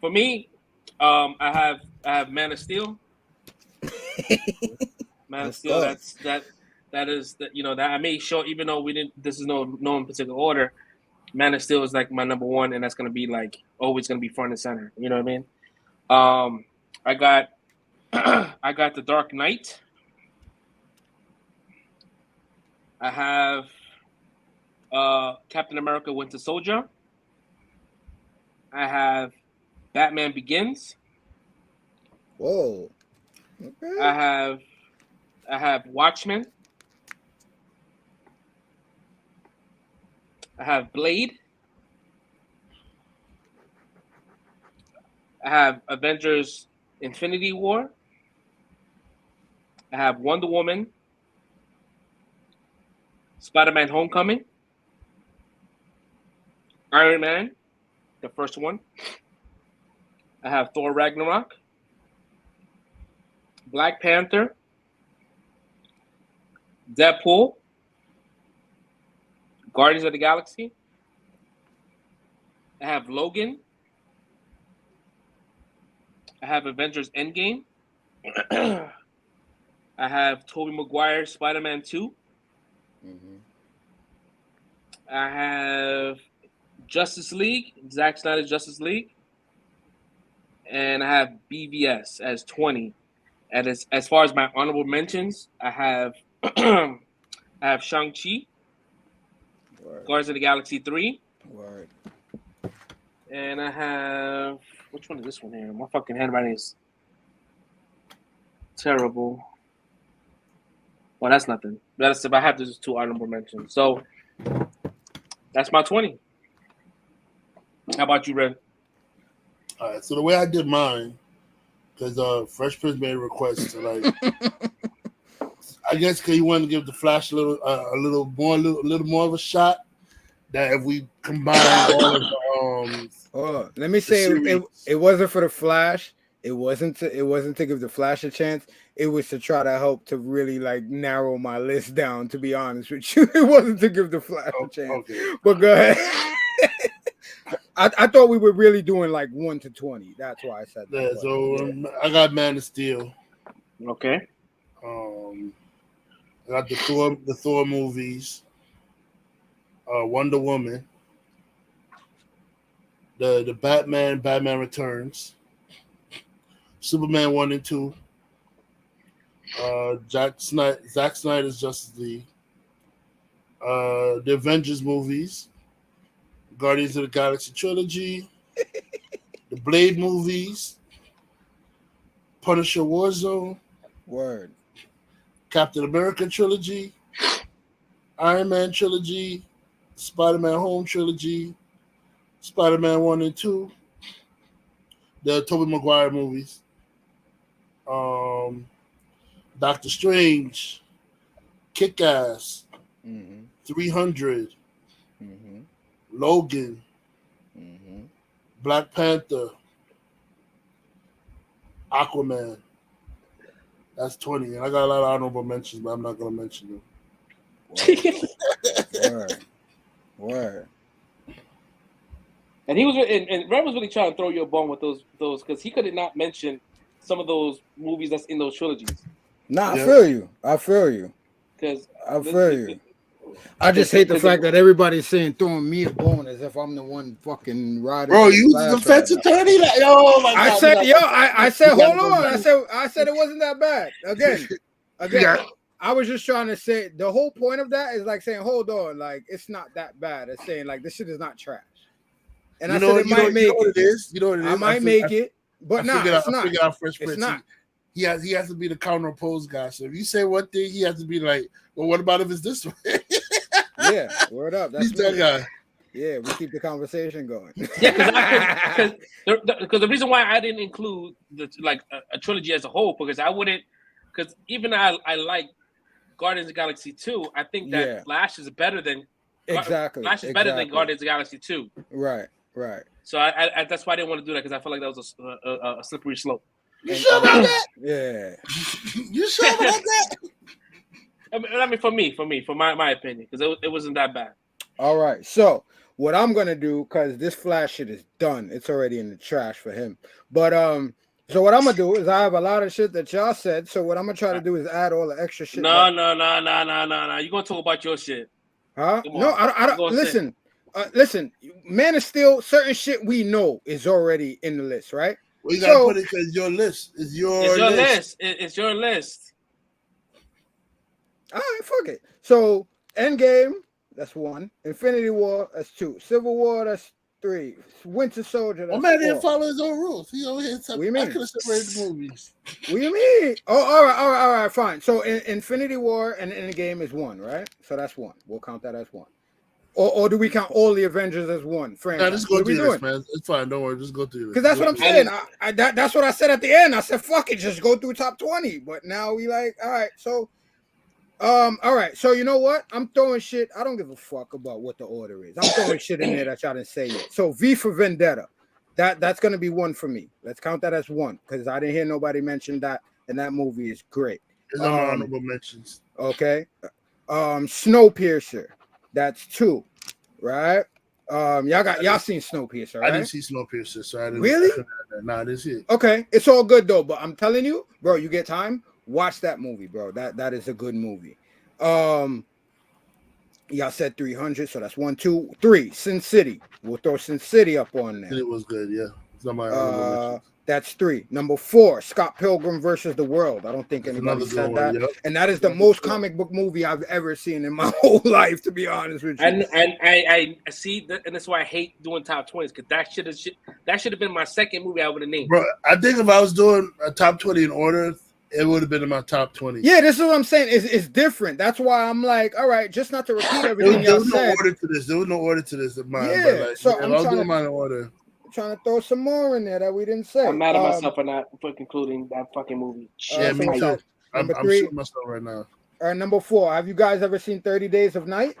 for me, I have Man of Steel. Man of Steel. That is that that I made sure, even though we didn't. This is no in particular order. Man of Steel is like my number one, and that's gonna be like always gonna be front and center. You know what I mean? I got I got The Dark Knight. I have Captain America: Winter Soldier. I have Batman Begins. Whoa. Okay. I have Watchmen. I have Blade. I have Avengers Infinity War. I have Wonder Woman. Spider-Man Homecoming. Iron Man, the first one. I have Thor Ragnarok. Black Panther. Deadpool. Guardians of the Galaxy. I have Logan. I have Avengers Endgame. I have Tobey Maguire Spider-Man 2. Mm-hmm. I have Justice League, Zack Snyder's Justice League. And I have BVS as 20. And as far as my honorable mentions, I have I have Shang-Chi. Word. Guardians of the Galaxy 3. Word. And I have, which one is this one here? My fucking handwriting is terrible. Well, that's nothing. That's if I have those two honorable mentions. So that's my 20. How about you, Red? All right, so the way I did mine, because Fresh Prince made a request to like, I guess because he wanted to give the Flash a little more of a shot. That if we combine all of the let me say it wasn't for the Flash. It wasn't to give the Flash a chance. It was to try to help to really like narrow my list down. To be honest with you, it wasn't to give the Flash a chance. Okay. But go ahead. I thought we were really doing like 1 to 20. That's why I said that. Yeah, so I got Man of Steel. Okay. I got the Thor movies. Wonder Woman. The Batman Returns. Superman 1 and 2. Zack Snyder's Justice League. The Avengers movies. Guardians of the Galaxy trilogy. The Blade movies. Punisher Warzone. Word. Captain America trilogy. Iron Man trilogy. Spider-Man Home trilogy. Spider-Man 1 and 2. The Tobey Maguire movies. Doctor Strange. Kick-Ass. 300. Logan. Black Panther. Aquaman. That's 20. And I got a lot of honorable mentions, but I'm not going to mention them. Word. And he was, and Red was really trying to throw you a bone with those because he could not mention some of those movies that's in those trilogies. Nah, I feel you. Because I feel you. I just hate the fact that everybody's saying throwing me a bone as if I'm the one fucking riding. Bro, you the defense attorney? Oh my God! I said, hold on. I said it wasn't that bad. Again. I was just trying to say the whole point of that is like saying, hold on, like it's not that bad. It's saying like this shit is not trash. And I said it might make it. You know what it is? I might make it, but no, it's not. I figured out Fresh Prince. It's not. He has to be the counter opposed guy. So if you say one thing, he has to be like, well, what about if it's this way? Yeah, word up. That's He's that guy. Yeah, we keep the conversation going. Yeah, because the reason why I didn't include a trilogy as a whole, because I wouldn't, because even I like Guardians of the Galaxy 2, I think that Flash is better than Flash is better than Guardians of the Galaxy 2. Right. So I that's why I didn't want to do that, because I felt like that was a slippery slope. You sure about that? Yeah. You sure about that? I mean, for my opinion, because it wasn't that bad. All right. So what I'm gonna do, because this Flash shit is done. It's already in the trash for him. But so what I'm gonna do is I have a lot of shit that y'all said. So what I'm gonna try to do is add all the extra shit. No. You gonna talk about your shit? Huh? Come No, on. I don't. Listen, listen. Man of Steel, certain shit we know is already in the list, right? Well, you gotta put it because your list is It's your list. It's your list. All right, fuck it. So Endgame, that's 1. Infinity War, that's 2. Civil War, that's 3. Winter Soldier, that's 4. Man didn't follow his own rules. He over here. What do you mean? I could have separated the movies. What do you mean? Oh, all right, fine. So Infinity War and Endgame is 1, right? So that's 1. We'll count that as 1. Or do we count all the Avengers as 1? Nah, just go through this, man. It's fine. Don't worry. Just go through this. Because that's what I'm saying. That's what I said at the end. I said, fuck it, just go through top 20. But now we like, all right, so all right. So you know what? I'm throwing shit. I don't give a fuck about what the order is. I'm throwing shit in there that y'all didn't say yet. So V for Vendetta. That's gonna be 1 for me. Let's count that as 1 because I didn't hear nobody mention that, and that movie is great. It's on my honorable mentions. Okay. Snowpiercer. That's 2, right? Y'all seen Snowpiercer, right? I didn't see Snowpiercer, so I didn't. Really? Nah, I didn't see it. Okay, it's all good though. But I'm telling you, bro, you get time, watch that movie, bro. That is a good movie. Y'all said 300, so that's 1, 2, 3. Sin City. We'll throw Sin City up on there. It was good, yeah. It's on my honorable mentions. That's 3. Number 4, Scott Pilgrim versus the World. I don't think anybody said that. Yep. And that is the most comic book movie I've ever seen in my whole life, to be honest with you. And I see that, and that's why I hate doing top 20s because that should have been my second movie I would have named. Bro, I think if I was doing a top 20 in order, it would have been in my top 20. Yeah, this is what I'm saying. It's different. That's why I'm like, all right, just not to repeat everything there y'all was said. No order to this. There was no order to this in mine. Yeah, like, so I'm doing mine in order. Trying to throw some more in there that we didn't say. I'm mad at myself for not including that fucking movie. Yeah, me too. I'm shooting myself right now. All right, number 4. Have you guys ever seen 30 Days of Night?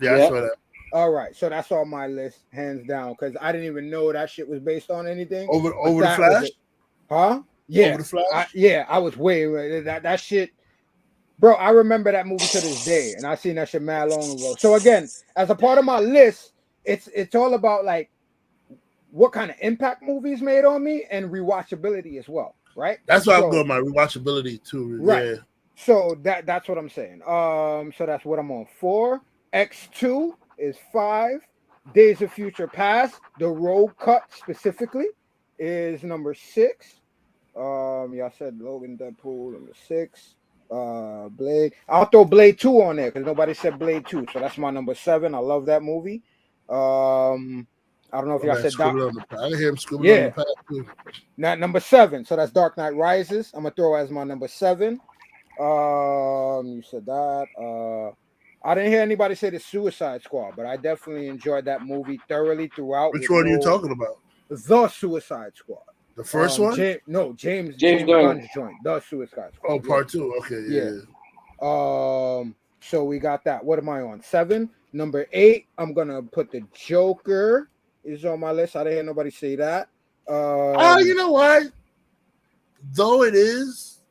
Yeah, I saw that. All right, so that's on my list, hands down, because I didn't even know that shit was based on anything. Over the Flash? Huh? Yeah. Over the Flash? I was way that shit. Bro, I remember that movie to this day, and I seen that shit mad long ago. So again, as a part of my list, it's all about like what kind of impact movies made on me and rewatchability as well, right? That's why I'm going my rewatchability too. Right. Yeah. So that's what I'm saying. So that's what I'm on. 4. X2 is 5. Days of Future Past, the road cut specifically, is number 6. Y'all said Logan, Deadpool, number 6. Blade. I'll throw Blade 2 on there because nobody said Blade 2. So that's my number 7. I love that movie. I don't know if y'all said I hear him scribbling on the pad too. Not number 7. So that's Dark Knight Rises. I'm gonna throw as my number 7. You said that. I didn't hear anybody say the Suicide Squad, but I definitely enjoyed that movie thoroughly throughout. Which one are you talking about? The Suicide Squad. The first one? James Gunn's joint. The Suicide Squad. Oh, part 2. Okay, yeah. So we got that. What am I on? 7. Number 8. I'm gonna put the Joker. Is on my list. I didn't hear nobody say that. You know what? Though it is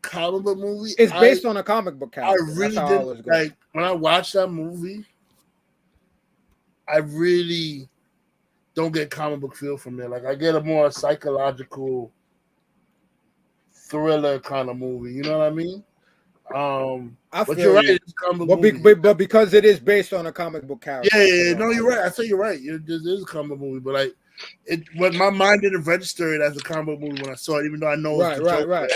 comic book movie, it's based on a comic book character. I really did like when I watched that movie. I really don't get comic book feel from it. Like I get a more psychological thriller kind of movie. You know what I mean? But you're right. It's a comic movie. But because it is based on a comic book character. Yeah. No, you're right. I say you're right. It is a comic movie, but but my mind didn't register it as a comic movie when I saw it, even though I know it's right.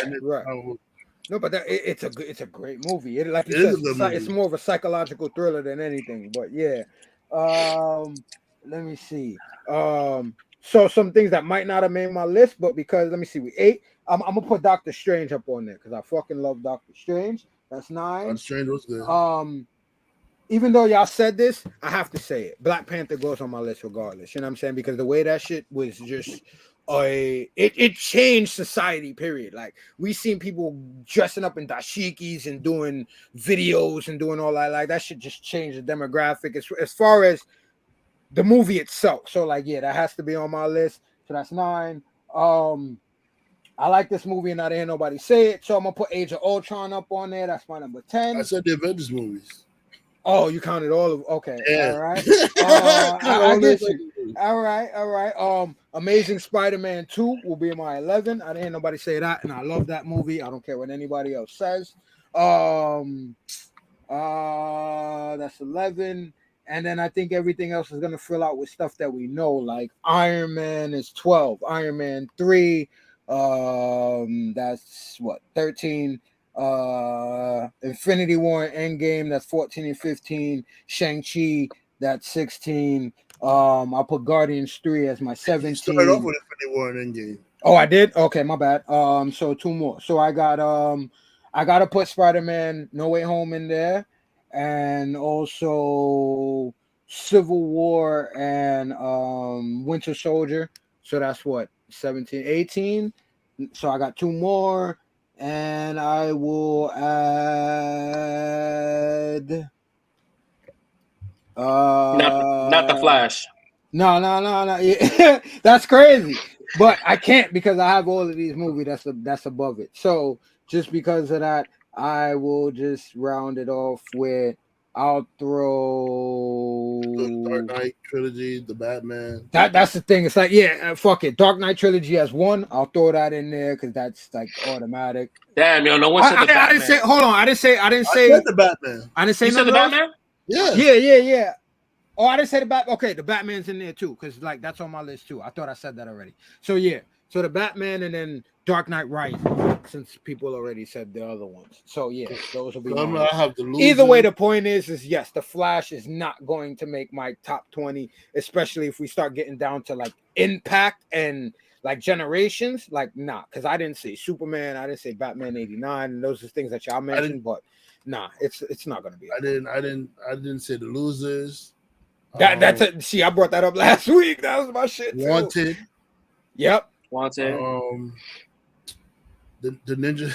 No, but it's a great movie. Like you said, it's more of a psychological thriller than anything. But yeah, let me see. So some things that might not have made my list, but because let me see, we 8. I'm gonna put Doctor Strange up on there because I fucking love Doctor Strange. That's 9. Doctor Strange was good. Even though y'all said this, I have to say it. Black Panther goes on my list regardless. You know what I'm saying? Because the way that shit was just it changed society, period. Like we seen people dressing up in dashikis and doing videos and doing all that. Like that shit just changed the demographic as far as the movie itself. So like, yeah, that has to be on my list. So that's 9. I like this movie and I didn't hear nobody say it. So I'm gonna put Age of Ultron up on there. That's my number 10. I said the Avengers movies. Oh, you counted all of okay. Yeah. All right. Count I all get those you. movies. All right. Amazing Spider-Man 2 will be my 11. I didn't hear nobody say that, and I love that movie. I don't care what anybody else says. That's 11. And then I think everything else is gonna fill out with stuff that we know, like Iron Man is 12, Iron Man 3, that's what 13. Infinity War and Endgame, that's 14 and 15. Shang-Chi, that's 16. I'll put Guardians 3 as my 17. You started off with Infinity War and Endgame. Oh, I did? Okay, my bad. So 2 more. So I gotta put Spider-Man No Way Home in there, and also Civil War and Winter Soldier. So that's what 17, 18. So I got 2 more. And I will add not the Flash. No. Yeah, that's crazy. But I can't because I have all of these movies that's above it. So just because of that, I will just round it off with I'll throw The Dark Knight trilogy, the Batman. that's the thing. It's like, yeah, fuck it. Dark Knight trilogy has 1. I'll throw that in there because that's like automatic. Damn, yo, no one said the Batman. I didn't say. Hold on. I didn't say the Batman. I didn't say You said the Batman? Yeah. Yeah. Oh, I didn't say the Batman. Okay, the Batman's in there too, because like that's on my list too. I thought I said that already. So yeah, so the Batman and then Dark Knight Rises, since people already said the other ones. So yeah, those will be. I have to lose. Either way, the point is yes, the Flash is not going to make my top 20, especially if we start getting down to like impact and like generations. Like nah, because I didn't say Superman, I didn't say Batman '89, and those are things that y'all mentioned, but nah, it's not gonna be. I didn't say the losers. That's it. See, I brought that up last week. That was my shit. Too. Wanted. Yep. Wanted. The Ninja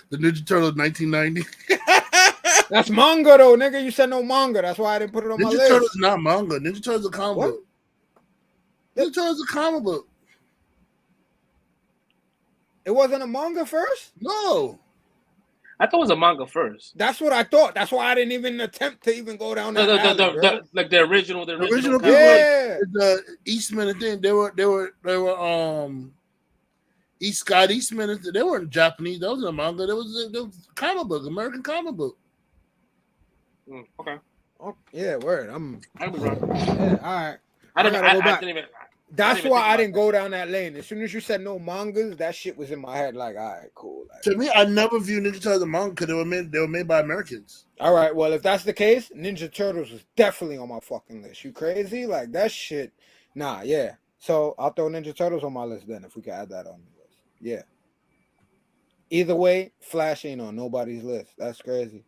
the Ninja Turtles 1990. That's manga though, nigga. You said no manga. That's why I didn't put it on my list. Ninja Turtles is not manga. Ninja Turtles is a comic book. Ninja Turtles is a comic book. It wasn't a manga first? No. I thought it was a manga first. That's what I thought. That's why I didn't even attempt to even go down that alley, like the original people. Yeah. The Eastman thing. They were Scott Eastman. They weren't Japanese. That wasn't a manga. There was a comic book, American comic book. Okay. Oh, yeah, word. I was wrong. Yeah, all right. I didn't even. That's why I didn't go down that lane. As soon as you said no mangas, that shit was in my head. Like, all right, cool. Like, to me, I never viewed Ninja Turtles as a manga because they were made by Americans. All right, well, if that's the case, Ninja Turtles is definitely on my fucking list. You crazy? Like that shit? Nah, yeah. So I'll throw Ninja Turtles on my list then if we can add that on the list. Yeah. Either way, Flash ain't on nobody's list. That's crazy.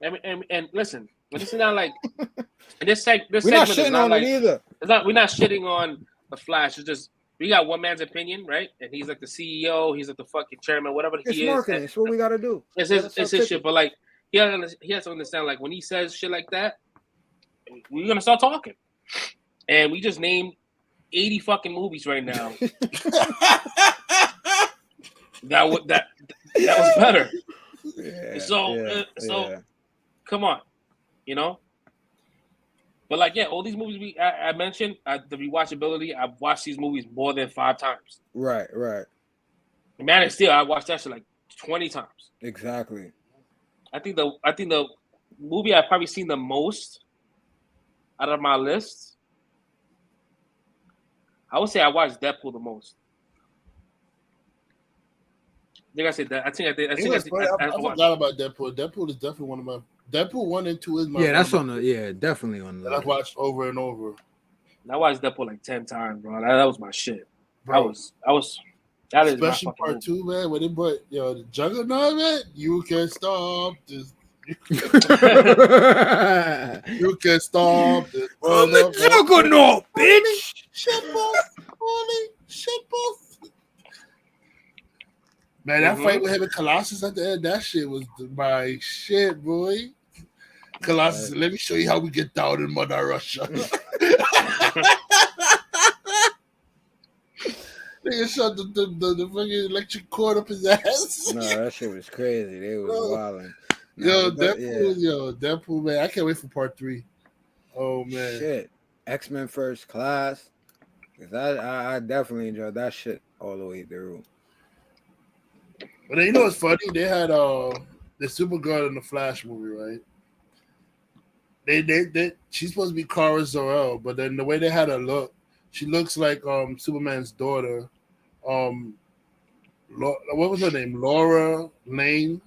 And listen, this is not like this we're not shitting on it either. We're not shitting on the Flash. It's just we got one man's opinion, right? And he's like the CEO, he's like the fucking chairman, whatever it's he marketing. is. It's what we gotta do. It's his shit. But like he has to understand, like when he says shit like that, we're gonna start talking. And we just named 80 fucking movies right now. that was better. Yeah, so come on, you know. But like, yeah, all these movies I mentioned, the rewatchability. I've watched these movies more than 5 times. Right. Man of Steel, I watched that shit like 20 times. Exactly. I think the movie I've probably seen the most out of my list, I would say I watched Deadpool the most. I think I said that. I forgot about Deadpool. Deadpool is definitely one of my. Deadpool 1 and 2 is my. Yeah, that's on the. Yeah, definitely on the. That I've watched over and over. I watched Deadpool like 10 times, bro. That was my shit. Bro. I was. That is especially part 2, man. When they put the Juggernaut, man. You can stop this. You can stop this. I'm the Juggernaut, bitch. Holy shit, man, that fight with him and Colossus at the end, that shit was my shit, boy. Colossus, let me show you how we get down in Mother Russia. Nigga shot the fucking electric cord up his ass. No, that shit was crazy. They was wilding. Yo, but Deadpool, man. I can't wait for part 3. Oh man. Shit. X-Men First Class. 'Cause I definitely enjoyed that shit all the way through. But then, you know what's funny? They had the Supergirl in the Flash movie, right? They she's supposed to be Kara Zor-El, but then the way they had her look, she looks like Superman's daughter. What was her name? Laura Lane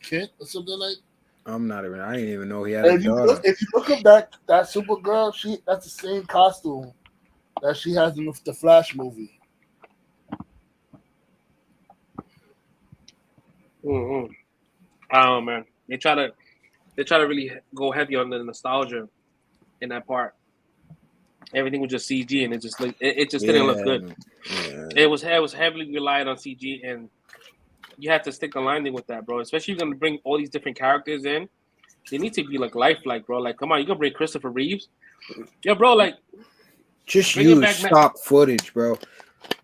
Kent or something like. I didn't even know he had a daughter. If you look up that Supergirl, that's the same costume that she has in the Flash movie. Mm-hmm. Oh man, they try to really go heavy on the nostalgia in that part. Everything was just CG, and it just didn't look good. Yeah. It was heavily relied on CG, and you have to stick the landing with that, bro. Especially if you're gonna bring all these different characters in, they need to be like lifelike, bro. Like, come on, you gonna bring Christopher Reeves? Yeah, bro. Like, just use stock footage, bro.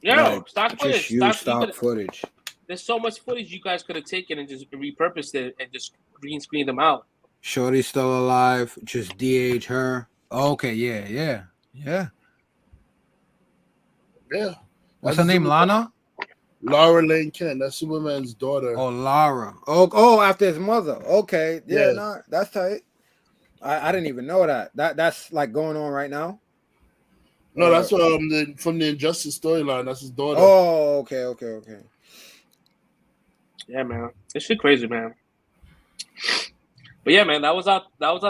Yeah, like, stock footage. Just use stock footage. There's so much footage you guys could have taken and just repurposed it and just green screened them out. Shorty's still alive. Just de-age her. Okay, yeah. What's her name? Lana? Laura Lane Kent. That's Superman's daughter. Oh, Lara. Oh, after his mother. Okay. Yeah. Nah, that's tight. I didn't even know that. That's like going on right now. No, that's from the Injustice storyline. That's his daughter. Oh, okay. Yeah, man. This shit crazy, man. But yeah, man, that was our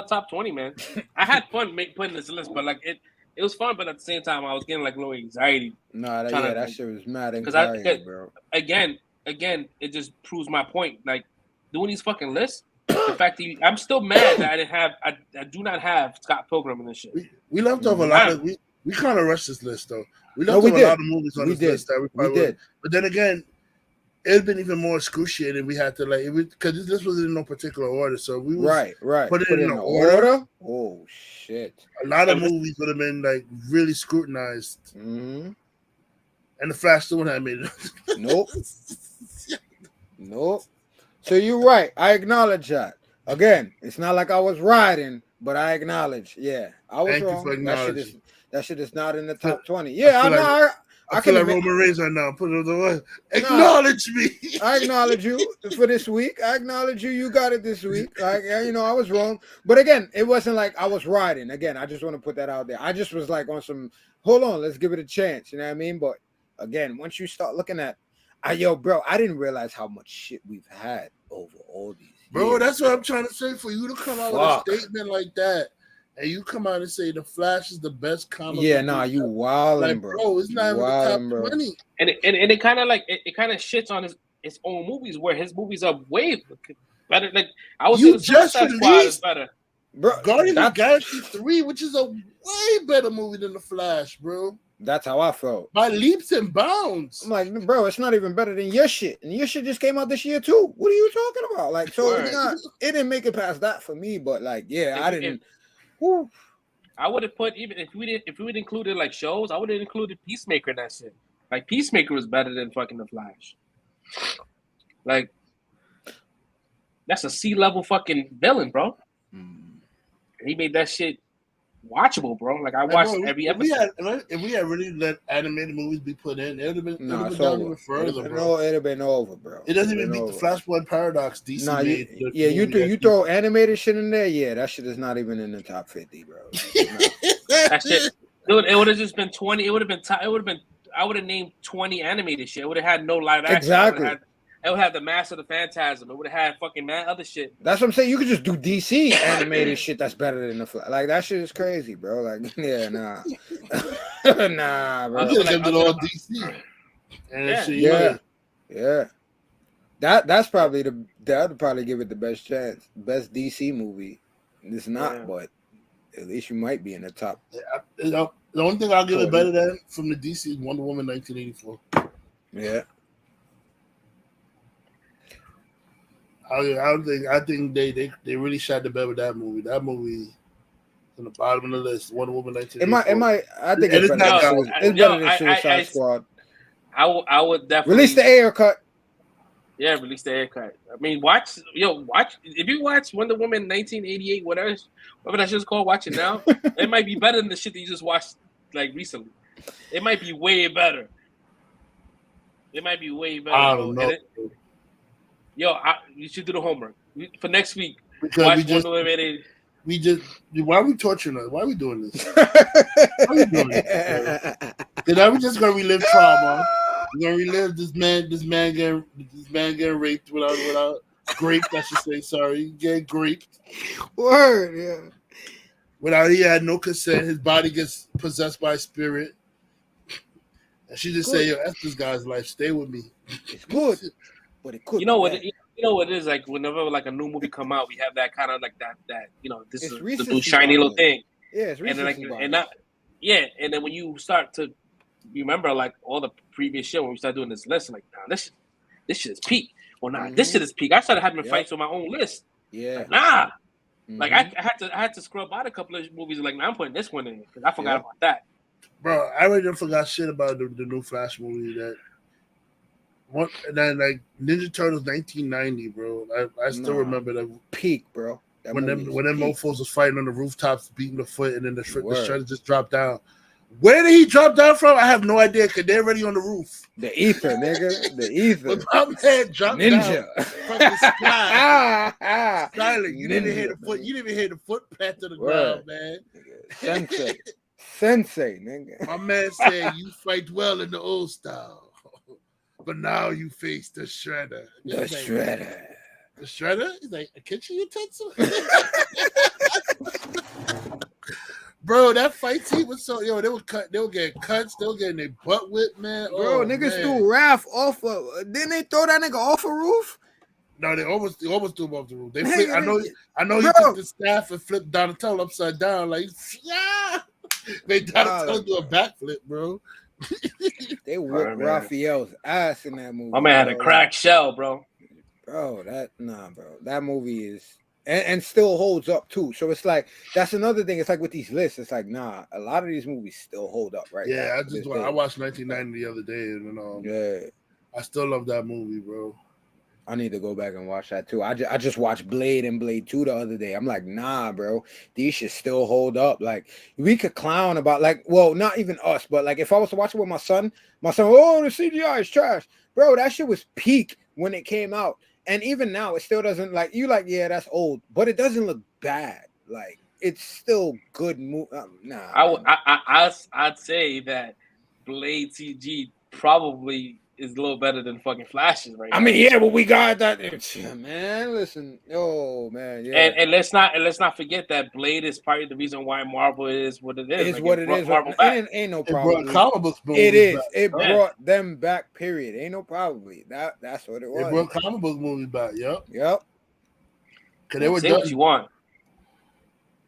top 20, man. I had fun putting this list, but like it was fun, but at the same time, I was getting like a little anxiety. That shit was mad anxiety, bro. Again, it just proves my point. Like doing these fucking lists, the fact that I'm still mad that I do not have Scott Pilgrim in this shit. We left off a lot of we kind of rushed this list though. We left off a lot of movies on this list that we did. But then again, it'd been even more excruciating. We had to because this was in no particular order, so we was put it in the order. Oh shit! A lot of movies would have been like really scrutinized, and the Flash still wouldn't have made it. Nope. So you're right. I acknowledge that. Again, it's not like I was riding, but I acknowledge. Yeah, I was wrong. That shit is not in the top 20. Yeah, I feel like Roman Reigns right now. Put it on the way. Acknowledge me. I acknowledge you for this week. I acknowledge you. You got it this week. I was wrong. But again, it wasn't like I was riding. Again, I just want to put that out there. I just was like on some, hold on, let's give it a chance. You know what I mean? But again, once you start looking at, bro, I didn't realize how much shit we've had over all these years. Bro, that's what I'm trying to say. For you to come out with a statement like that, and you come out and say the Flash is the best comic. Yeah, you wildin', like, bro. It's not even the top 20. And it kind of like it kind of shits on his own movies, where his movies are way better. Like I was saying, just released better, bro. Guardians of the Galaxy 3, which is a way better movie than the Flash, bro. That's how I felt. By leaps and bounds. I'm like, bro, it's not even better than your shit, and your shit just came out this year too. What are you talking about? Like, so it didn't make it past that for me, but like, I didn't. Whew. I would have put, even if we would included like shows, I would have included Peacemaker in that shit. Like Peacemaker was better than fucking The Flash. Like that's a C-level fucking villain, bro. He made that shit watchable, bro. Like I watched every episode. If we had really let animated movies be put in, it would have been down even further, bro. It'd have been over, bro. It doesn't even beat the Flashpoint Paradox DC made. You throw animated shit in there, that shit is not even in the top 50, bro. That shit, dude, it would have just been 20. It would have been. I would have named 20 animated shit. It would have had no live action. Exactly. It would have the Mask of the Phantasm. It would have had fucking mad other shit. That's what I'm saying. You could just do DC animated shit that's better than the Flash. Like that shit is crazy, bro. Like, nah, bro. You could have done all DC. Yeah. That's probably that would probably give it the best chance. Best DC movie. It's not, but at least you might be in the top. The only thing I'll give it better than from the DC is Wonder Woman 1984. Yeah. I think they really shot the bed with that movie. That movie on the bottom of the list. Wonder Woman 1984. I think it's better than Suicide Squad. I would definitely release the air cut. Yeah, release the haircut. I mean, watch. If you watch Wonder Woman 1988, whatever that shit's called, watch it now. It might be better than the shit that you just watched like recently. It might be way better. It might be way better, I bro. don't know. You should do the homework for next week. Because watch Wonder Woman 88. Why are we torturing us? Why are we doing this? Why are we doing this? Then we just gonna relive trauma. We're gonna relive this man getting raped without graped, I should say, sorry. Getting graped. Word, yeah. Without he had no consent, his body gets possessed by a spirit. And she just say, yo, F this guy's life, stay with me. It's good. But it could You know what it is like whenever like a new movie come out, we have that kind of like that this It's is the new shiny little thing. Yeah, it's recency bias. And then when you start to remember like all the previous shit when we start doing this list, like this shit is peak. Well, this shit is peak. I started having fights with my own list. Yeah. Like, like I had to scrub out a couple of movies. Like, I'm putting this one in because I forgot about that. Bro, I already forgot shit about the new Flash movie and then like Ninja Turtles 1990, bro. I still remember that peak, bro. When them mofos was fighting on the rooftops, beating the foot, and then the shredder just dropped down. Where did he drop down from? I have no idea because they're already on the roof. The ether, nigga. The ether. But my man dropped Ninja down from the sky. Styling. You didn't hear the foot. You didn't even hear the foot pat to the ground, man. Sensei, nigga. My man said you fight well in the old style, but now you face the shredder. The shredder. The shredder? He's like a kitchen utensil. Bro, that fight team was so they were getting cuts, they were getting their butt whipped, man. Bro, niggas threw Raph off didn't they throw that nigga off a roof? No, they almost threw him off the roof. They flipped, I know he took the staff and flipped Donatello upside down, like yeah. They Donatello do a backflip, bro. They whooped Raphael's ass in that movie. My man had a cracked shell, bro. Bro, that movie is and still holds up too. So it's like that's another thing. It's like with these lists, it's like a lot of these movies still hold up, right? Yeah, I watched 1990 the other day, and I still love that movie, bro. I need to go back and watch that too. I just watched Blade and Blade 2 the other day. I'm like, nah, bro, these should still hold up. Like we could clown about not even us, but like if I was to watch it with my son, oh, the CGI is trash, bro. That shit was peak when it came out. And even now, it still doesn't yeah, that's old, but it doesn't look bad. Like it's still good. I'd say that Blade CG probably is a little better than fucking Flashes right now. I mean, yeah, but we got that, man. Listen, yeah. And let's not forget that Blade is probably the reason why Marvel is what it is. It's what it is. Marvel back. Ain't no problem. It brought comic books. It is. Back. It brought them back. Period. Ain't no probably. That's what it was. It brought comic book movies back. Yep. Because they were say what you want.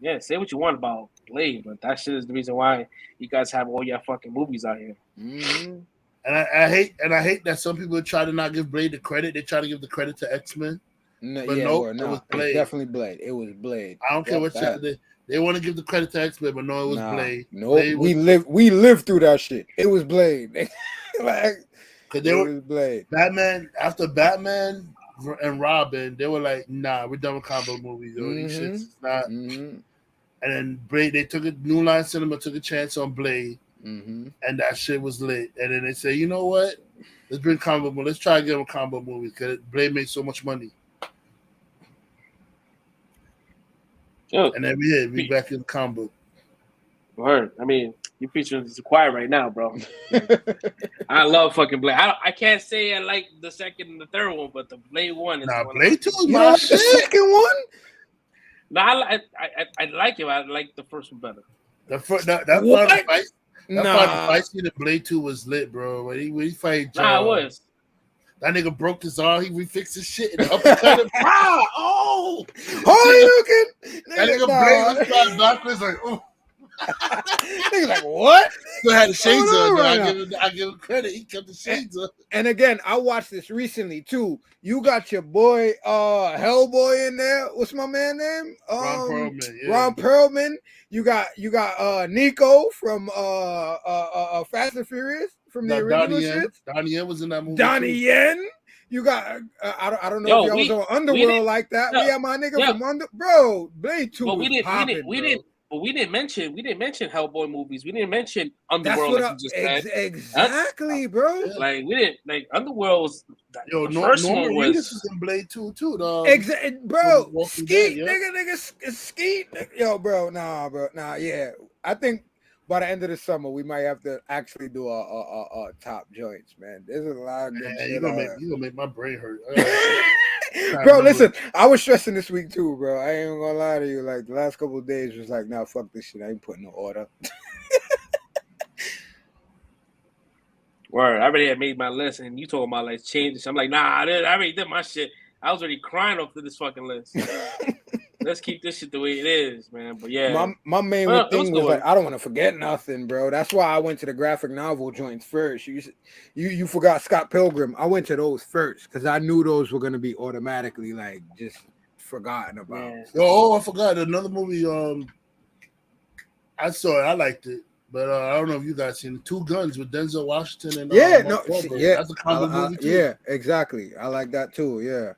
Yeah, say what you want about Blade, but that shit is the reason why you guys have all your fucking movies out here. Mm-hmm. And I hate that some people try to not give Blade the credit. They try to give the credit to X-Men. No, but it was Blade. It definitely Blade. It was Blade. I don't care what they want to give the credit to X-Men, but no, it was Blade. No, we lived through that shit. It was Blade. It was Blade. Batman after Batman and Robin, they were like, nah, we're done with combo movies. These shit's not. Mm-hmm. And then Blade, they took New Line Cinema took a chance on Blade. Mm-hmm. And that shit was lit. And then they say, you know what? Let's bring combo movies. Let's try to get them combo movies because Blade made so much money. And then we back in combo. Word. I mean, you're preaching to the choir right now, bro. I love fucking Blade. I can't say I like the second and the third one, but the Blade one is Blade 2 is my shit. The second one? No, I like it. I like the first one better. That fight. That fight scene in Blade 2 was lit, bro. When he fight John, it was. That nigga broke his arm. He refixed his shit and uppercut him. Oh, looking. That nigga Blade was flying backwards like, oh. Nigga like, what? Still had the shades on. I give him credit. He kept the shades on. And again, I watched this recently too. You got your boy Hellboy in there. What's my man name? Ron Perlman. Yeah. Ron Perlman. You got Nico from Fast and Furious from the original shit. Donnie Yen was in that movie. Donnie Yen. You got I don't know Yo, if y'all we- was on we Underworld didn't- like that. yo, We had my nigga yo. from bro. Blade 2 But was popping, we didn't mention Hellboy movies. We didn't mention That's Underworld what like I, you just said. exactly, bro. Like we didn't like Underworld was Yo, the first Norman one Reedus was is in Blade 2 too. Bro, Walking Skeet, Dead, yeah. nigga, Skeet, yo, bro, nah, yeah. I think by the end of the summer we might have to actually do a top joints, man. There's a lot of good Man, shit. you gonna make my brain hurt. Bro, listen, I was stressing this week too, bro. I ain't gonna lie to you. Like the last couple of days was like, nah, fuck this shit. I ain't putting no order. word. I already had made my list, and you talking about like changes. I'm like, nah, I already did my shit. I was already crying off to this fucking list. Let's keep this shit the way it is, man. But yeah, my main Well, thing was good. like, I don't want to forget nothing, bro. That's why I went to the graphic novel joints first. You forgot Scott Pilgrim. I went to those first because I knew those were gonna be automatically like just forgotten about. Yeah. Oh, I forgot another movie. I saw it. I liked it, but I don't know if you guys seen it. Two Guns with Denzel Washington and Mark Wahlberg. Yeah, That's a combo movie too. Yeah, exactly. I like that too.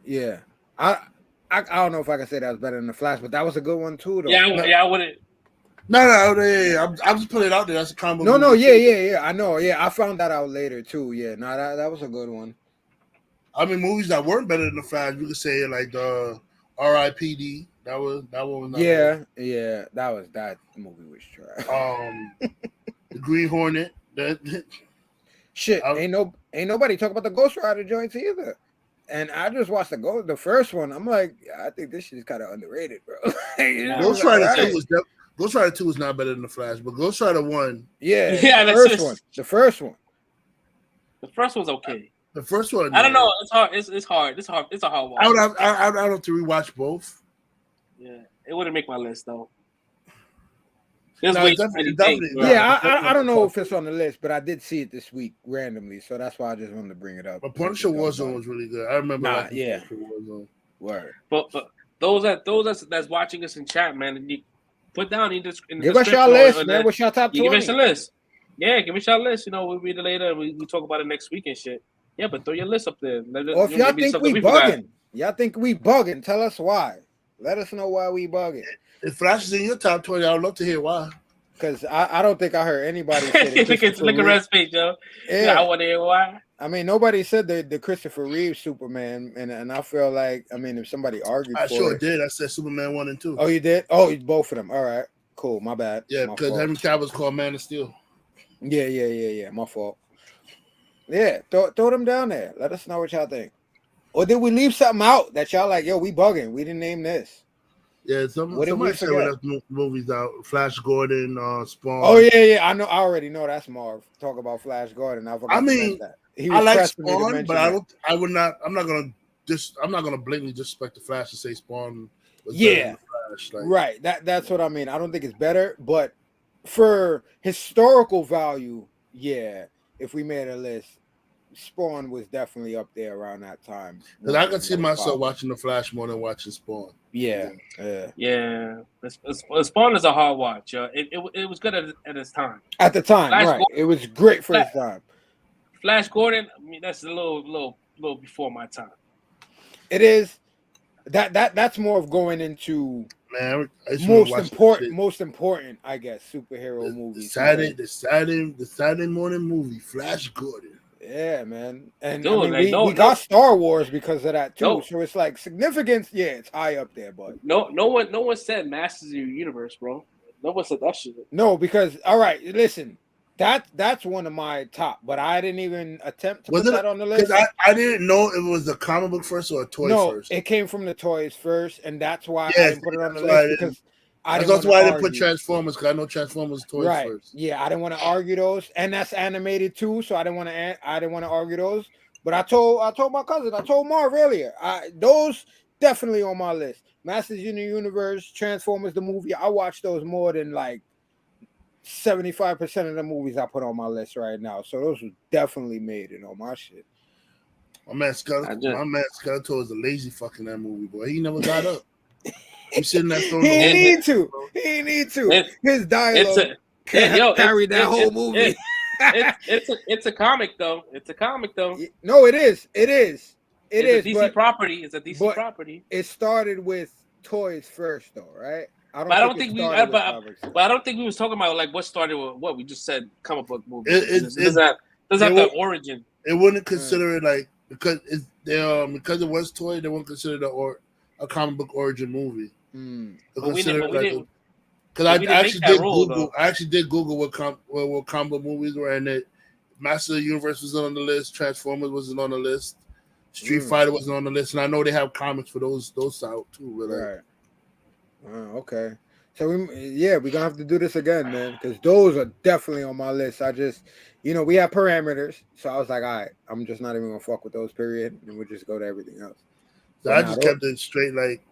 Yeah. I don't know if I can say that was better than The Flash, but that was a good one too, though. Yeah, I wouldn't. No, I'm just putting it out there. That's a combo. No, movie yeah. I know. Yeah, I found that out later too. Yeah, no, that was a good one. I mean, movies that weren't better than The Flash, you could say like the R.I.P.D. That one was not bad. Yeah, that movie was trash. The Green Hornet. Shit, ain't nobody talk about the Ghost Rider joints either. And I just watched the first one. I'm like, I think this shit is kind of underrated, bro. Ghost Rider 2 is not better than The Flash, but Ghost Rider 1. Yeah, the first one. The first one. The first one's okay. The first one. I don't know. It's hard. It's hard. It's a hard one. I would have to rewatch both. Yeah, it wouldn't make my list though. Definitely. Yeah, I don't know if it's on the list, but I did see it this week randomly, so that's why I just wanted to bring it up. But Punisher Warzone was really good. I remember. Punisher Warzone. Word. But those that's watching us in chat, man, you put down in the give us your list, man. What's your top 20? Give us your list. Yeah, give us your list. You know, we'll read it later. We talk about it next week and shit. Yeah, but throw your list up there. Or if y'all think we bugging, tell us why. Let us know why we bugging. If Flash is in your top 20, I would love to hear why. Because I don't think I heard anybody say look at Red's page, yo. Yeah, I want to hear why. I mean, nobody said the Christopher Reeve Superman, and I feel like, I mean, if somebody argued I for sure it, did. I said Superman 1 and 2. Oh, you did? Oh, both of them. All right, cool. My bad. Yeah, because Henry Cavill's called Man of Steel. Yeah. My fault. Yeah, throw them down there. Let us know what y'all think. Or did we leave something out that y'all like, yo, we bugging. We didn't name this. Yeah, somebody said we left movies out. Flash Gordon, Spawn. Oh, yeah. I know. I already know that's Marv. Talk about Flash Gordon. I mean, I like Spawn, but I'm not gonna blatantly disrespect the Flash and say Spawn was better than the Flash. Like, right. That's what I mean. I don't think it's better, but for historical value, yeah, if we made a list, Spawn was definitely up there around that time. Because I could see myself watching the Flash more than watching Spawn. Yeah. Spawn is a hard watch. It was good at its time. At the time, Flash right? Gordon, it was great for its time. Flash Gordon, I mean, that's a little before my time. It is. That's more of going into most important, I guess, superhero movies. The Saturday morning movie, Flash Gordon. Yeah, man. And dude, I mean, we got Star Wars because of that too. So it's like significance, yeah, it's high up there, but no one said Masters of the Universe, bro. No one said that shit. No, because all right, listen. That's one of my top, but I didn't even attempt to put that on the list. I didn't know if it was the comic book first or a toy first. No, it came from the toys first, and that's why I didn't put it on the list because that's why I didn't put Transformers, because I know Transformers toys first. Yeah, I didn't want to argue those, and that's animated too, so I didn't want to argue those. But I told my cousin, I told Marv earlier, those definitely on my list. Masters in the Universe, Transformers the movie, I watched those more than like 75% of the movies I put on my list right now. So those were definitely made it on my shit. My man Skeletor was a lazy fuck in that movie, boy. He never got up. He's sitting there throwing He need to. His dialogue carried that whole movie. It's a comic though. It's a comic though. No, it is. It is. It's a DC property. It's a DC property. It started with toys first, though, right? But I don't think we. But I don't think we was talking about like what started with what we just said. Comic book movie. It doesn't have the origin. It wouldn't consider it like because it was toy. They wouldn't consider it a comic book origin movie. Because I actually did Google what comic book movies were, and it Master of the Universe wasn't on the list, Transformers wasn't on the list, Street Fighter wasn't on the list, and I know they have comics for those out too. But right. Okay. So we're gonna have to do this again, man, because those are definitely on my list. I just, we have parameters, so I was like, all right, I'm just not even gonna fuck with those, period, and we'll just go to everything else. So I just kept it straight, like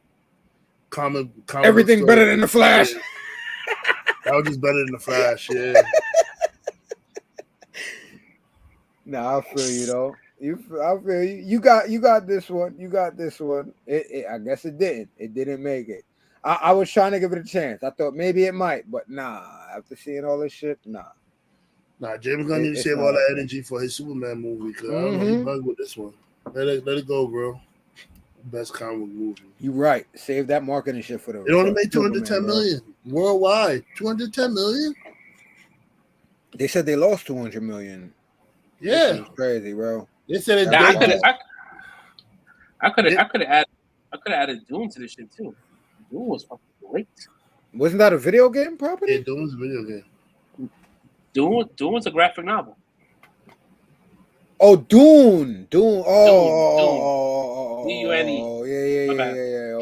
comic everything better than the Flash. That was just better than the Flash, yeah. Nah, I feel you though. I feel you. You got this one. You got this one. I guess it didn't. It didn't make it. I was trying to give it a chance. I thought maybe it might, but nah. After seeing all this shit, nah. Nah, James Gunn need to save all that energy for his Superman movie because I don't know he bugged with this one. Let it go, bro. Best comic movie. You right. Save that marketing shit for them. It only made 210 million worldwide. 210 million. They said they lost 200 million. Yeah, crazy, bro. They said it. I could have added Doom to this shit too. Doom was fucking great. Wasn't that a video game property? Yeah, Doom was a video game. Doom was a graphic novel. Oh, Dune. Dune. D-U-N-E. Oh, yeah.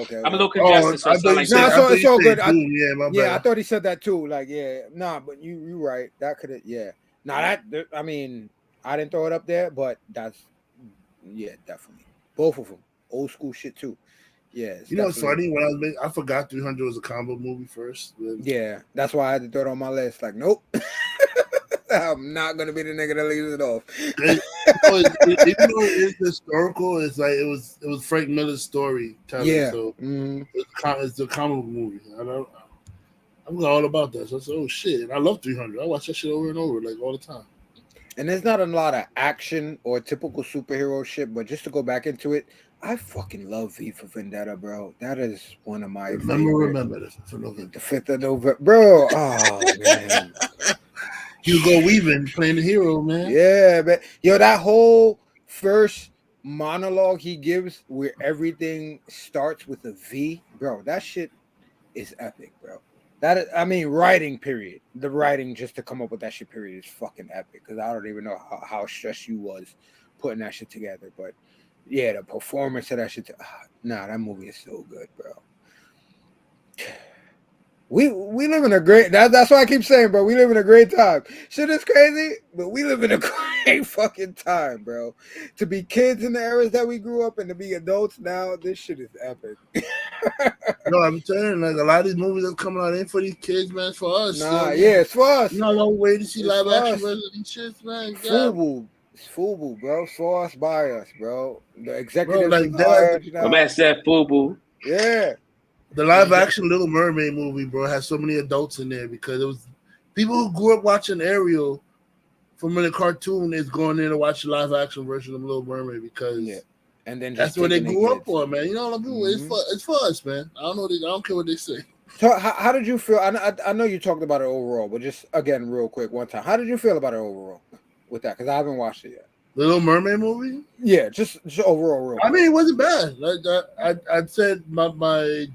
Okay. I'm a little congested, so it's not like that. It's all good. I thought he said that too. Like, but you right. That could have, I mean, I didn't throw it up there, but that's, definitely. Both of them. Old school shit too. Yeah. It's funny? When I forgot 300 was a combo movie first. Yeah, that's why I had to throw it on my list. Like, nope. I'm not gonna be the nigga that leaves it off. Even though it is historical, it's like it was Frank Miller's story. So it's a comic movie. I'm all about that. So I said, oh shit, and I love 300. I watch that shit over and over, like all the time. And there's not a lot of action or typical superhero shit, but just to go back into it, I fucking love V for Vendetta, bro. That is one of my remember this. The 5th of November, bro. Oh man. Hugo Weaving playing the hero, man. Yeah, but that whole first monologue he gives where everything starts with a V, bro, that shit is epic, bro. That is, writing, period. The writing just to come up with that shit, period, is fucking epic. Because I don't even know how stressed you was putting that shit together. But yeah, the performance of that shit. That movie is so good, bro. We live in a great. That's why I keep saying, bro. We live in a great time. Shit is crazy, but we live in a great fucking time, bro. To be kids in the eras that we grew up and to be adults now, this shit is epic. No, I'm telling you, like a lot of these movies that's coming out ain't for these kids, man. It's for us. It's for us. Don't wait to see live action versions of these shits, man. Fubu. It's Fubu, bro. For us, by us, bro. The executive. My man said Fubu. Yeah. The live action Little Mermaid movie, bro, has so many adults in there because it was people who grew up watching Ariel from when the cartoon is going in to watch the live action version of Little Mermaid because and then that's what they grew up for, man. You know what I mean? It's for us, man. I don't care what they say. So how did you feel? I know you talked about it overall, but just again, real quick, one time, how did you feel about it overall with that? Because I haven't watched it yet. The Little Mermaid movie? Yeah, just overall. I mean, it wasn't bad. Like I'd said my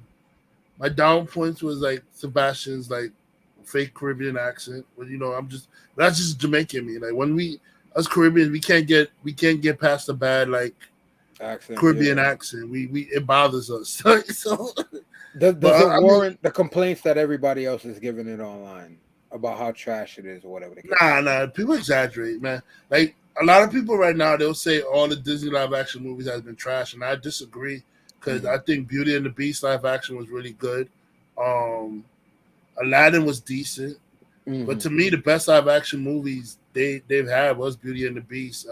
down points was like Sebastian's like fake Caribbean accent. But that's just Jamaican me. Like when us Caribbeans, we can't get past the bad like accent, Caribbean accent. It bothers us. So does it warrant the complaints that everybody else is giving it online about how trash it is or whatever? Nah. People exaggerate, man. Like a lot of people right now, they'll say all the Disney live action movies has been trash, and I disagree. Because I think Beauty and the Beast live action was really good. Aladdin was decent. But to me, the best live action movies they've had was Beauty and the Beast.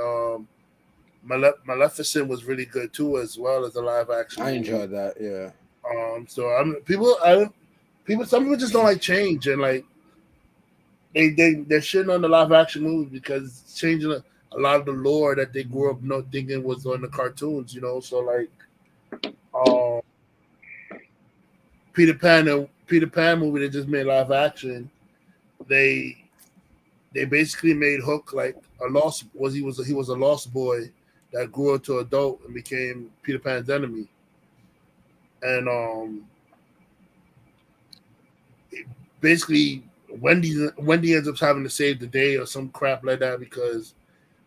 Maleficent was really good too, as well as a live action. I enjoyed that, yeah. Some people just don't like change, and like they're shitting on the live action movie because it's changing a lot of the lore that they grew up not thinking was on the cartoons. You know, so like, um, Peter Pan movie they just made live action. They basically made Hook like a lost he was a lost boy that grew into adult and became Peter Pan's enemy. And basically Wendy ends up having to save the day or some crap like that because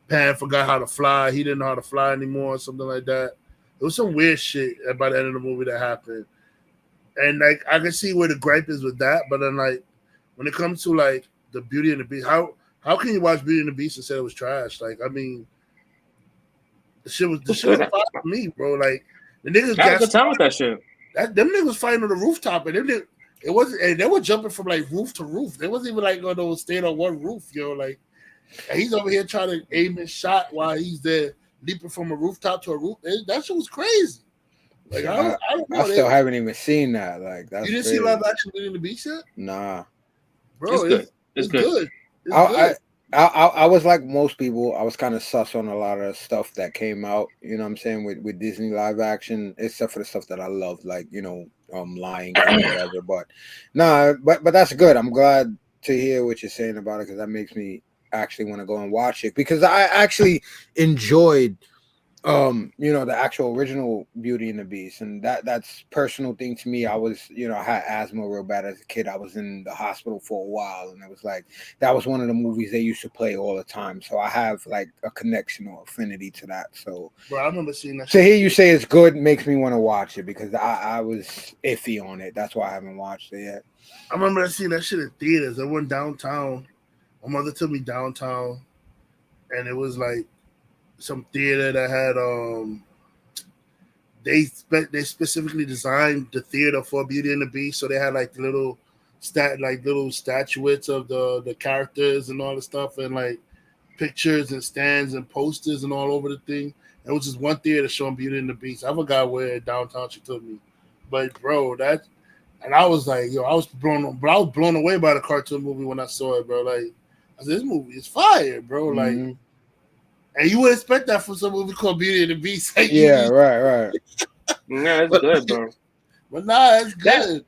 Pan forgot how to fly. He didn't know how to fly anymore or something like that. It was some weird shit by the end of the movie that happened. And like I can see where the gripe is with that, but then like when it comes to like the Beauty and the Beast, how can you watch Beauty and the Beast and say it was trash? Like, I mean, the shit was fine for me, bro. Like the niggas got a good time with that shit. Them niggas fighting on the rooftop, and it wasn't, and they were jumping from like roof to roof. They wasn't even like gonna stay on one roof, yo. Like, and he's over here trying to aim his shot while he's there leaping from a rooftop to a roof. That shit was crazy. Like, I don't know. I still haven't even seen that. Like, that's you didn't crazy. see live action Beauty and the Beast yet? Nah, bro, it's good. It's good. I was like most people. I was kind of sus on a lot of stuff that came out. You know what I'm saying with Disney live action, except for the stuff that I loved, like Lion King or whatever. But nah, but that's good. I'm glad to hear what you're saying about it because that makes me actually want to go and watch it because I actually enjoyed the actual original Beauty and the Beast, and that's personal thing to me. I was, I had asthma real bad as a kid. I was in the hospital for a while, and it was like that was one of the movies they used to play all the time. So I have like a connection or affinity to that. So, bro, I remember seeing that. To hear you say it's good makes me want to watch it because I was iffy on it. That's why I haven't watched it yet. I remember seeing that shit in theaters. I went downtown. My mother took me downtown, and it was like some theater that had they specifically designed the theater for Beauty and the Beast, so they had like little statuettes of the characters and all the stuff, and like pictures and stands and posters and all over the thing. And it was just one theater showing Beauty and the Beast. I forgot where downtown she took me, but bro, and I was like, I was blown away by the cartoon movie when I saw it, bro. Like, I said, this movie is fire, bro. Mm-hmm. Like. And you would expect that from some movie called Beauty and the Beast. Like, yeah, right. Yeah, it's good, bro. But nah, it's good.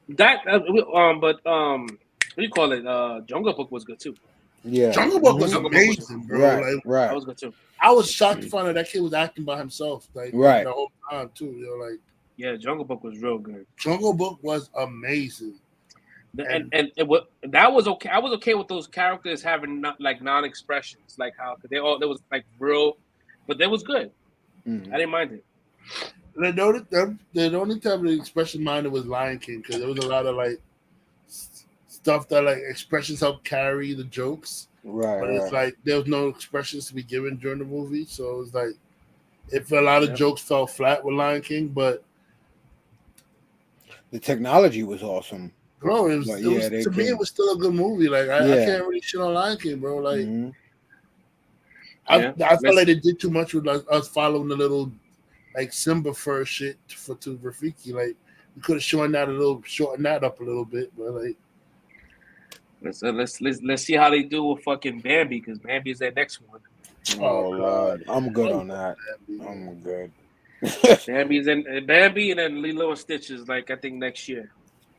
But what do you call it? Jungle Book was good too. Yeah, Jungle Book was amazing, bro. Right. That was good too. I was shocked to find out that kid was acting by himself, like the whole time too. Like, yeah, Jungle Book was real good. Jungle Book was amazing. And that was okay. I was okay with those characters having non-expressions, like how they was like real, but they was good. Mm-hmm. I didn't mind it. The only time the expression minded was Lion King because there was a lot of like stuff that like expressions help carry the jokes. Right. But it's like there was no expressions to be given during the movie, so it was like if a lot of jokes fell flat with Lion King, but the technology was awesome. Bro, it was still a good movie. Like I can't really shit on Lion King, bro. Like I felt like they did too much with us following the little like Simba fur shit to Rafiki. Like we could have shortened that up a little bit, but like let's see how they do with fucking Bambi because Bambi is that next one. Oh Lord, I'm good on that. I'm good. Bambi and then Lilo and Stitch is like I think next year.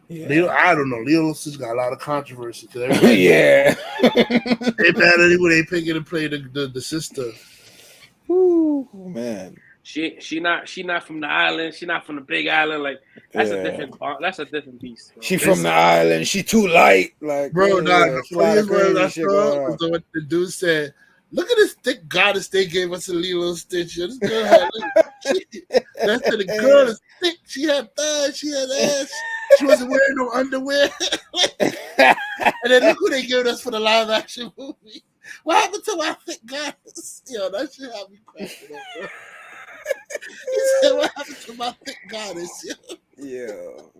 Yeah. I don't know. Lilo and Stitch got a lot of controversy. Yeah. They bad anyway. They picking to play the sister. Ooh, man. She not from the island. She not from the big island. Like that's a different beast. Bro. She from the island. She too light. Like bro, the funniest word I saw was what the dude said. Look at this thick goddess they gave us in Lilo and Stitch. This girl had the girl is thick. She had thighs. She had ass. She wasn't wearing no underwear. And then look who they gave us for the live action movie. What happened to my thick goddess? Yo, that shit had me cracking up, bro. He said, "What happened to my thick goddess?" Yo.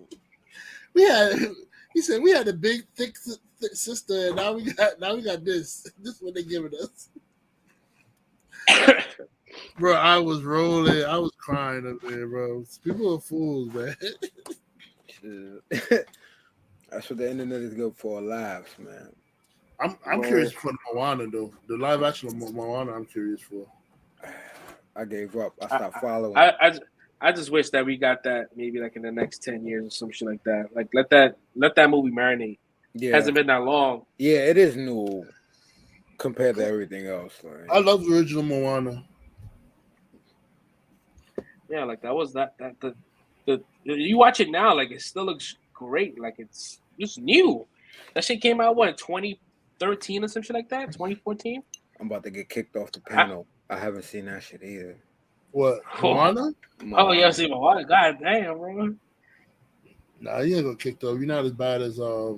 He said we had a big thick sister, and now we got this. This is what they giving us. Bro, I was rolling. I was crying up there, bro. People are fools, man. That's what the internet is good for, laughs, man. I'm curious for the Moana though. The live action of Moana, I'm curious for. I gave up. I stopped following. I just wish that we got that maybe like in the next 10 years or some shit like that. Like let that movie marinate. Yeah, Hasn't been that long. Yeah, it is new compared to everything else. Like. I love the original Moana. Yeah, like that was the you watch it now, like it still looks great. Like it's just new. That shit came out what 2013 or some shit like that. 2014. I'm about to get kicked off the panel. I haven't seen that shit either. What Moana? Oh yeah, see Moana. God damn, bro. Nah, you ain't gonna kick off. You're not as bad as my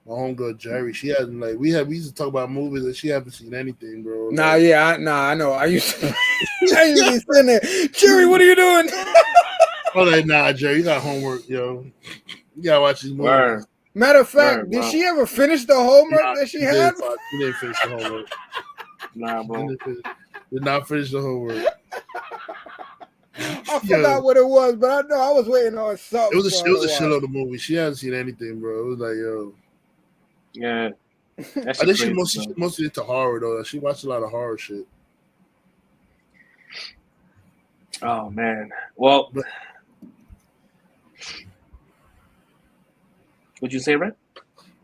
homegirl Jerry. She hasn't like we used to talk about movies and she haven't seen anything, bro. Nah, yeah, I know. I used to be sitting there. Jerry, what are you doing? Oh, like, nah, Jerry, you got homework, yo. You gotta watch these movies. Word. Matter of fact, did she ever finish the homework that she had? She didn't finish the homework. Nah, bro. Did not finish the homework. I forgot what it was, but I know I was waiting on something. It was a shit of the movie. She hasn't seen anything, bro. It was like, yo. Yeah. I think she mostly into horror though. She watched a lot of horror shit. Oh man. Well, what'd you say, Red?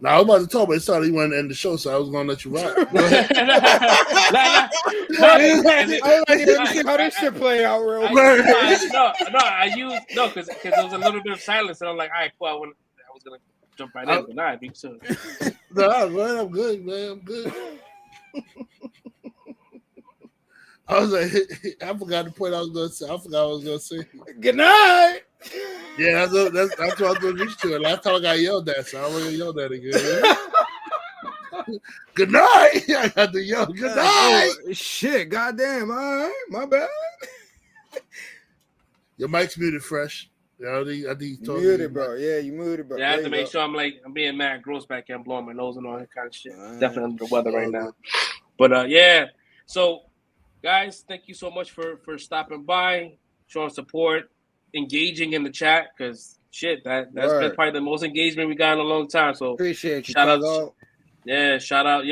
Now I was about to talk, but it started you wanted to end the show, so I was gonna let you rock. Go ahead. I was like, let me see how this shit play out real quick. Because there was a little bit of silence, and I'm like, all right, cool. I was gonna jump right in, but nah, be soon. Nah, man, I'm good, man. I'm good. I was like, I forgot the point I was gonna say. I forgot what I was gonna say. Good night. Yeah, that's what I was gonna reach to. Last time I got yelled at, so I'm gonna yell at again. Good night. I got to yell. Good night. Oh, shit, goddamn. All right, my bad. Your mic's muted, fresh. Yeah, I think he's muted, bro. Yeah, you muted, bro. Yeah, I have to make sure I'm being mad gross back here, blowing my nose and all that kind of shit. Definitely under the weather right now. But yeah, so guys, thank you so much for stopping by, showing support, engaging in the chat, because shit, that's been probably the most engagement we got in a long time. So appreciate you. Shout out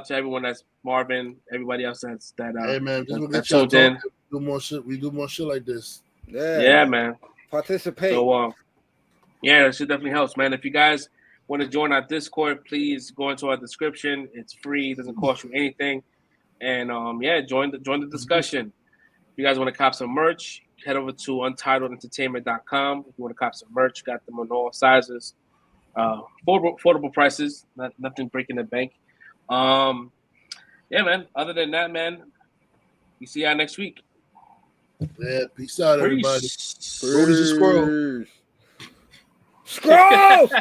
to everyone that's Marvin, everybody else that's hey man, that's tuned in. Do more shit. We do more shit like this. Yeah, man. Participate. So yeah, that shit definitely helps, man. If you guys want to join our Discord, please go into our description. It's free, it doesn't cost you anything. And join the discussion. If you guys want to cop some merch, head over to untitledentertainment.com. If you want to cop some merch, got them on all sizes. Affordable prices, nothing breaking the bank. Yeah, man. Other than that, man, we see y'all next week. Yeah, peace out, everybody. Brody's a squirrel. Squirrels!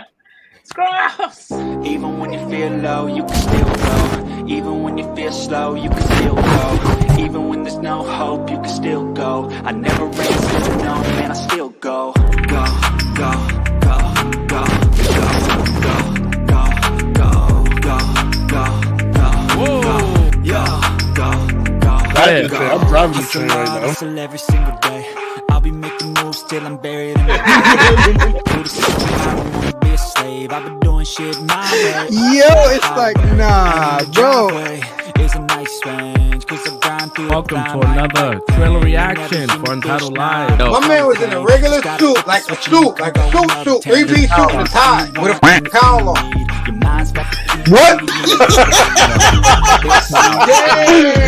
Squirrels! Even when you feel low, you can still go. Even when you feel slow, you can still go. Even when there's no hope, you can still go. I never answer to no, man, I still go. Go, go, go, go, go, go, go, go, go, go, whoa, I'm driving the train right now. Hustle every single day. I'll be making moves till I'm buried in my do the system, I don't wanna be a slave. I've been doing shit my way. Yo, it's like, nah, bro. It's a nice range, 'cause I grind through. Welcome to another trailer reaction for Untitled Live. My man was in a regular suit, like a suit, 3-piece suit and a tie with a cowl on. Your mind's back to What? Damn.